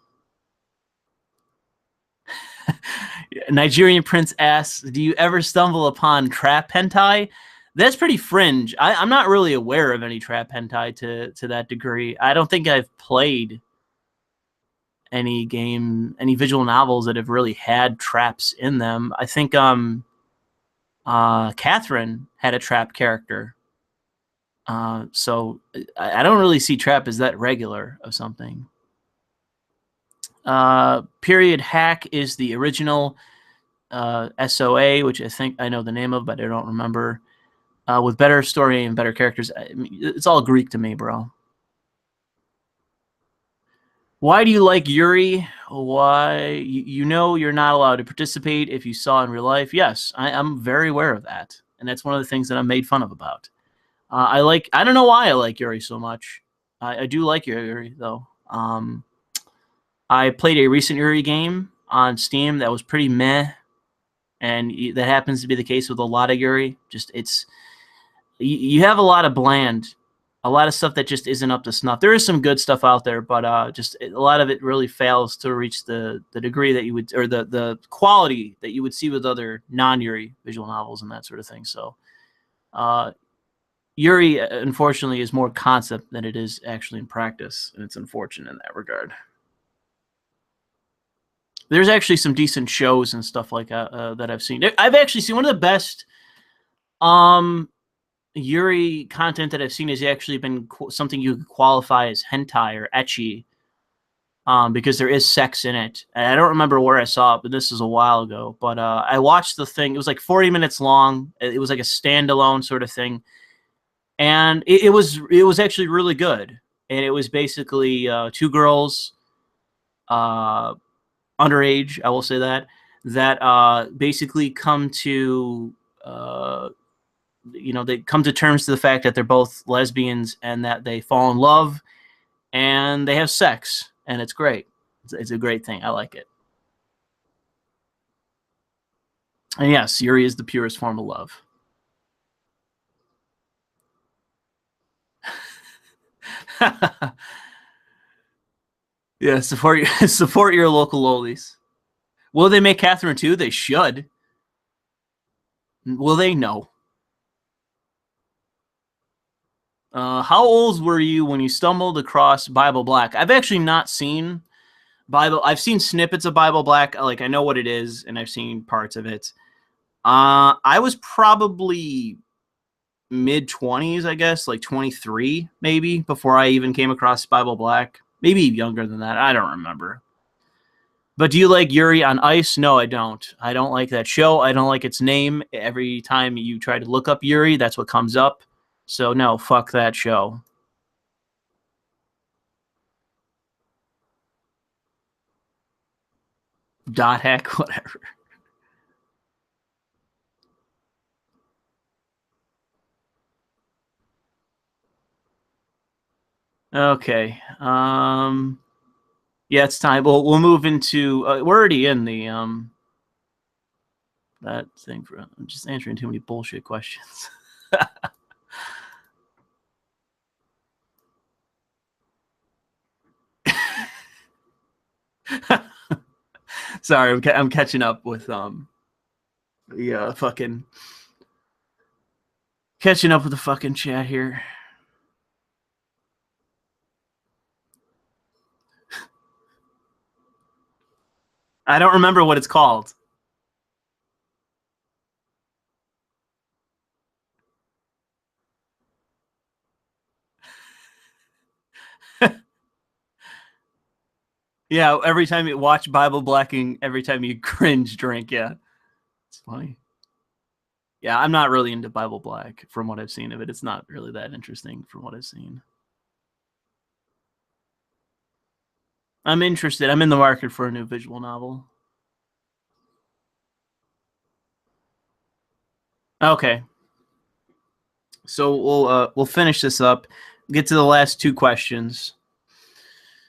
Nigerian Prince asks, do you ever stumble upon trap hentai? That's pretty fringe. I'm not really aware of any trap hentai to that degree. I don't think I've played any visual novels that have really had traps in them. I think Catherine had a trap character. So I don't really see trap as that regular of something. Period Hack is the original SOA, which I think I know the name of, but I don't remember. With better story and better characters. I mean, it's all Greek to me, bro. Why do you like Yuri? Why? You know you're not allowed to participate if you saw in real life. Yes, I'm very aware of that. And that's one of the things that I'm made fun of about. I don't know why I like Yuri so much. I do like Yuri, though. I played a recent Yuri game on Steam that was pretty meh. And that happens to be the case with a lot of Yuri. You have a lot of bland, a lot of stuff that just isn't up to snuff. There is some good stuff out there, but just a lot of it really fails to reach the degree that you would, or the quality that you would see with other non-Yuri visual novels and that sort of thing. So Yuri, unfortunately, is more concept than it is actually in practice, and it's unfortunate in that regard. There's actually some decent shows and stuff like that I've seen. I've actually seen one of the best Yuri content that I've seen has actually been something you could qualify as hentai or ecchi, because there is sex in it. And I don't remember where I saw it, but this is a while ago. But I watched the thing. It was like 40 minutes long. It was like a standalone sort of thing, and it was actually really good. And it was basically two girls, underage, I will say that basically come to they come to terms to the fact that they're both lesbians and that they fall in love and they have sex, and it's great. It's a great thing. I like it. And yes, Yuri is the purest form of love. Yeah, support your local lollies. Will they make Catherine 2? They should. Will they? No. How old were you when you stumbled across Bible Black? I've actually not seen Bible. I've seen snippets of Bible Black. Like, I know what it is, and I've seen parts of it. I was probably mid-20s, I guess, like 23 maybe, before I even came across Bible Black. Maybe younger than that. I don't remember. But do you like Yuri on Ice? No, I don't. I don't like that show. I don't like its name. Every time you try to look up Yuri, that's what comes up. So no, fuck that show. Dot hack, whatever. Okay. Yeah, it's time. We'll move into. We're already in the that thing for. I'm just answering too many bullshit questions. Sorry, I'm catching up with the fucking catching up with the fucking chat here. I don't remember what it's called. Yeah, every time you watch Bible Blacking, every time you cringe drink, yeah. It's funny. Yeah, I'm not really into Bible Black from what I've seen of it. It's not really that interesting from what I've seen. I'm interested. I'm in the market for a new visual novel. Okay. So we'll finish this up. Get to the last two questions.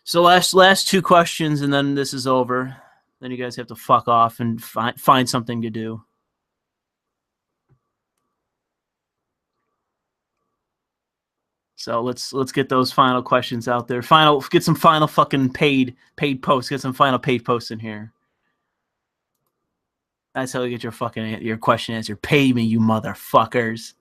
So last two questions, and then this is over. Then you guys have to fuck off and find something to do. So let's get those final questions out there. Get some final fucking paid posts. Get some final paid posts in here. That's how you get your question answered. Pay me, you motherfuckers.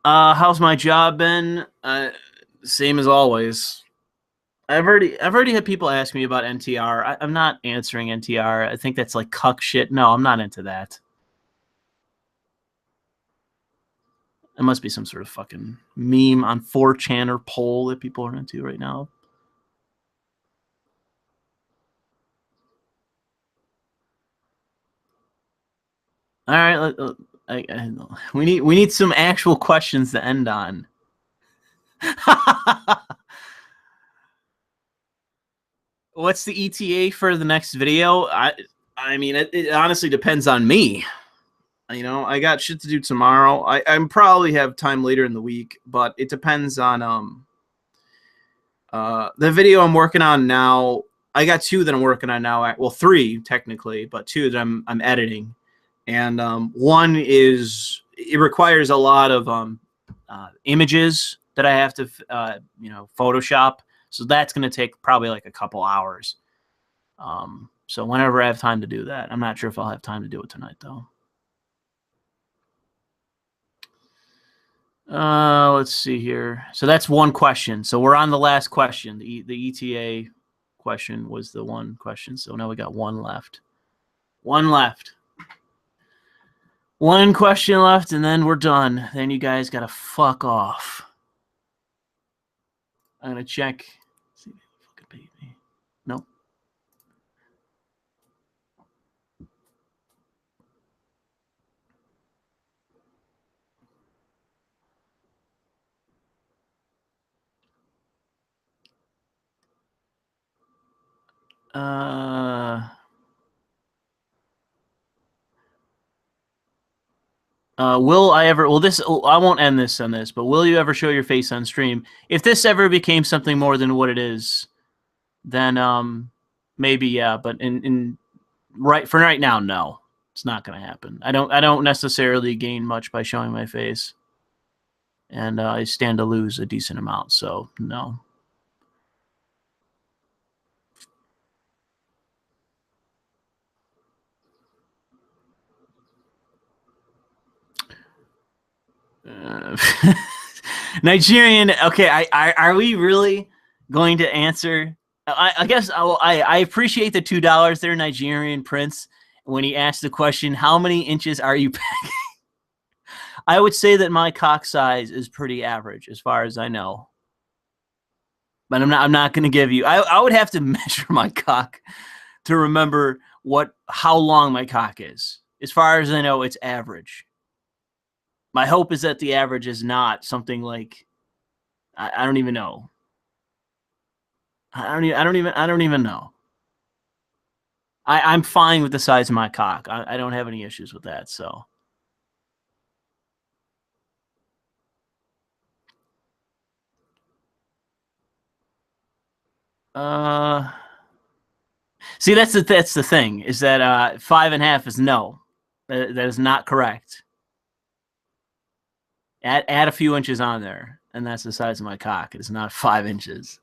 How's my job been? Same as always. I've already had people ask me about NTR. I'm not answering NTR. I think that's like cuck shit. No, I'm not into that. It must be some sort of fucking meme on 4chan or poll that people are into right now. All right, we need some actual questions to end on. What's the ETA for the next video? I mean, it honestly depends on me. You know, I got shit to do tomorrow. I probably have time later in the week, but it depends on the video I'm working on now. I got two that I'm working on now. Well, three technically, but two that I'm editing, and one is it requires a lot of images that I have to Photoshop. So that's going to take probably like a couple hours. So whenever I have time to do that, I'm not sure if I'll have time to do it tonight though. Let's see here. So that's one question. So we're on the last question. The ETA question was the one question. So now we got one left. One left. One question left, and then we're done. Then you guys gotta fuck off. I'm gonna check. See if they fucking paid me. Nope. Will I ever? Well, this I won't end this on this, but will you ever show your face on stream? If this ever became something more than what it is, then maybe yeah. But in right now, no, it's not going to happen. I don't necessarily gain much by showing my face, and I stand to lose a decent amount. So no. Nigerian. Okay, are we really going to answer? I guess I appreciate the $2 there, Nigerian Prince, when he asked the question, "How many inches are you packing?" I would say that my cock size is pretty average, as far as I know. But I'm not going to give you. I would have to measure my cock to remember how long my cock is. As far as I know, it's average. My hope is that the average is not something like I don't even know. I don't even know. I'm fine with the size of my cock. I don't have any issues with that. So. See, that's the thing is that 5.5 is no. That is not correct. Add a few inches on there, and that's the size of my cock. It is not 5 inches.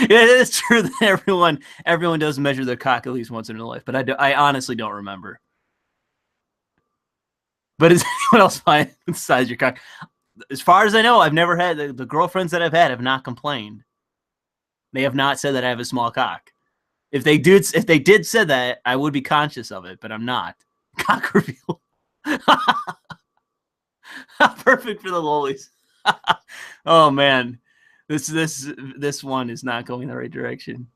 It is true that everyone does measure their cock at least once in their life, but I honestly don't remember. But is anyone else fine with the size of your cock? As far as I know, I've never had the girlfriends that I've had have not complained. They have not said that I have a small cock. If they did say that, I would be conscious of it, but I'm not. Cock reveal. Perfect for the lollies. Oh man, this one is not going the right direction.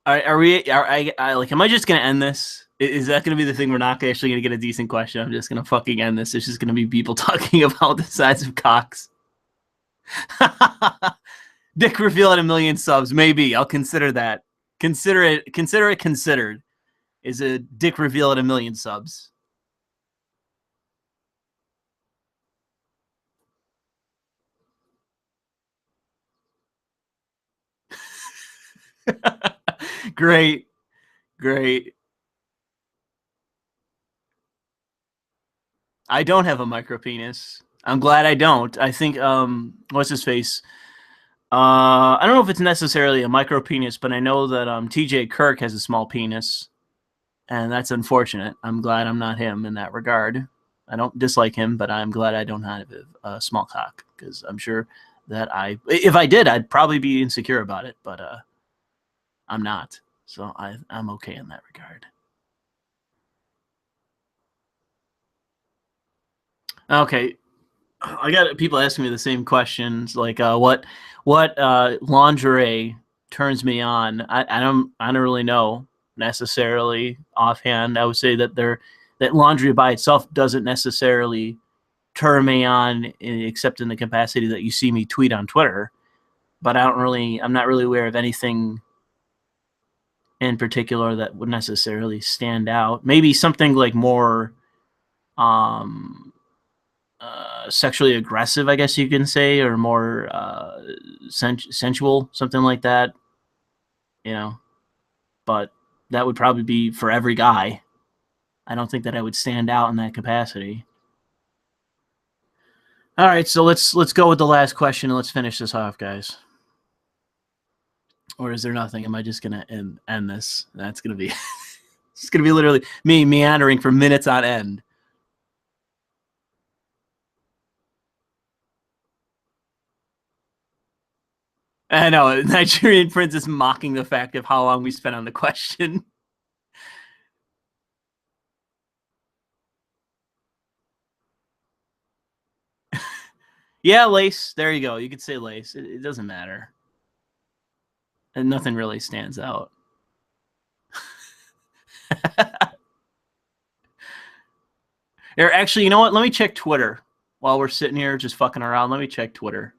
Are we? Like? Am I just gonna end this? Is that gonna be the thing? We're not actually gonna get a decent question. I'm just gonna fucking end this. It's just gonna be people talking about the size of cocks. Dick reveal at 1 million subs. Maybe I'll consider that. Consider it considered. Is a dick reveal at 1 million subs. Great. I don't have a micro penis. I'm glad I don't. I think what's his face? I don't know if it's necessarily a micro penis, but I know that TJ Kirk has a small penis, and that's unfortunate. I'm glad I'm not him in that regard. I don't dislike him, but I'm glad I don't have a small cock, because I'm sure that if I did, I'd probably be insecure about it, but I'm not. So I'm okay in that regard. Okay, I got people asking me the same questions, like what lingerie turns me on. I don't really know necessarily offhand. I would say that that laundry by itself doesn't necessarily turn me on, except in the capacity that you see me tweet on Twitter. But I'm not really aware of anything in particular that would necessarily stand out. Maybe something like more sexually aggressive, I guess you can say, or more sensual, something like that. You know, but that would probably be for every guy. I don't think that I would stand out in that capacity. All right, so let's go with the last question and let's finish this off, guys. Or is there nothing? Am I just gonna end this? That's gonna be it's gonna be literally me meandering for minutes on end. I know, Nigerian Prince is mocking the fact of how long we spent on the question. Yeah, lace. There you go. You could say lace. It doesn't matter. And nothing really stands out. Here, actually, you know what? Let me check Twitter while we're sitting here just fucking around. Let me check Twitter.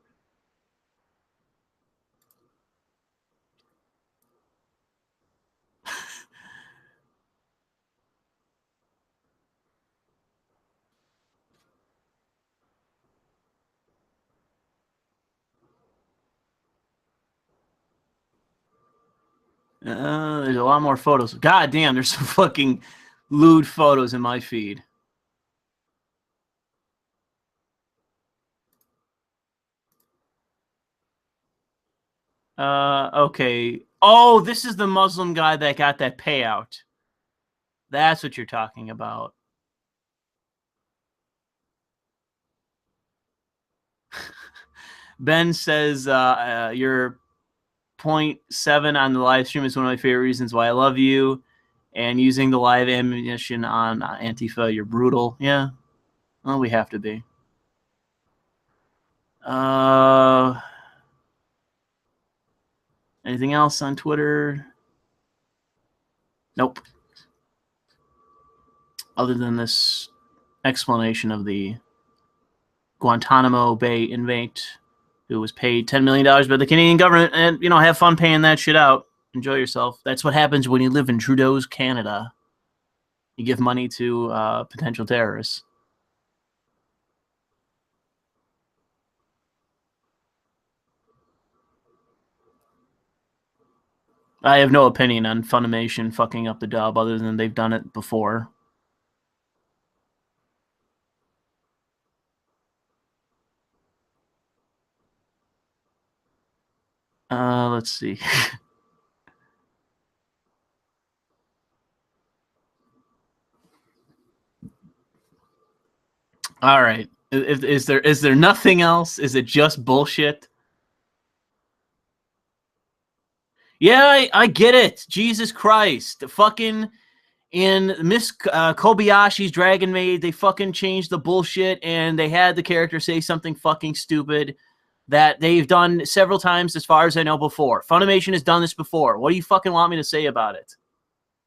There's a lot more photos. God damn, there's some fucking lewd photos in my feed. Okay. Oh, this is the Muslim guy that got that payout. That's what you're talking about. Ben says your 0.7 on the live stream is one of my favorite reasons why I love you. And using the live ammunition on Antifa, you're brutal. Yeah. Well, we have to be. Anything else on Twitter? Nope. Other than this explanation of the Guantanamo Bay inmate who was paid $10 million by the Canadian government, and, you know, have fun paying that shit out. Enjoy yourself. That's what happens when you live in Trudeau's Canada. You give money to potential terrorists. I have no opinion on Funimation fucking up the dub other than they've done it before. Let's see. All right. Is there nothing else? Is it just bullshit? Yeah, I get it. Jesus Christ. The fucking in Miss Kobayashi's Dragon Maid, they fucking changed the bullshit and they had the character say something fucking stupid that they've done several times as far as I know before. Funimation has done this before. What do you fucking want me to say about it?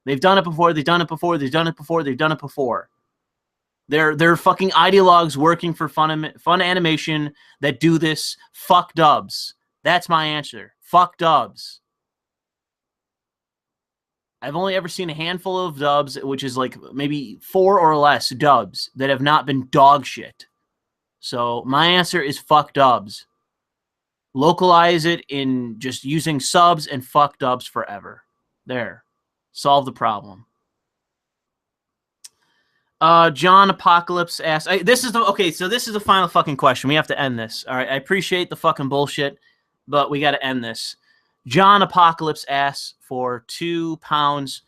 They've done it before. They've done it before. They've done it before. They've done it before. They're fucking ideologues working for fun animation that do this. Fuck dubs. That's my answer. Fuck dubs. I've only ever seen a handful of dubs, which is like maybe 4 or less dubs that have not been dog shit. So my answer is fuck dubs. Localize it in just using subs and fuck dubs forever. There. Solve the problem. John Apocalypse asks, this is the final fucking question. We have to end this. All right. I appreciate the fucking bullshit, but we got to end this. John Apocalypse asks for £2.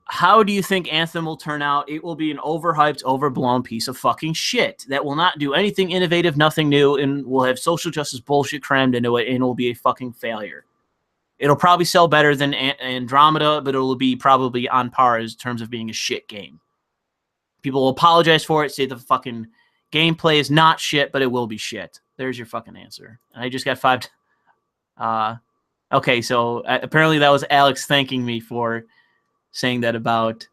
How do you think Anthem will turn out? It will be an overhyped, overblown piece of fucking shit that will not do anything innovative, nothing new, and will have social justice bullshit crammed into it, and it will be a fucking failure. It'll probably sell better than Andromeda, but it will be probably on par in terms of being a shit game. People will apologize for it, say the fucking gameplay is not shit, but it will be shit. There's your fucking answer. And I just got 5... okay, so apparently that was Alex thanking me for saying that about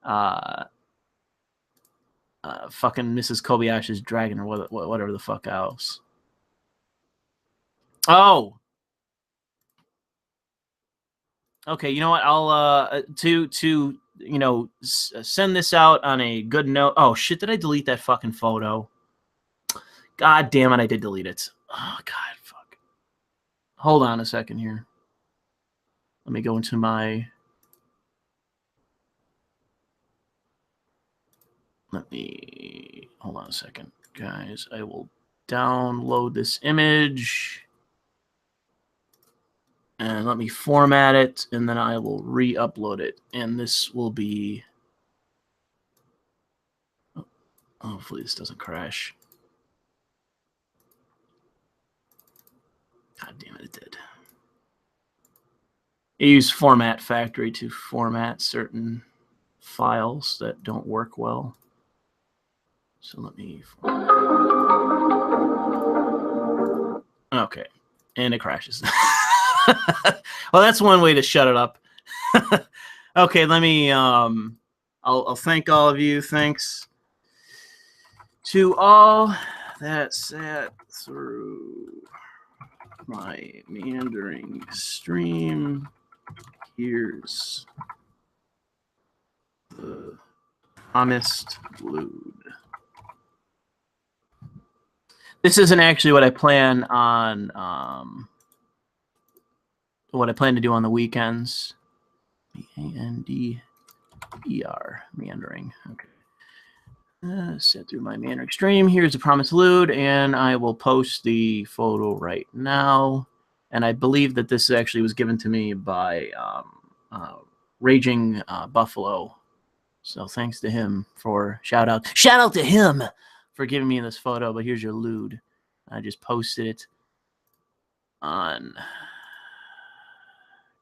fucking Mrs. Kobayashi's Dragon or whatever the fuck else. Oh! Okay, you know what? I'll, to you know, send this out on a good note. Oh, shit, did I delete that fucking photo? God damn it, I did delete it. Oh, God, fuck. Hold on a second here. Let me go into my... Hold on a second, guys. I will download this image. And let me format it, and then I will re-upload it. And this will be... Oh, hopefully this doesn't crash. God damn it, it did. I use Format Factory to format certain files that don't work well. So let me... Okay. And it crashes. Well, that's one way to shut it up. Okay, let me I'll thank all of you. Thanks to all that sat through my meandering stream. Here's the promised lewd. This isn't actually what I plan on. What I plan to do on the weekends. MEANDER, meandering. Okay. Set through my meandering stream. Here's the promised lewd, and I will post the photo right now. And I believe that this actually was given to me by Raging Buffalo. So thanks to him for shout out to him for giving me this photo. But here's your lewd. I just posted it on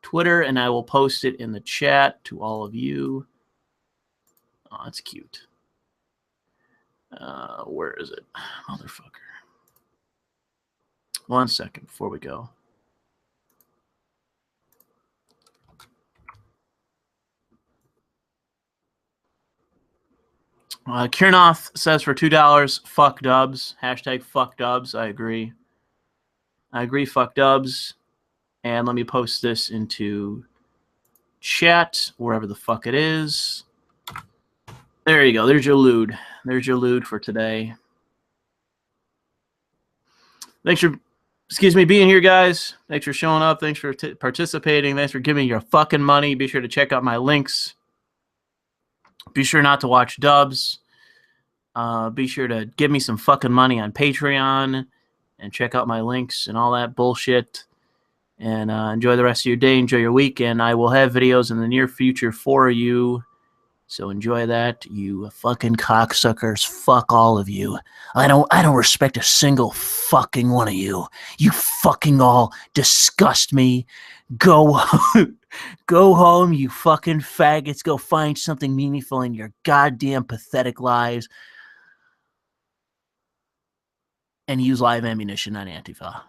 Twitter, and I will post it in the chat to all of you. Oh, that's cute. Where is it? Motherfucker. 1 second before we go. Kiernoth says for $2, fuck dubs. Hashtag fuck dubs. I agree. Fuck dubs. And let me post this into chat, wherever the fuck it is. There you go. There's your lewd. There's your lewd for today. Thanks for, being here, guys. Thanks for showing up. Thanks for participating. Thanks for giving me your fucking money. Be sure to check out my links. Be sure not to watch dubs. Be sure to give me some fucking money on Patreon and check out my links and all that bullshit. And enjoy the rest of your day. Enjoy your weekend. I will have videos in the near future for you. So enjoy that, you fucking cocksuckers. Fuck all of you. I don't respect a single fucking one of you. You fucking all disgust me. Go go home, you fucking faggots. Go find something meaningful in your goddamn pathetic lives. And use live ammunition on Antifa.